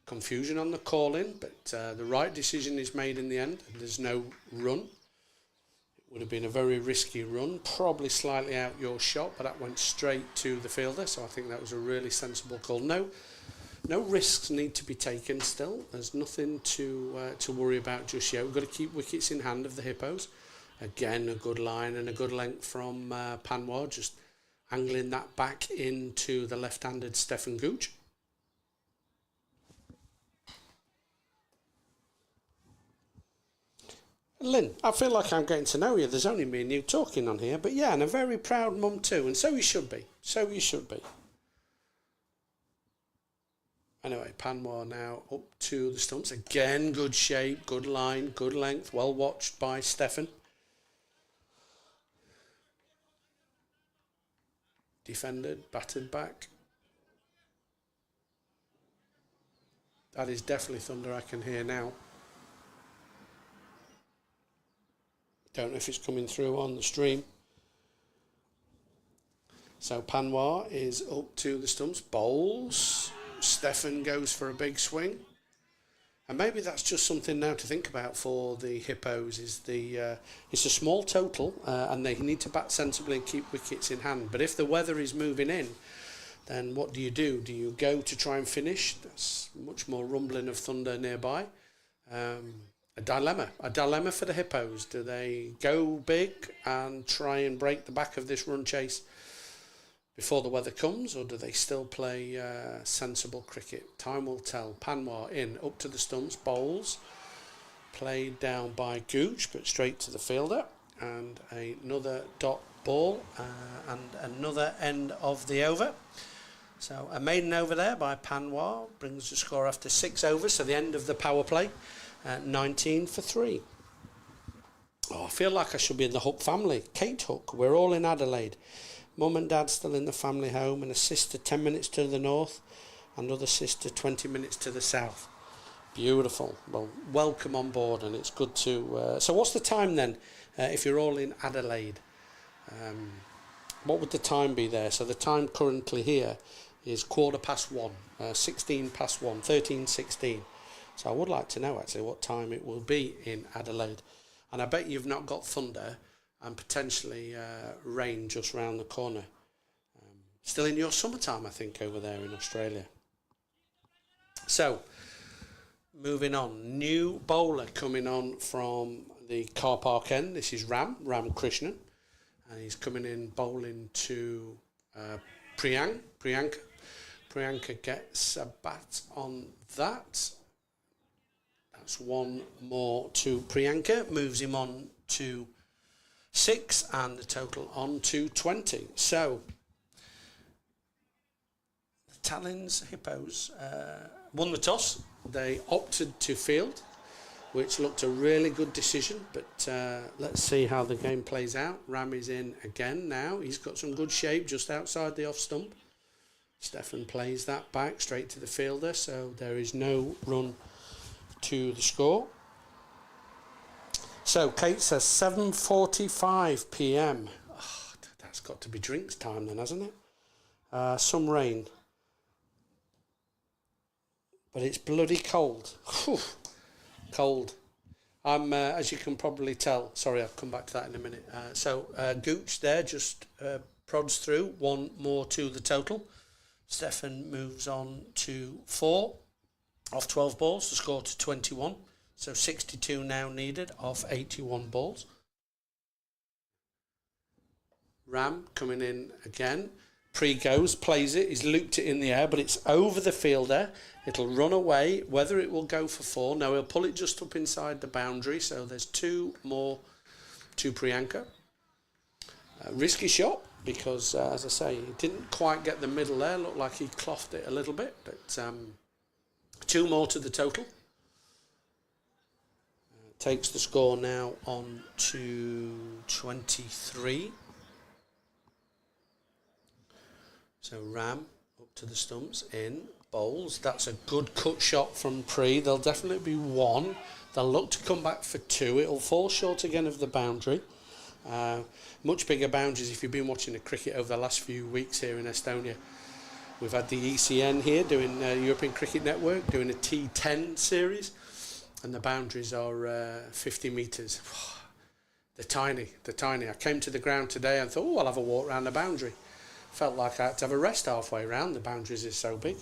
C: Confusion on the call-in, but the right decision is made in the end. There's no run. It would have been a very risky run, probably slightly out your shot, but that went straight to the fielder, so I think that was a really sensible call. No risks need to be taken still. There's nothing to worry about just yet. We've got to keep wickets in hand of the Hippos. Again, a good line and a good length from Panwar, just angling that back into the left-handed Stefan Gooch. Lynn, I feel like I'm getting to know you. There's only me and you talking on here, but yeah, and a very proud mum too, and so you should be. So you should be. Anyway, Panwar now up to the stumps. Again, good shape, good line, good length, well watched by Stefan. Defended, battered back. That is definitely thunder I can hear now. Don't know if it's coming through on the stream. So Panwar is up to the stumps, bowls. Stefan goes for a big swing. And maybe that's just something now to think about for the Hippos. It's a small total and they need to bat sensibly and keep wickets in hand. But if the weather is moving in, then what do? Do you go to try and finish? That's much more rumbling of thunder nearby. A dilemma for the Hippos. Do they go big and try and break the back of this run chase before the weather comes, or do they still play sensible cricket? Time will tell. Panwar in, up to the stumps, bowls, played down by Gooch, but straight to the fielder, and another dot ball, and another end of the over. So a maiden over there by Panwar brings the score after 6 overs, so the end of the power play. 19 for 3. Oh, I feel like I should be in the Hook family. Kate Hook, we're all in Adelaide. Mum and Dad still in the family home, and a sister 10 minutes to the north, and other sister 20 minutes to the south. Beautiful. Well, welcome on board, and it's good to... So what's the time then, if you're all in Adelaide? What would the time be there? So the time currently here is 1:15, 16 past 1, 13:16. So I would like to know actually what time it will be in Adelaide. And I bet you've not got thunder and potentially rain just round the corner. Still in your summertime, I think, over there in Australia. So, moving on. New bowler coming on from the car park end. This is Ram Krishnan. And he's coming in bowling to Priyanka. Priyanka gets a bat on that. That's one more to Priyanka, moves him on to 6 and the total on to 20. So, the Tallinn Hippos won the toss. They opted to field. which looked a really good decision, but let's see how the game plays out. Ram is in again now. He's got some good shape just outside the off stump. Stefan plays that back straight to the fielder, so there is no run to the score. So Kate says 7:45 p.m. Oh, that's got to be drinks time then, hasn't it? Some rain. But it's bloody cold. Whew. Cold. I'm, as you can probably tell, sorry, I'll come back to that in a minute. Gooch there just prods through, one more to the total. Stefan moves on to 4 off 12 balls to score to 21. So 62 now needed off 81 balls. Ram coming in again. Pre-goes, plays it, he's looped it in the air, but it's over the fielder. It'll run away. Whether it will go for 4, no, he'll pull it just up inside the boundary. So there's 2 more to Priyanka. Risky shot because, as I say, he didn't quite get the middle there. Looked like he clothed it a little bit, but 2 more to the total. Takes the score now on to 23. So Ram up to the stumps, in, bowls. That's a good cut shot from Pre. There'll definitely be 1. They'll look to come back for 2. It'll fall short again of the boundary. Much bigger boundaries if you've been watching the cricket over the last few weeks here in Estonia. We've had the ECN here doing European Cricket Network, doing a T10 series. And the boundaries are 50 metres. They're tiny, they're tiny. I came to the ground today and thought, I'll have a walk around the boundary. Felt like I had to have a rest halfway round. The boundaries are so big.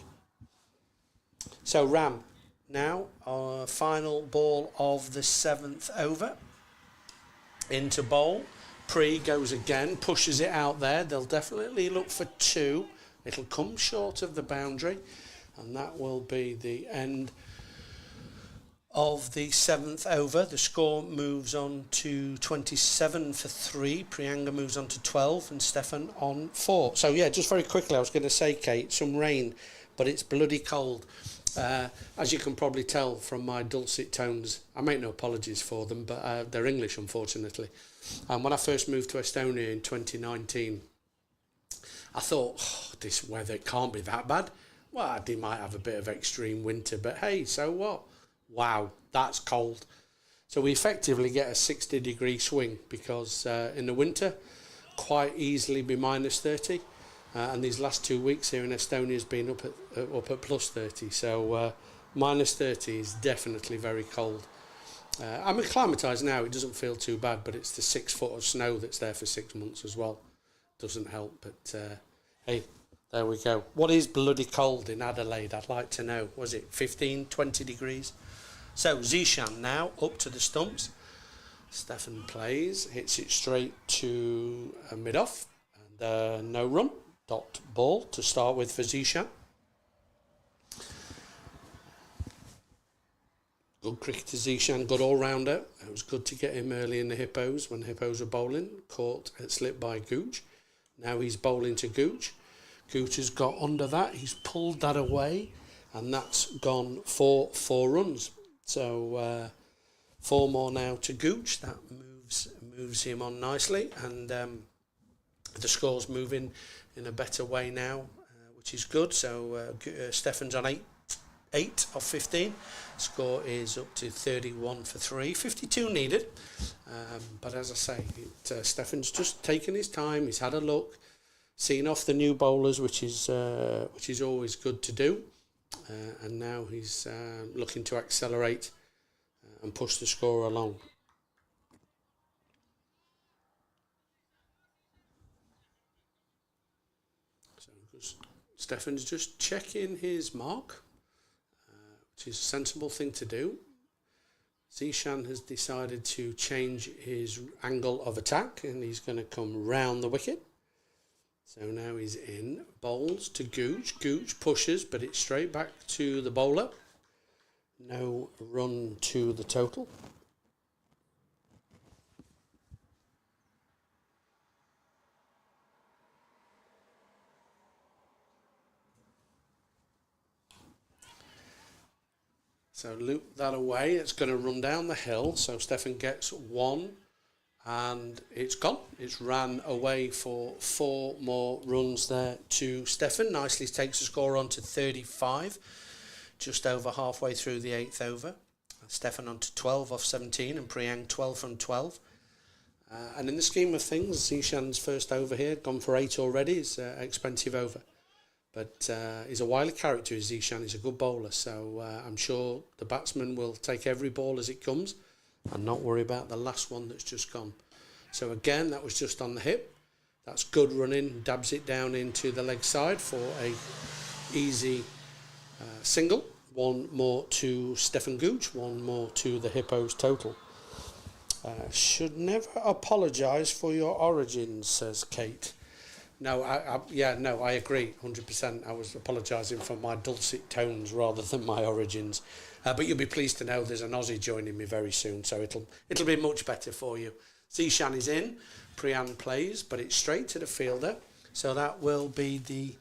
C: So Ram, now our final ball of the 7th over. Into bowl. Pre goes again, pushes it out there. They'll definitely look for 2. It'll come short of the boundary. And that will be the end of the 7th over. The score moves on to 27 for 3. Priyanka moves on to 12 and Stefan on 4. So yeah, just very quickly, I was going to say, Kate, some rain, but it's bloody cold. As you can probably tell from my dulcet tones, I make no apologies for them, but they're English, unfortunately. When I first moved to Estonia in 2019, I thought, this weather can't be that bad. Well, they might have a bit of extreme winter, but hey, so what? Wow, that's cold. So we effectively get a 60-degree swing because in the winter, quite easily be minus 30. And these last 2 weeks here in Estonia has been up at plus 30. So minus 30 is definitely very cold. I'm acclimatised now. It doesn't feel too bad, but it's the 6 foot of snow that's there for 6 months as well. Doesn't help, but hey, there we go. What is bloody cold in Adelaide? I'd like to know. Was it 15, 20 degrees? So Zishan now up to the stumps. Stefan plays, hits it straight to a mid-off. And no run. Dot ball to start with for Zishan. Good cricketer Zishan, good all-rounder. It was good to get him early in the Hippos when the Hippos were bowling. Caught at slip by Gooch. Now he's bowling to Gooch. Gooch has got under that. He's pulled that away. And that's gone for 4 runs. So 4 more now to Gooch. That moves him on nicely. And the score's moving in a better way now, which is good. So Stefan's on 8 of 15. Score is up to 31 for 3. 52 needed. But as I say, Stefan's just taken his time. He's had a look, seen off the new bowlers, which is always good to do. And now he's looking to accelerate and push the score along. So Stefan's just checking his mark, which is a sensible thing to do. Zishan has decided to change his angle of attack and he's going to come round the wicket. So now he's in, bowls to Gooch. Gooch pushes, but it's straight back to the bowler. No run to the total. So loop that away. It's going to run down the hill. So Stefan gets 1 and it's gone. It's ran away for 4 more runs there to Stefan. Nicely takes the score on to 35, just over halfway through the 8th over. Stefan on to 12 off 17 and Priang 12 from 12. And in the scheme of things, Zishan's first over here, gone for 8 already. It's an expensive over. But he's a wily character, Zishan. He's a good bowler, so I'm sure the batsman will take every ball as it comes and not worry about the last one that's just gone. So again, that was just on the hip. That's good running, dabs it down into the leg side for a easy single. 1 more to Stefan Gooch, 1 more to the Hippos total. Should never apologise for your origins, says Kate. No, I agree, 100%. I was apologising for my dulcet tones rather than my origins. But you'll be pleased to know there's an Aussie joining me very soon, so it'll be much better for you. Zishan is in, Priyan plays, but it's straight to the fielder. So that will be the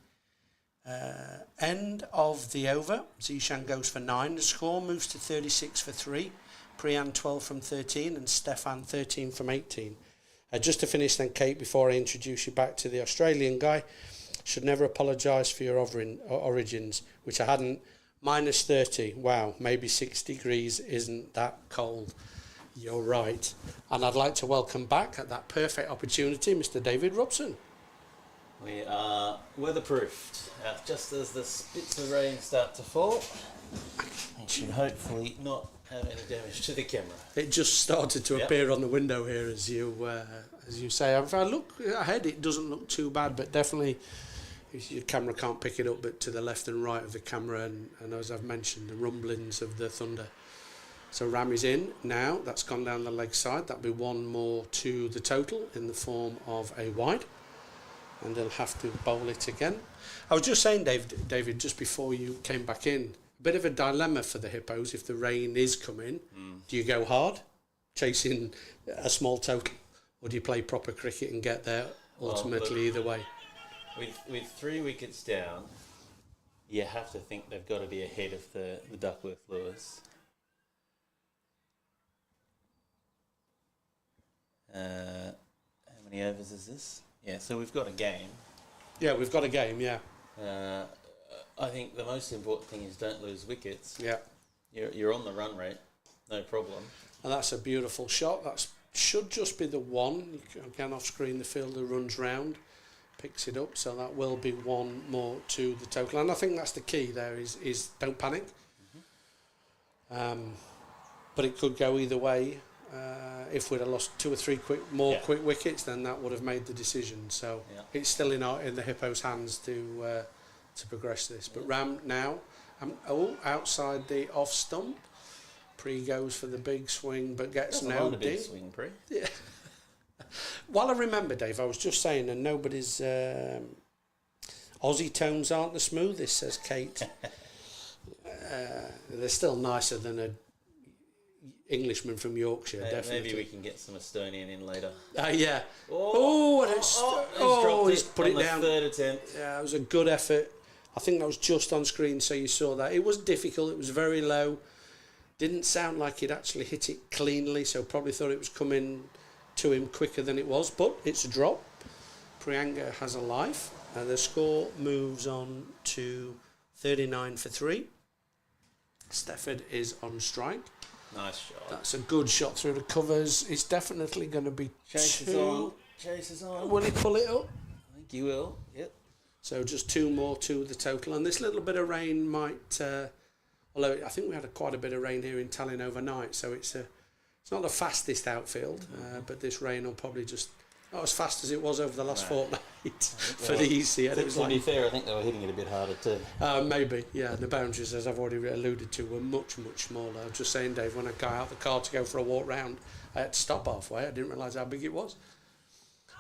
C: end of the over. Zishan goes for 9. The score moves to 36 for 3. Priyan 12 from 13 and Stefan 13 from 18. Just to finish then, Kate, before I introduce you back to the Australian guy, should never apologise for your origins, which I hadn't. Minus 30, wow, maybe 6 degrees isn't that cold. You're right. And I'd like to welcome back at that perfect opportunity, Mr. David Robson.
A: We are weatherproofed, just as the spits of rain start to fall. It should hopefully not have any damage to the camera.
C: It just started to appear on the window here, as you say. If I look ahead, it doesn't look too bad, but definitely your camera can't pick it up, but to the left and right of the camera, and as I've mentioned, the rumblings of the thunder. So Ram is in now. That's gone down the leg side. That'll be 1 more to the total in the form of a wide, and they'll have to bowl it again. I was just saying, David, just before you came back in, a bit of a dilemma for the Hippos if the rain is coming. Do you go hard, chasing a small total, or do you play proper cricket and get there ultimately either way?
A: With 3 wickets down, you have to think they've got to be ahead of the Duckworth-Lewis. How many overs is this? Yeah, so we've got a game.
C: Yeah, we've got a game, yeah.
A: I think the most important thing is don't lose wickets.
C: Yeah.
A: You're on the run rate, no problem.
C: And that's a beautiful shot. That should just be the one. Again, off screen, the fielder runs round, picks it up, so that will be 1 more to the total. And I think that's the key there is don't panic. But it could go either way. If we'd have lost 2 or 3 quick wickets, then that would have made the decision. So it's still in the Hippos' hands to progress this. But Ram now, outside the off stump. Pre goes for the big swing, but gets no ding.
A: Big swing, Pre.
C: Yeah. While I remember, Dave, I was just saying, and nobody's Aussie tones aren't the smoothest, says Kate. They're still nicer than a Englishman from Yorkshire, definitely.
A: Maybe we can get some Estonian in later.
C: Yeah. He's put it down.
A: Third attempt.
C: Yeah, it was a good effort. I think that was just on screen, so you saw that. It was difficult. It was very low. Didn't sound like he'd actually hit it cleanly, so probably thought it was coming to him quicker than it was. But it's a drop. Prianga has a life. The score moves on to 39 for 3. Stefford is on strike.
A: Nice shot.
C: That's a good shot through the covers. It's definitely going to be
A: Chase is on.
C: Will he pull it up?
A: I think he will. Yep.
C: So just 2 more to the total. And this little bit of rain might... although I think we had quite a bit of rain here in Tallinn overnight, so it's not the fastest outfield, but this rain will probably just... Not as fast as it was over the last fortnight for the EC.
A: To be fair, I think they were hitting it a bit harder too.
C: Maybe, yeah. The boundaries, as I've already alluded to, were much, much smaller. I was just saying, Dave, when I got out the car to go for a walk round, I had to stop halfway. I didn't realise how big it was.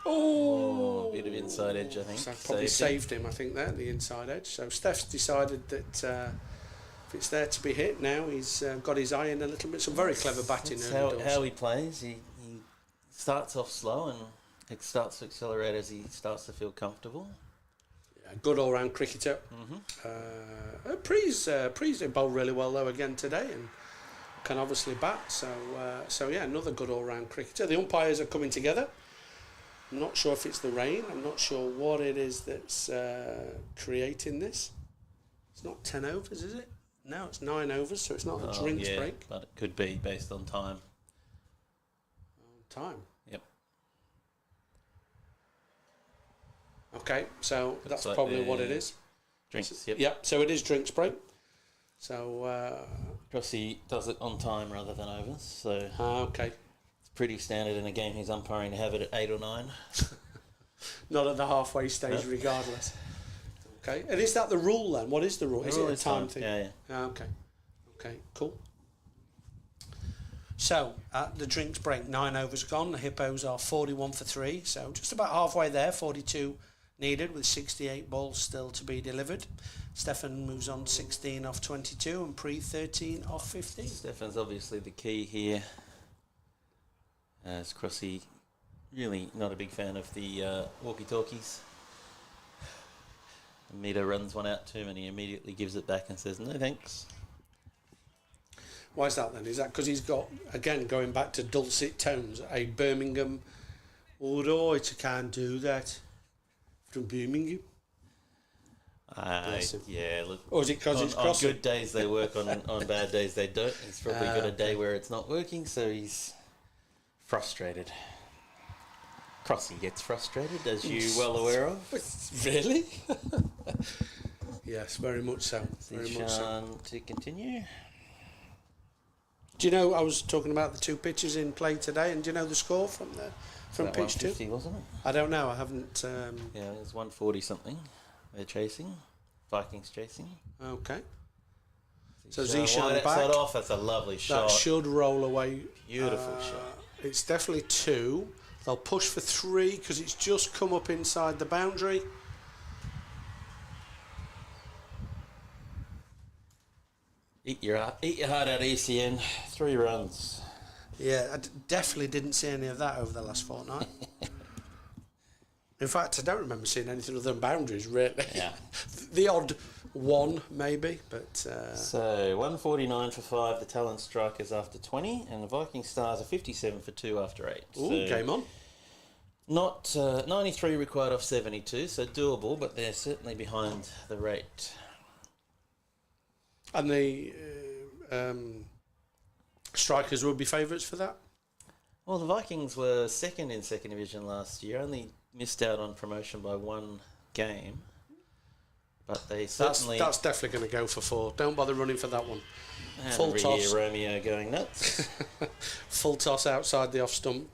A: A bit of inside edge, I think.
C: So I probably saved him, I think, there, the inside edge. So Steph's decided that if it's there to be hit now, he's got his eye in a little bit. Some very clever batting.
A: That's how he plays. He starts off slow and it starts to accelerate as he starts to feel comfortable.
C: A good all-round cricketer. Prees bowled really well though again today, and can obviously bat. So yeah, another good all-round cricketer. The umpires are coming together. I'm not sure if it's the rain. I'm not sure what it is that's creating this. It's not 10 overs, is it? No, it's 9 overs, so it's not a drinks break.
A: But it could be based on time.
C: Time.
A: Yep.
C: Okay, so
A: Looks
C: that's
A: like
C: probably what it is.
A: Drinks, yep.
C: Yep, so it is drinks break. So...
A: Crossy does it on time rather than overs, so
C: okay.
A: it's pretty standard in a game he's umpiring to have it at 8 or 9.
C: Not at the halfway stage, regardless. Okay, and is that the rule then? What is the rule? Is it a time thing?
A: Yeah.
C: Okay. Okay, cool. So, at the drinks break, 9 overs gone. The Hippos are 41 for 3, so just about halfway there, 42 needed with 68 balls still to be delivered. Stefan moves on 16 off 22 and Pre 13 off 15.
A: Stefan's obviously the key here. As Crossy really not a big fan of the walkie-talkies. Meter runs one out to him and he immediately gives it back and says, no thanks.
C: Why is that then? Is that because he's got, again, going back to dulcet tones, a Birmingham, all right, I can't do that. From Birmingham?
A: Yeah, look.
C: Or is it because it's Crossy?
A: On good days they work, on bad days they don't. He's probably got a day where it's not working, so he's frustrated. Crossy gets frustrated, as you're well aware of.
C: Really? Yes, very much so. Very much so.
A: To continue.
C: Do you know, I was talking about the 2 pitches in play today, and do you know the score from pitch 2?
A: 150, wasn't it?
C: I don't know, I haven't...
A: Yeah, it was 140 something. They're chasing. Vikings chasing.
C: Okay. So
A: Zishan
C: Zishan back.
A: That off, that's a lovely shot.
C: That should roll away.
A: Beautiful shot.
C: It's definitely 2. They'll push for 3 because it's just come up inside the boundary.
A: Eat your heart out, ECN. 3 runs.
C: Yeah, I definitely didn't see any of that over the last fortnight. In fact, I don't remember seeing anything other than boundaries, really.
A: Yeah.
C: The odd one, maybe, but...
A: So, 149 for 5, the Tallinn Strikers after 20, and the Viking Stars are 57 for 2 after 8.
C: Ooh,
A: so
C: game on.
A: Not 93 required off 72, so doable, but they're certainly behind the rate.
C: And the Strikers would be favourites for that?
A: Well, the Vikings were second in second division last year, only missed out on promotion by 1 game. But they certainly...
C: That's definitely going to go for 4. Don't bother running for that one.
A: And
C: Full
A: every
C: toss.
A: year Romeo going nuts.
C: Full toss outside the off stump.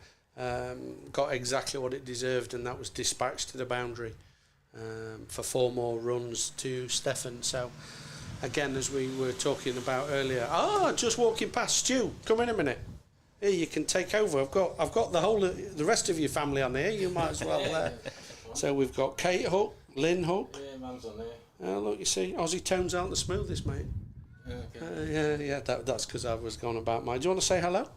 C: Got exactly what it deserved, and that was dispatched to the boundary for 4 more runs to Stefan. So, again, as we were talking about earlier, just walking past Stu. Come in a minute. Here, you can take over. I've got the rest of your family on here. You might as well. So we've got Kate Hook, Lynn Hook.
D: Yeah, Mum's on there.
C: Oh, look, you see, Aussie tones aren't the smoothest, mate.
D: Okay.
C: Yeah. That's because I was going about mine. Do you want to say hello?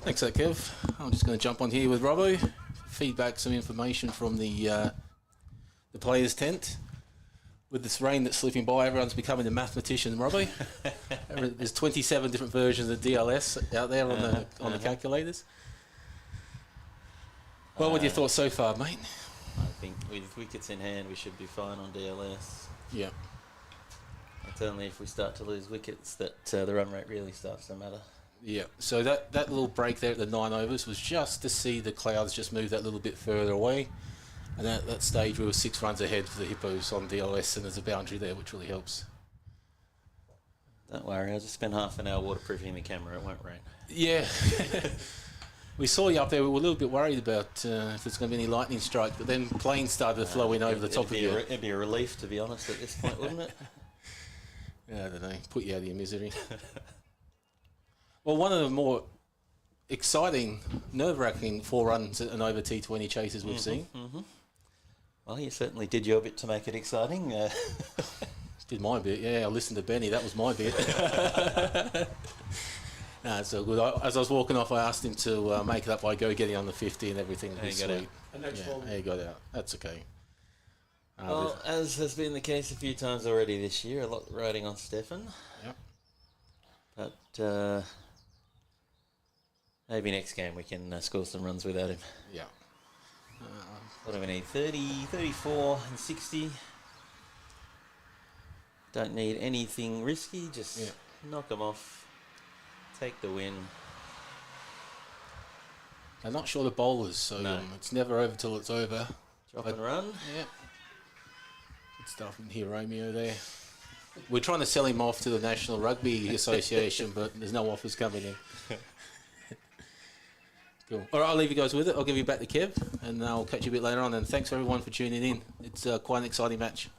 D: Thanks, Kev. I'm just going to jump on here with Robbo, feedback some information from the players' tent. With this rain that's slipping by, everyone's becoming a mathematician, Robbo. There's 27 different versions of DLS out there on the calculators. What were your thoughts so far, mate?
A: I think with wickets in hand, we should be fine on DLS.
D: Yeah.
A: It's only if we start to lose wickets that the run rate really starts to matter.
D: Yeah. So that little break there at the 9 overs was just to see the clouds just move that little bit further away. And at that stage, we were 6 runs ahead for the Hippos on DLS, and there's a boundary there, which really helps.
A: Don't worry, I'll just spend half an hour waterproofing the camera. It won't rain.
D: Yeah. We saw you up there. We were a little bit worried about if there's going to be any lightning strike, but then planes started to flow in over the top of you.
A: It'd be a relief, to be honest, at this point, wouldn't it?
D: Yeah, I don't know. Put you out of your misery. Well, one of the more exciting, nerve-wracking 4 runs and over T20 chases we've seen.
A: Mm-hmm. Well, you certainly did your bit to make it exciting.
D: Did my bit, yeah. I listened to Benny. That was my bit. Nah, it's all good. As I was walking off, I asked him to make it up by getting on the 50 and everything.
A: He got out.
C: The next
D: Yeah,
C: one.
D: he got out. That's okay.
A: Well, as has been the case a few times already this year, a lot riding on Stefan.
D: Yep.
A: But maybe next game we can score some runs without him.
D: Yeah.
A: What do we need? 30, 34 and 60. Don't need anything risky, just knock them off, take the win.
D: I'm not sure the bowlers, so
A: No.
D: it's never over till it's over.
A: Drop and run.
D: Yeah. Good stuff in here, Romeo, there. We're trying to sell him off to the National Rugby Association, but there's no offers coming in. Cool. All right, I'll leave you guys with it. I'll give you back to Kev, and I'll catch you a bit later on. And thanks everyone for tuning in. It's quite an exciting match.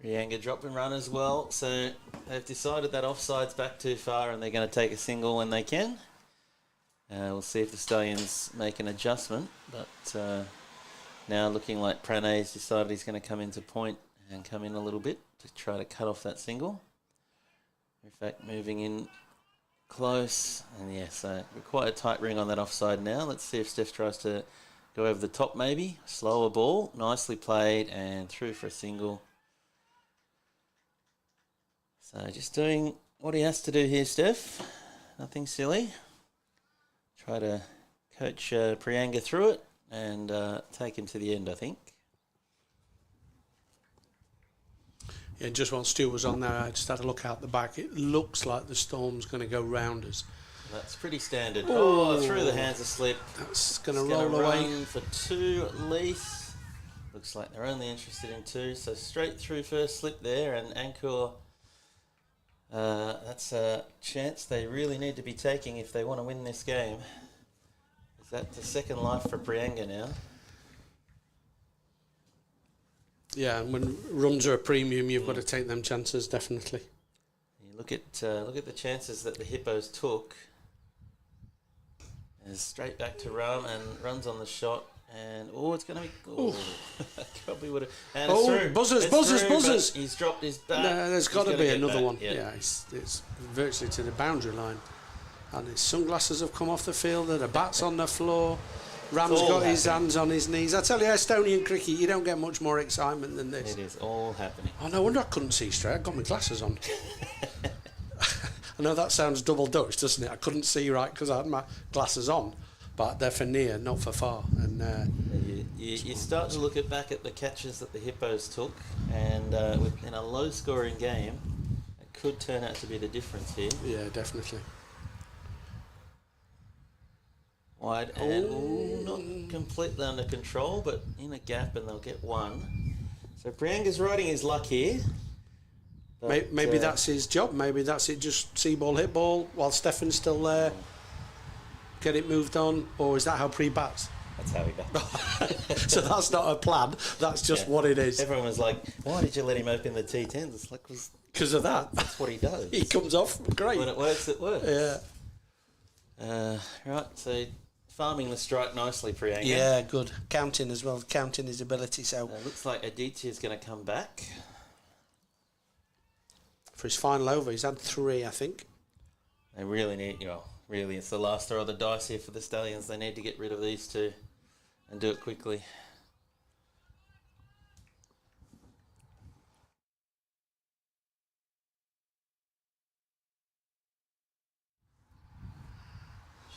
A: Prianga drop and run as well. So they've decided that offside's back too far and they're going to take a single when they can. We'll see if the Stallions make an adjustment. But now looking like Pranay's decided he's going to come into point and come in a little bit to try to cut off that single. In fact, moving in close. And yeah, so quite a tight ring on that offside now. Let's see if Steph tries to go over the top maybe. Slower ball. Nicely played and through for a single. So just doing what he has to do here, Steph. Nothing silly. Try to coach Prianga through it and take him to the end, I think.
C: Yeah, just while Stu was on there, I just had a look out the back. It looks like the storm's going to go round us.
A: That's pretty standard. Oh, through the hands of slip.
C: That's going to
A: It's
C: roll
A: gonna
C: away.
A: run for 2 at least. Looks like they're only interested in 2. So straight through first slip there, and Ankur. That's a chance they really need to be taking if they want to win this game. Is that the second life for Prianga now?
C: Yeah, and when runs are a premium, you've got to take them chances, definitely.
A: You look at the chances that the Hippos took. And straight back to run and runs on the shot. And it's going to be. Probably would have. And it's through.
C: Buzzers,
A: It's
C: buzzers,
A: through,
C: buzzers.
A: but he's dropped his bat.
C: No, there's got to
A: He's
C: be
A: gotta get
C: another
A: back,
C: one.
A: yeah.
C: Yeah, it's virtually to the boundary line. And his sunglasses have come off the field, the bat's on the floor. Ram's
A: all
C: got his
A: happening.
C: hands on his knees. I tell you, Estonian cricket, you don't get much more excitement than this.
A: It is all happening.
C: Oh, no wonder I couldn't see straight. I've got my glasses on. I know that sounds double Dutch, doesn't it? I couldn't see right because I had my glasses on. But they're for near, not for far. And
A: You start to look back at the catches that the Hippos took, and in a low-scoring game, it could turn out to be the difference here.
C: yeah, definitely.
A: Wide and not completely under control, but in a gap, and they'll get 1. So Priyanga's riding his luck here. But,
C: Maybe that's his job. Maybe that's it. Just see ball, hit ball while Stefan's still there. Get it moved on, or is that how pre-bats?
A: That's how he does.
C: So that's not a plan. That's just what it is.
A: Everyone was like, "Why did you let him open the T10s?" It's like,
C: Because of that,
A: that's what he does.
C: he comes off great.
A: When it works, it works.
C: Yeah.
A: Right. So farming the strike nicely, Prianga.
C: Yeah, good. Counting as well. Counting his ability. So
A: Looks like Aditya is going to come back.
C: for his final over, he's had 3, I think.
A: They really need, really, it's the last throw of the dice here for the Stallions. They need to get rid of these 2 and do it quickly.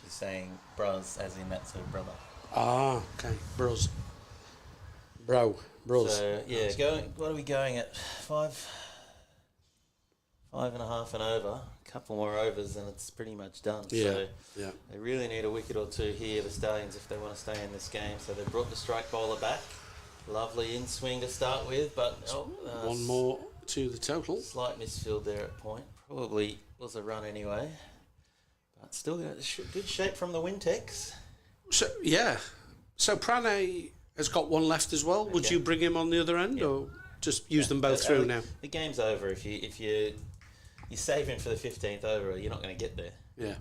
A: She's saying bros, as in that's her brother.
C: Ah, okay. Bros. Bros.
A: So, yeah, what are we going at? 5.5 and over. A couple more overs and it's pretty much done.
C: Yeah,
A: So
C: yeah.
A: they really need a wicket or 2 here, the Stallions, if they want to stay in this game. So they brought the strike bowler back. Lovely in swing to start with, but
C: One more to the total.
A: slight misfield there at point. Probably was a run anyway. But still good shape from the Wintex.
C: So yeah. So Pranay has got 1 left as well. Would
A: Yeah.
C: you bring him on the other end, or just use them both
A: But,
C: through now?
A: The game's over if you save him for the 15th over. You're not going to get there.
C: Yeah.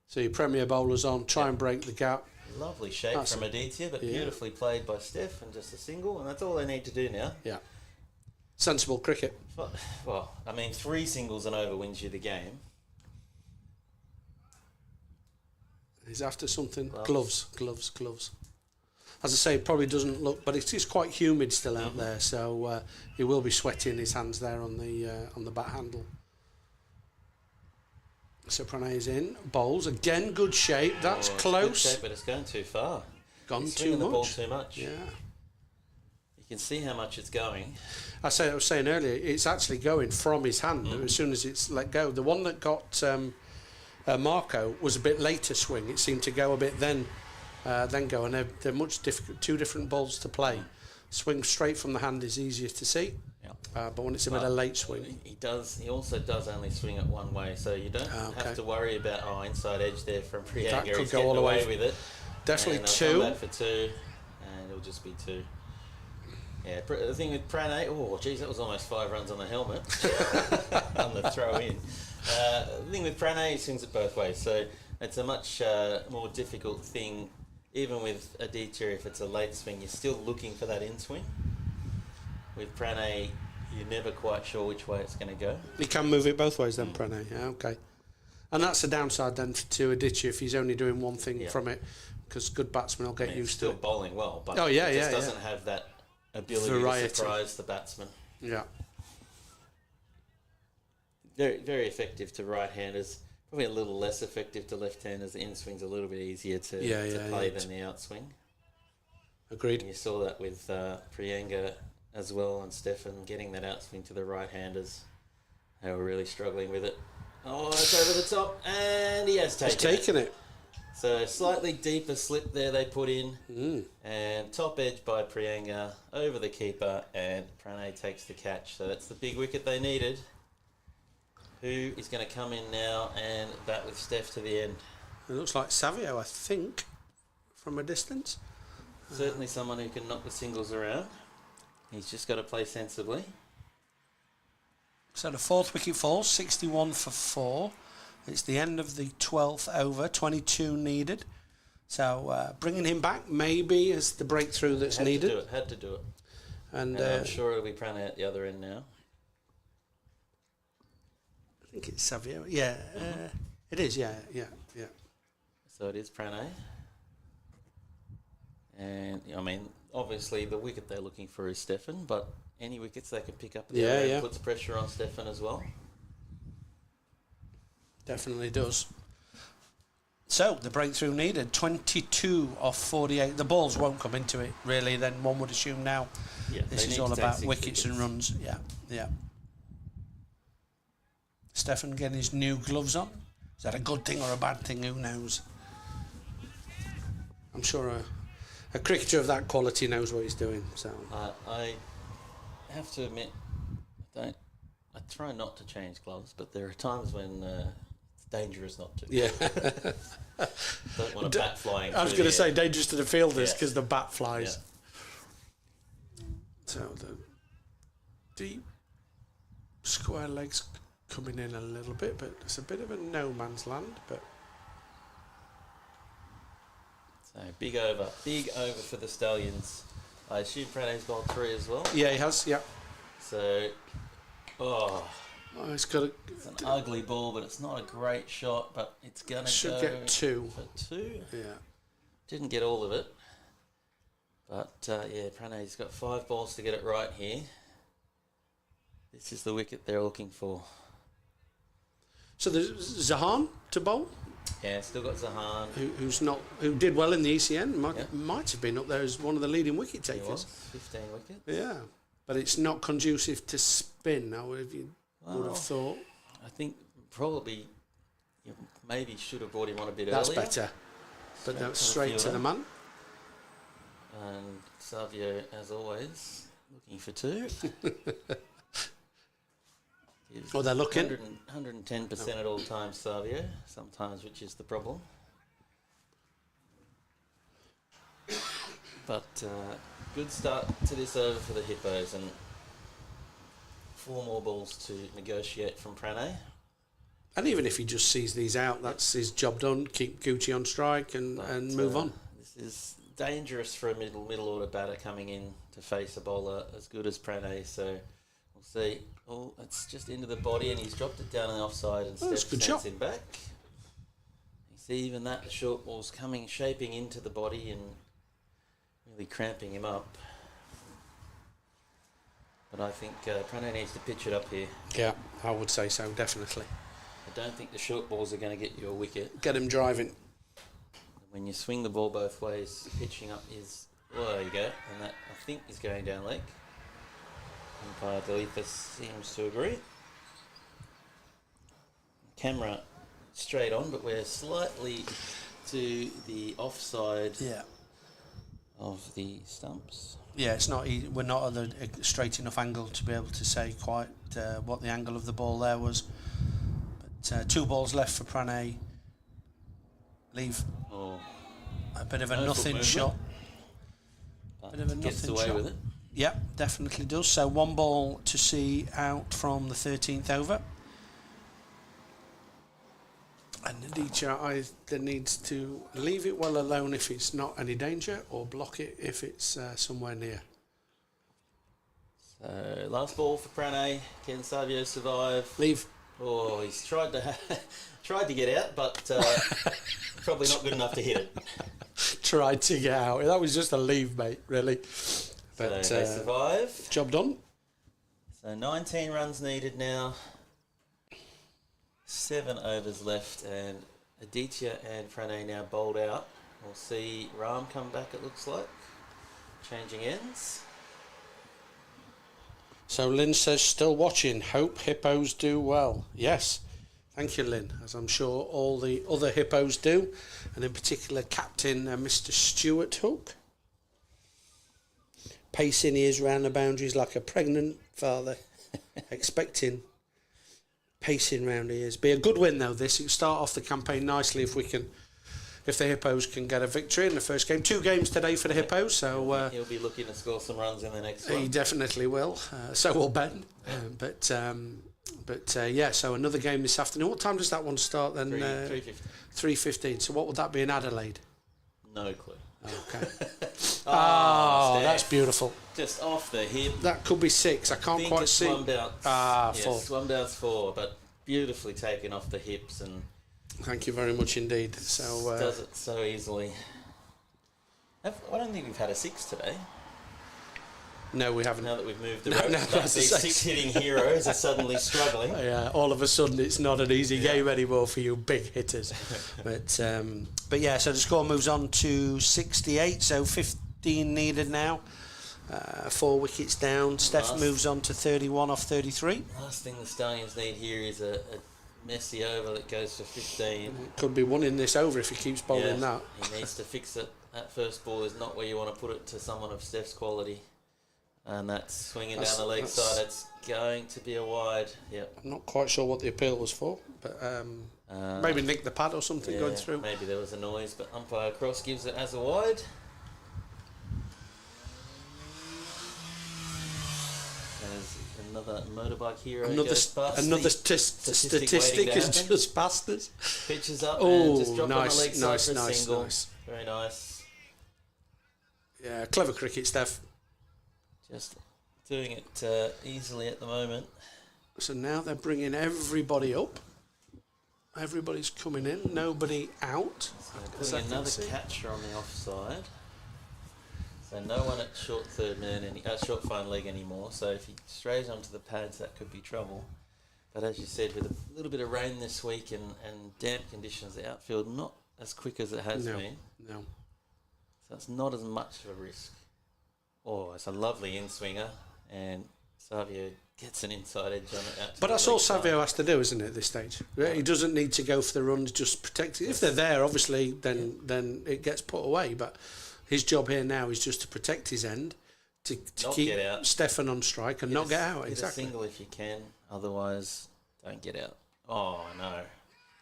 C: So your premier bowlers on, try and break the gap.
A: Lovely shape
C: That's
A: from Aditya, but
C: yeah.
A: beautifully played by Steph, and just a single, and that's all they need to do now.
C: Yeah. Sensible cricket.
A: Well, I mean, 3 singles and over wins you the game.
C: He's after something. Gloves. As I say, it probably doesn't look, but it is quite humid still out there, so he will be sweating his hands there on the bat handle. So Pranay's in, bowls again, good shape. That's close.
A: Good shape, but it's going too far.
C: Gone
A: He's
C: too
A: swinging
C: much.
A: the ball too much.
C: Yeah.
A: You can see how much it's going.
C: I was saying earlier, it's actually going from his hand as soon as it's let go. The one that got Marco was a bit later swing. It seemed to go a bit then go, and they're much difficult. 2 different balls to play. Swing straight from the hand is easier to see, but when it's a bit of late swing,
A: He also does only swing it one way, so you don't have to worry about inside edge there from Priyanka.
C: That could
A: He's
C: go
A: getting
C: all the way.
A: away with it.
C: Definitely
A: and
C: 2.
A: Come back for 2, and it'll just be 2. Yeah, the thing with Pranay, that was almost 5 runs on the helmet on the throw in. The thing with Pranay, he swings it both ways, so it's a much more difficult thing. Even with Aditya, if it's a late swing, you're still looking for that in swing. With Pranay, you're never quite sure which way it's going to go.
C: He can move it both ways then, Pranay. Yeah, okay. And that's the downside then to Aditya if he's only doing one thing from it, because good batsmen will get used to
A: still
C: it.
A: bowling well, but
C: it just
A: doesn't have that ability
C: variety
A: to surprise the batsman.
C: Yeah.
A: Very, very effective to right-handers. Probably a little less effective to left-handers. The in-swing's a little bit easier to play than the outswing.
C: Agreed.
A: And you saw that with Priyanka as well, and Stefan getting that outswing to the right-handers. They were really struggling with it. Oh, it's over the top, and he has taken it. So slightly deeper slip there they put in, and top edge by Priyanka over the keeper, and Pranay takes the catch. So that's the big wicket they needed. Who is going to come in now and bat with Steph to the end?
C: It looks like Savio, I think, from a distance.
A: Certainly someone who can knock the singles around. He's just got to play sensibly.
C: So the 4th wicket falls, 61 for 4. It's the end of the 12th over, 22 needed. So bringing him back maybe is the breakthrough that's needed.
A: Had to do it.
C: And
A: I'm sure it'll be Pranay at the other end now.
C: I think it's Savio. Yeah, it is. Yeah.
A: So it is Pranay. And, I mean, obviously the wicket they're looking for is Stefan, but any wickets they can pick up at the other end puts pressure on Stefan as well.
C: Definitely does. So the breakthrough needed, 22 off 48. The balls won't come into it, really, then one would assume now.
A: Yeah,
C: this is all about wickets and runs. Yeah. Stefan getting his new gloves on. Is that a good thing or a bad thing? Who knows? I'm sure a cricketer of that quality knows what he's doing. So
A: I have to admit, I try not to change gloves, but there are times when it's dangerous not to.
C: Yeah.
A: Don't want a bat flying.
C: I was going to say dangerous to the fielders because the bat flies.
A: Yeah.
C: So the deep square legs coming in a little bit, but it's a bit of a no man's land. But
A: so big over for the Stallions. I assume Pranay's bowled 3 as well.
C: Yeah, he has. Yeah.
A: So,
C: It's got
A: it's an ugly ball, but it's not a great shot. But it's gonna
C: should
A: go
C: get 2
A: for 2.
C: Yeah.
A: Didn't get all of it, but Pranay's got 5 balls to get it right here. This is the wicket they're looking for.
C: So there's Zahan to bowl.
A: Yeah, still got Zahan.
C: Who did well in the ECN. Might have been up there as one of the leading wicket takers.
A: He was 15 wickets.
C: Yeah, but it's not conducive to spin. Now, would have thought.
A: I think probably maybe should have brought him on a bit
C: That's
A: earlier.
C: better. But that's straight to the man.
A: And Savio, as always, looking for 2.
C: They're looking.
A: 110% at all times, Savio, sometimes, which is the problem. But good start to this over for the Hippos, and 4 more balls to negotiate from Pranay.
C: And even if he just sees these out, that's his job done. Keep Gucci on strike and move on.
A: This is dangerous for a middle order batter coming in to face a bowler as good as Pranay. So we'll see. Oh, it's just into the body, and he's dropped it down on the offside and steps in back. You see even that, the short ball's shaping into the body and really cramping him up. But I think Pranay needs to pitch it up here.
C: Yeah, I would say so, definitely.
A: I don't think the short balls are going to get you a wicket.
C: Get him driving.
A: When you swing the ball both ways, pitching up is... Well, there you go. And that, I think, is going down leg. Umpire Delitha seems to agree. Camera straight on, but we're slightly to the offside of the stumps.
C: Yeah, it's not. We're not at a straight enough angle to be able to say quite what the angle of the ball there was. But 2 balls left for Pranay. Leave.
A: Oh,
C: A bit of a nothing shot. Bit of a
A: gets
C: nothing
A: away
C: shot.
A: with it.
C: Yep, definitely does. So 1 ball to see out from the 13th over. And Aditya either needs to leave it well alone if it's not any danger, or block it if it's somewhere near.
A: So last ball for Pranay. Can Savio survive?
C: Leave.
A: Oh, he's tried to get out, but probably not good enough to hit it.
C: Tried to get out. That was just a leave, mate, really. But
A: So they survive.
C: job done.
A: So 19 runs needed now. 7 overs left, and Aditya and Pranay now bowled out. We'll see Ram come back, it looks like. Changing ends.
C: So Lynn says, still watching. Hope Hippos do well. Yes. Thank you, Lynn, as I'm sure all the other Hippos do, and in particular Captain Mr. Stuart Hook. Pacing ears round the boundaries like a pregnant father, expecting pacing round ears. Be a good win though. This it'll start off the campaign nicely if the Hippos can get a victory in the first game. 2 games today for the Hippos, so
A: he'll be looking to score some runs in the next one.
C: he definitely will. So will Ben. But yeah, so another game this afternoon. What time does that one start then?
A: 3:15.
C: 3:15. So what would that be in Adelaide?
A: No clue.
C: Okay.
A: Oh,
C: That's beautiful.
A: Just off the hip.
C: That could be 6. I can't quite see.
A: Yes,
C: 4.
A: swum down's 4, but beautifully taken off the hips and
C: Thank you very much indeed. So
A: does it so easily. I don't think we've had a 6 today.
C: no, we haven't.
A: Now that we've moved
C: No,
A: around,
C: that's
A: these
C: the
A: 6 hitting heroes are suddenly struggling.
C: Yeah, all of a sudden it's not an easy game anymore for you big hitters. But yeah, so the score moves on to 68, so 15 needed now. 4 wickets down. Steph moves on to 31 off 33.
A: Last thing the Stallions need here is a messy over that goes for 15.
C: Could be one in this over if he keeps bowling that.
A: He needs to fix it. That first ball is not where you want to put it to someone of Steph's quality. And that's swinging down the leg side. It's going to be a wide. Yep.
C: I'm not quite sure what the appeal was for, but maybe nick the pad or something going through.
A: Maybe there was a noise, but umpire Cross gives it as a wide. There's another motorbike hero.
C: Another statistic has just passed us.
A: Pitches up
C: Oh,
A: and just dropped on the leg
C: nice,
A: side for a single.
C: nice.
A: Very nice.
C: Yeah, clever cricket, Steph.
A: Just doing it easily at the moment.
C: So now they're bringing everybody up. Everybody's coming in. Nobody out.
A: So putting another catcher on the offside. So no one at short third man, short fine leg anymore. So if he strays onto the pads, that could be trouble. But as you said, with a little bit of rain this week and damp conditions, the outfield not as quick as it has been.
C: No.
A: So it's not as much of a risk. Oh, it's a lovely in-swinger, and Savio gets an inside edge on it.
C: But that's all Savio has to do, isn't it, at this stage? He doesn't need to go for the runs, just protect it. If they're there, obviously, then it gets put away. But his job here now is just to protect his end, to keep Stefan on strike and not get out. Exactly.
A: Get a single if you can, otherwise don't get out. Oh, no.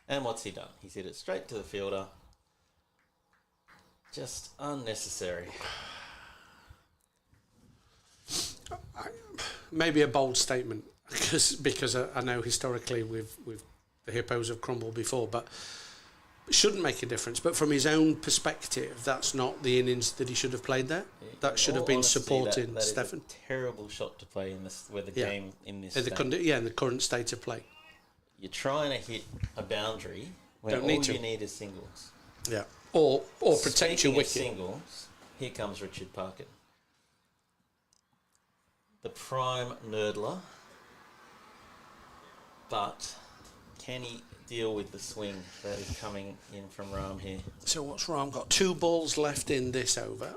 A: And what's he done? He's hit it straight to the fielder. Just unnecessary.
C: Maybe a bold statement, because I know historically the Hippos have crumbled before, but shouldn't make a difference. But from his own perspective, that's not the innings that he should have played there. That should have been supporting Stefan.
A: That is a terrible shot to play in this, with the game in this
C: in the current state of play.
A: You're trying to hit a boundary when
C: Don't
A: all
C: need to.
A: you need is singles.
C: Yeah. Or protect your
A: Speaking of
C: wicket.
A: singles, here comes Richard Parkin. The prime nerdler. But can he deal with the swing that is coming in from Ram here?
C: So what's wrong? Got 2 balls left in this over.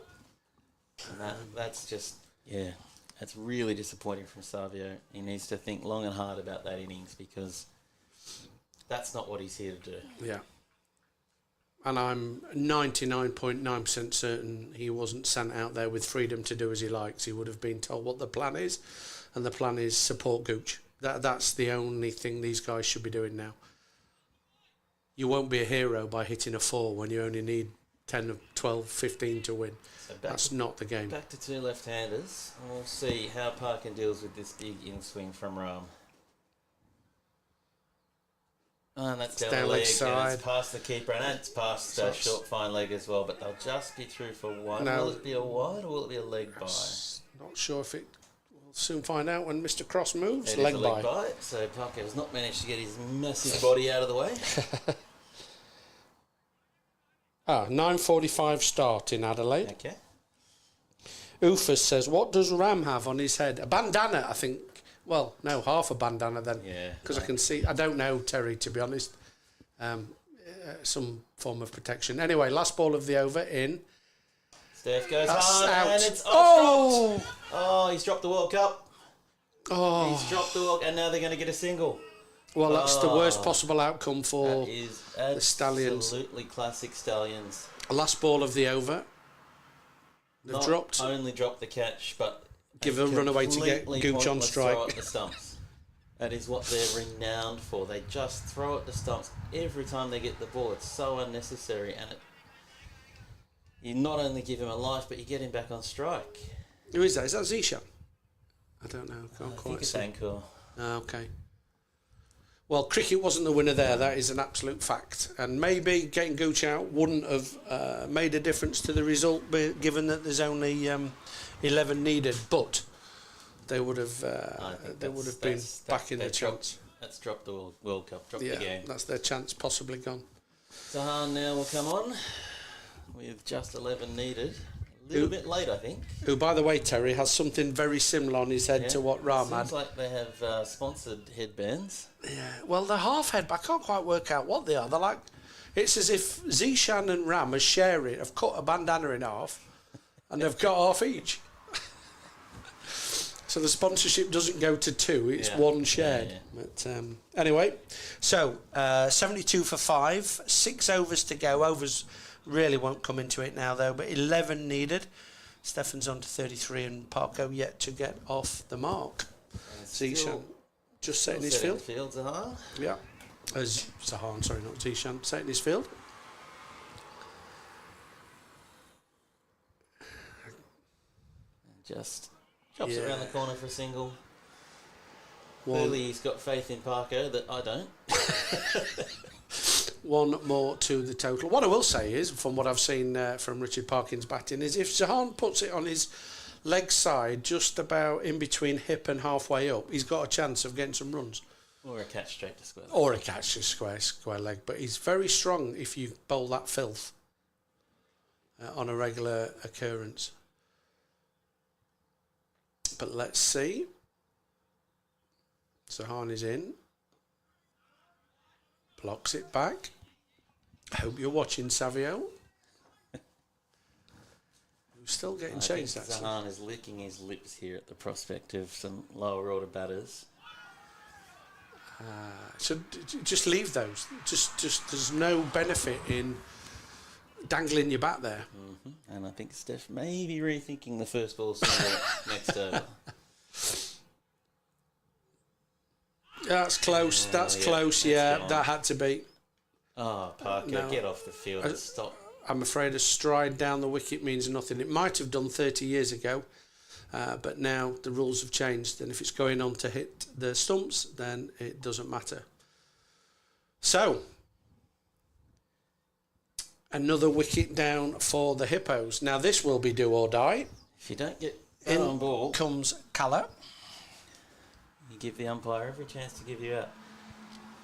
A: And that's just, that's really disappointing from Savio. He needs to think long and hard about that innings because that's not what he's here to do.
C: Yeah. And I'm 99.9% certain he wasn't sent out there with freedom to do as he likes. He would have been told what the plan is, and the plan is support Gooch. That's the only thing these guys should be doing now. You won't be a hero by hitting a 4 when you only need 10, 12, 15 to win. So that's not the game.
A: Back to 2 left-handers, and we'll see how Parkin deals with this big in-swing from Ram. And that's down the leg side. And it's past the keeper, and it's past short fine leg as well, but they'll just be through for one. Will it be a wide or will it be a leg by?
C: Not sure if it... We'll soon find out when Mr. Cross moves.
A: It is a leg by. So Parker has not managed to get his massive body out of the way.
C: 9:45 start in Adelaide.
A: Okay.
C: Ufus says, what does Ram have on his head? A bandana, I think. Well, no, half a bandana then.
A: Yeah.
C: Because I can see... I don't know, Terry, to be honest. Some form of protection. Anyway, last ball of the over in.
A: Steph goes
C: hard
A: out. And it's he's dropped the World Cup. He's dropped the World Cup, and now they're going to get a single.
C: Well, that's the worst possible outcome for
A: the
C: Stallions.
A: Absolutely classic Stallions.
C: Last ball of the over. They've dropped.
A: Not only dropped the catch, but
C: give a runaway to get Gooch on strike.
A: Throw at the stumps. That is what they're renowned for. They just throw at the stumps every time they get the ball. It's so unnecessary, and you not only give him a life, but you get him back on strike.
C: Who is that? Is that Zishan? I don't know.
A: I think it's Ankur.
C: Okay. Well, cricket wasn't the winner there. That is an absolute fact. And maybe getting Gooch out wouldn't have made a difference to the result, given that there's only 11 needed. But they would have been back in the chance.
A: That's dropped the World Cup, dropped the game.
C: That's their chance possibly gone.
A: Zahan now will come on with just 11 needed. A little bit late, I think.
C: Who, by the way, Terry, has something very similar on his head to what Ram had.
A: Seems like they have sponsored headbands.
C: Yeah, well, they're half head, but I can't quite work out what they are. They're like, it's as if Zishan and Ram are sharing, have cut a bandana in half, and they've got half each. So the sponsorship doesn't go to 2, it's one shared. Yeah. But anyway, so 72 for 5, 6 overs to go. Overs really won't come into it now, though, but 11 needed. Stefan's on to 33 and Parko yet to get off the mark. Zishan just setting his field.
A: Zahan.
C: Yeah. Zahan, sorry, not Zishan. Setting his field.
A: Just chops around the corner for a single. Clearly he's got faith in Parker that I don't.
C: One more to the total. What I will say is, from what I've seen from Richard Parkin's batting, is if Zahan puts it on his leg side, just about in between hip and halfway up, he's got a chance of getting some runs.
A: Or a catch straight to square leg.
C: Or a catch to square leg. But he's very strong if you bowl that filth on a regular occurrence. But let's see. Zahan is in. Blocks it back. I hope you're watching, Savio. We're still getting changed, actually.
A: Zahan is licking his lips here at the prospect of some lower order batters.
C: So just leave those. Just there's no benefit in dangling your bat there.
A: Mm-hmm. And I think Steph may be rethinking the first ball single next over.
C: That's close. That's close. Yeah, that had to be.
A: Oh, Parker, get off the field. Stop.
C: I'm afraid a stride down the wicket means nothing. It might have done 30 years ago, but now the rules have changed. And if it's going on to hit the stumps, then it doesn't matter. So, another wicket down for the Hippos. Now this will be do or die.
A: If you don't get bat on ball,
C: comes Calla.
A: you give the umpire every chance to give you out.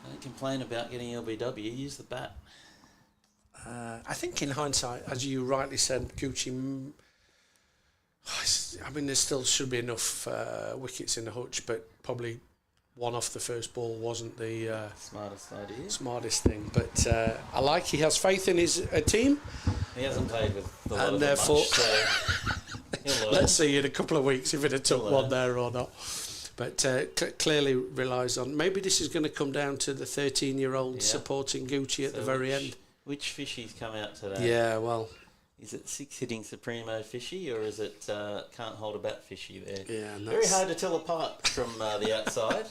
A: Don't complain about getting LBW. Use the bat.
C: I think in hindsight, as you rightly said, Gucci, I mean, there still should be enough wickets in the hutch, but probably one off the first ball wasn't the smartest thing. But I like he has faith in his team.
A: He hasn't played with the lot
C: and
A: of
C: therefore,
A: much, so he'll learn.
C: let's see in a couple of weeks if it had took one there or not. But clearly relies on, maybe this is going to come down to the 13-year-old supporting Gucci at the very end.
A: Which fishy's come out today?
C: Yeah, well,
A: is it 6-hitting Supremo fishy, or is it can't hold a bat fishy there?
C: Yeah, and
A: very hard to tell apart from the outside.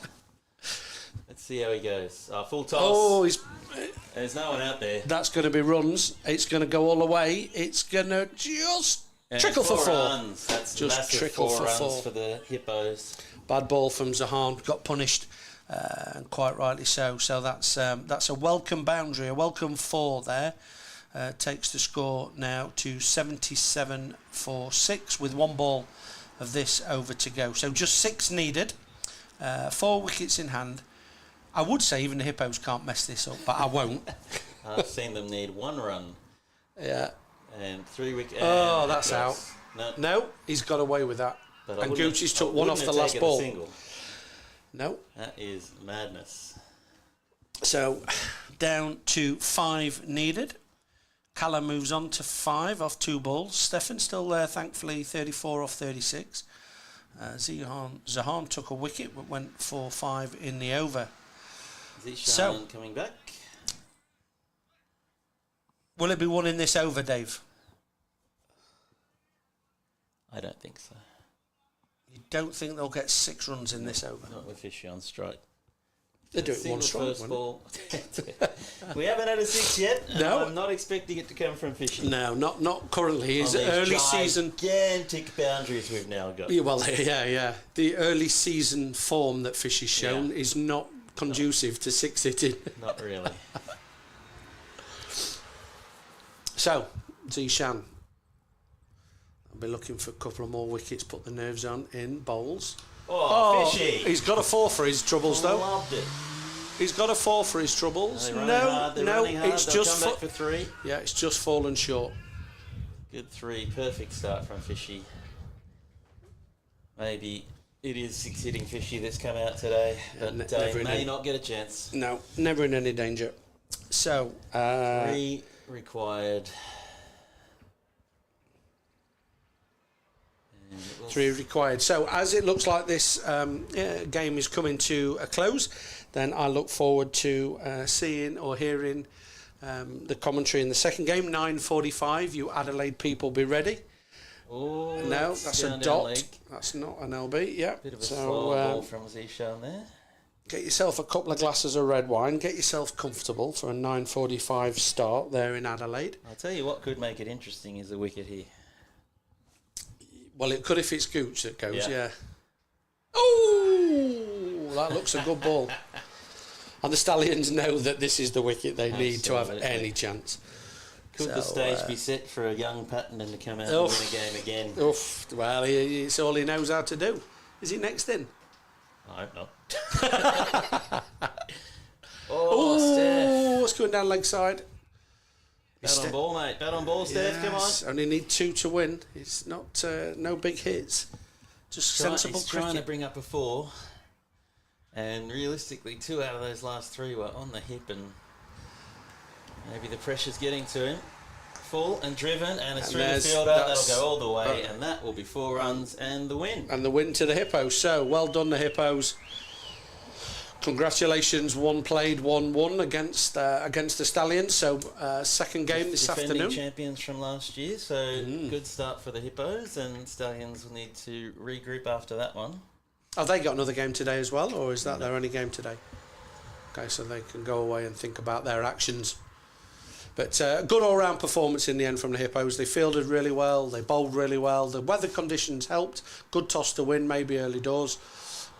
A: Let's see how he goes. Full toss.
C: Oh,
A: there's no one out there.
C: That's going to be runs. It's going to go all the way. It's going to just trickle for 4.
A: Runs. That's
C: just
A: massive
C: trickle
A: 4
C: for
A: runs
C: 4
A: for the Hippos.
C: Bad ball from Zahan, got punished, and quite rightly so. So that's a welcome boundary, a welcome 4 there. Takes the score now to 77 for 6 with 1 ball of this over to go. So just 6 needed, 4 wickets in hand. I would say even the Hippos can't mess this up, but I won't.
A: I've seen them need 1 run.
C: Yeah.
A: And 3 wickets.
C: Oh, that's out.
A: No,
C: he's got away with that.
A: But
C: and Gucci's took 1 off the last ball. No.
A: That is madness.
C: So down to 5 needed. Calla moves on to 5 off 2 balls. Stefan still there, thankfully, 34 off 36. Zahan took a wicket but went for 5 in the over.
A: Zishan coming back.
C: Will it be 1 in this over, Dave?
A: I don't think so.
C: You don't think they'll get 6 runs in this over?
A: Not with Fishy on strike.
C: They do it 1 strike.
A: First ball. We haven't had a 6 yet.
C: No,
A: I'm not expecting it to come from Fishy.
C: No, not currently. His early season
A: gigantic boundaries we've now got.
C: Yeah, well, yeah. The early season form that Fishy's shown is not conducive to 6 hitting.
A: Not really.
C: So, Zishan. I'll be looking for a couple of more wickets, put the nerves on in bowls.
A: Fishy!
C: He's got a 4 for his troubles, though.
A: Loved it.
C: He's got a 4 for his troubles.
A: No,
C: it's just
A: come back for 3.
C: Yeah, it's just fallen short.
A: Good 3, perfect start from Fishy. Maybe it is 6-hitting Fishy that's come out today, but he may not get a chance.
C: No, never in any danger. So
A: 3 required.
C: 3 required. So as it looks like this game is coming to a close, then I look forward to seeing or hearing the commentary in the second game. 9:45. You Adelaide people, be ready.
A: Oh,
C: no, that's a dot. That's not an LB. Yeah.
A: Bit of a slow ball from Zishan there.
C: Get yourself a couple of glasses of red wine. Get yourself comfortable for a 9:45 start there in Adelaide.
A: I'll tell you what could make it interesting is a wicket here.
C: Well, it could if it's Gooch that goes, yeah. Oh, that looks a good ball. And the Stallions know that this is the wicket they need to have any chance.
A: Could the stage be set for a young Patton to come out and win a game again?
C: Well, it's all he knows how to do. Is he next in?
A: I hope not.
C: Steph. What's going down leg side?
A: Bat on ball, mate. Bat on ball, Steph. Come on.
C: Only need 2 to win. It's not no big hits. Just sensible cricket.
A: He's trying to bring up a 4. And realistically, 2 out of those last 3 were on the hip, and maybe the pressure's getting to him. Full and driven, and it's through the fielder. That'll go all the way, and that will be 4 runs and the win.
C: And the win to the Hippos. So, well done, the Hippos. Congratulations, 1 played, 1 won against the Stallions. So, second game this afternoon.
A: Defending champions from last year, so good start for the Hippos, and Stallions will need to regroup after that one.
C: Have they got another game today as well, or is that their only game today? Okay, so they can go away and think about their actions. But good all-round performance in the end from the Hippos. They fielded really well, they bowled really well. The weather conditions helped. Good toss to win, maybe early doors.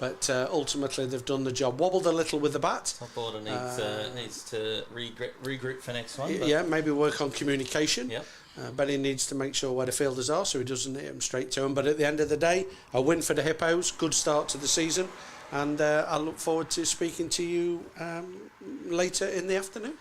C: but ultimately they've done the job. Wobbled a little with the bat.
A: Top order needs to regroup for next one.
C: Yeah, maybe work on communication.
A: Yep.
C: But he needs to make sure where the fielders are so he doesn't hit them straight to him. But at the end of the day, a win for the Hippos, good start to the season, and I look forward to speaking to you later in the afternoon.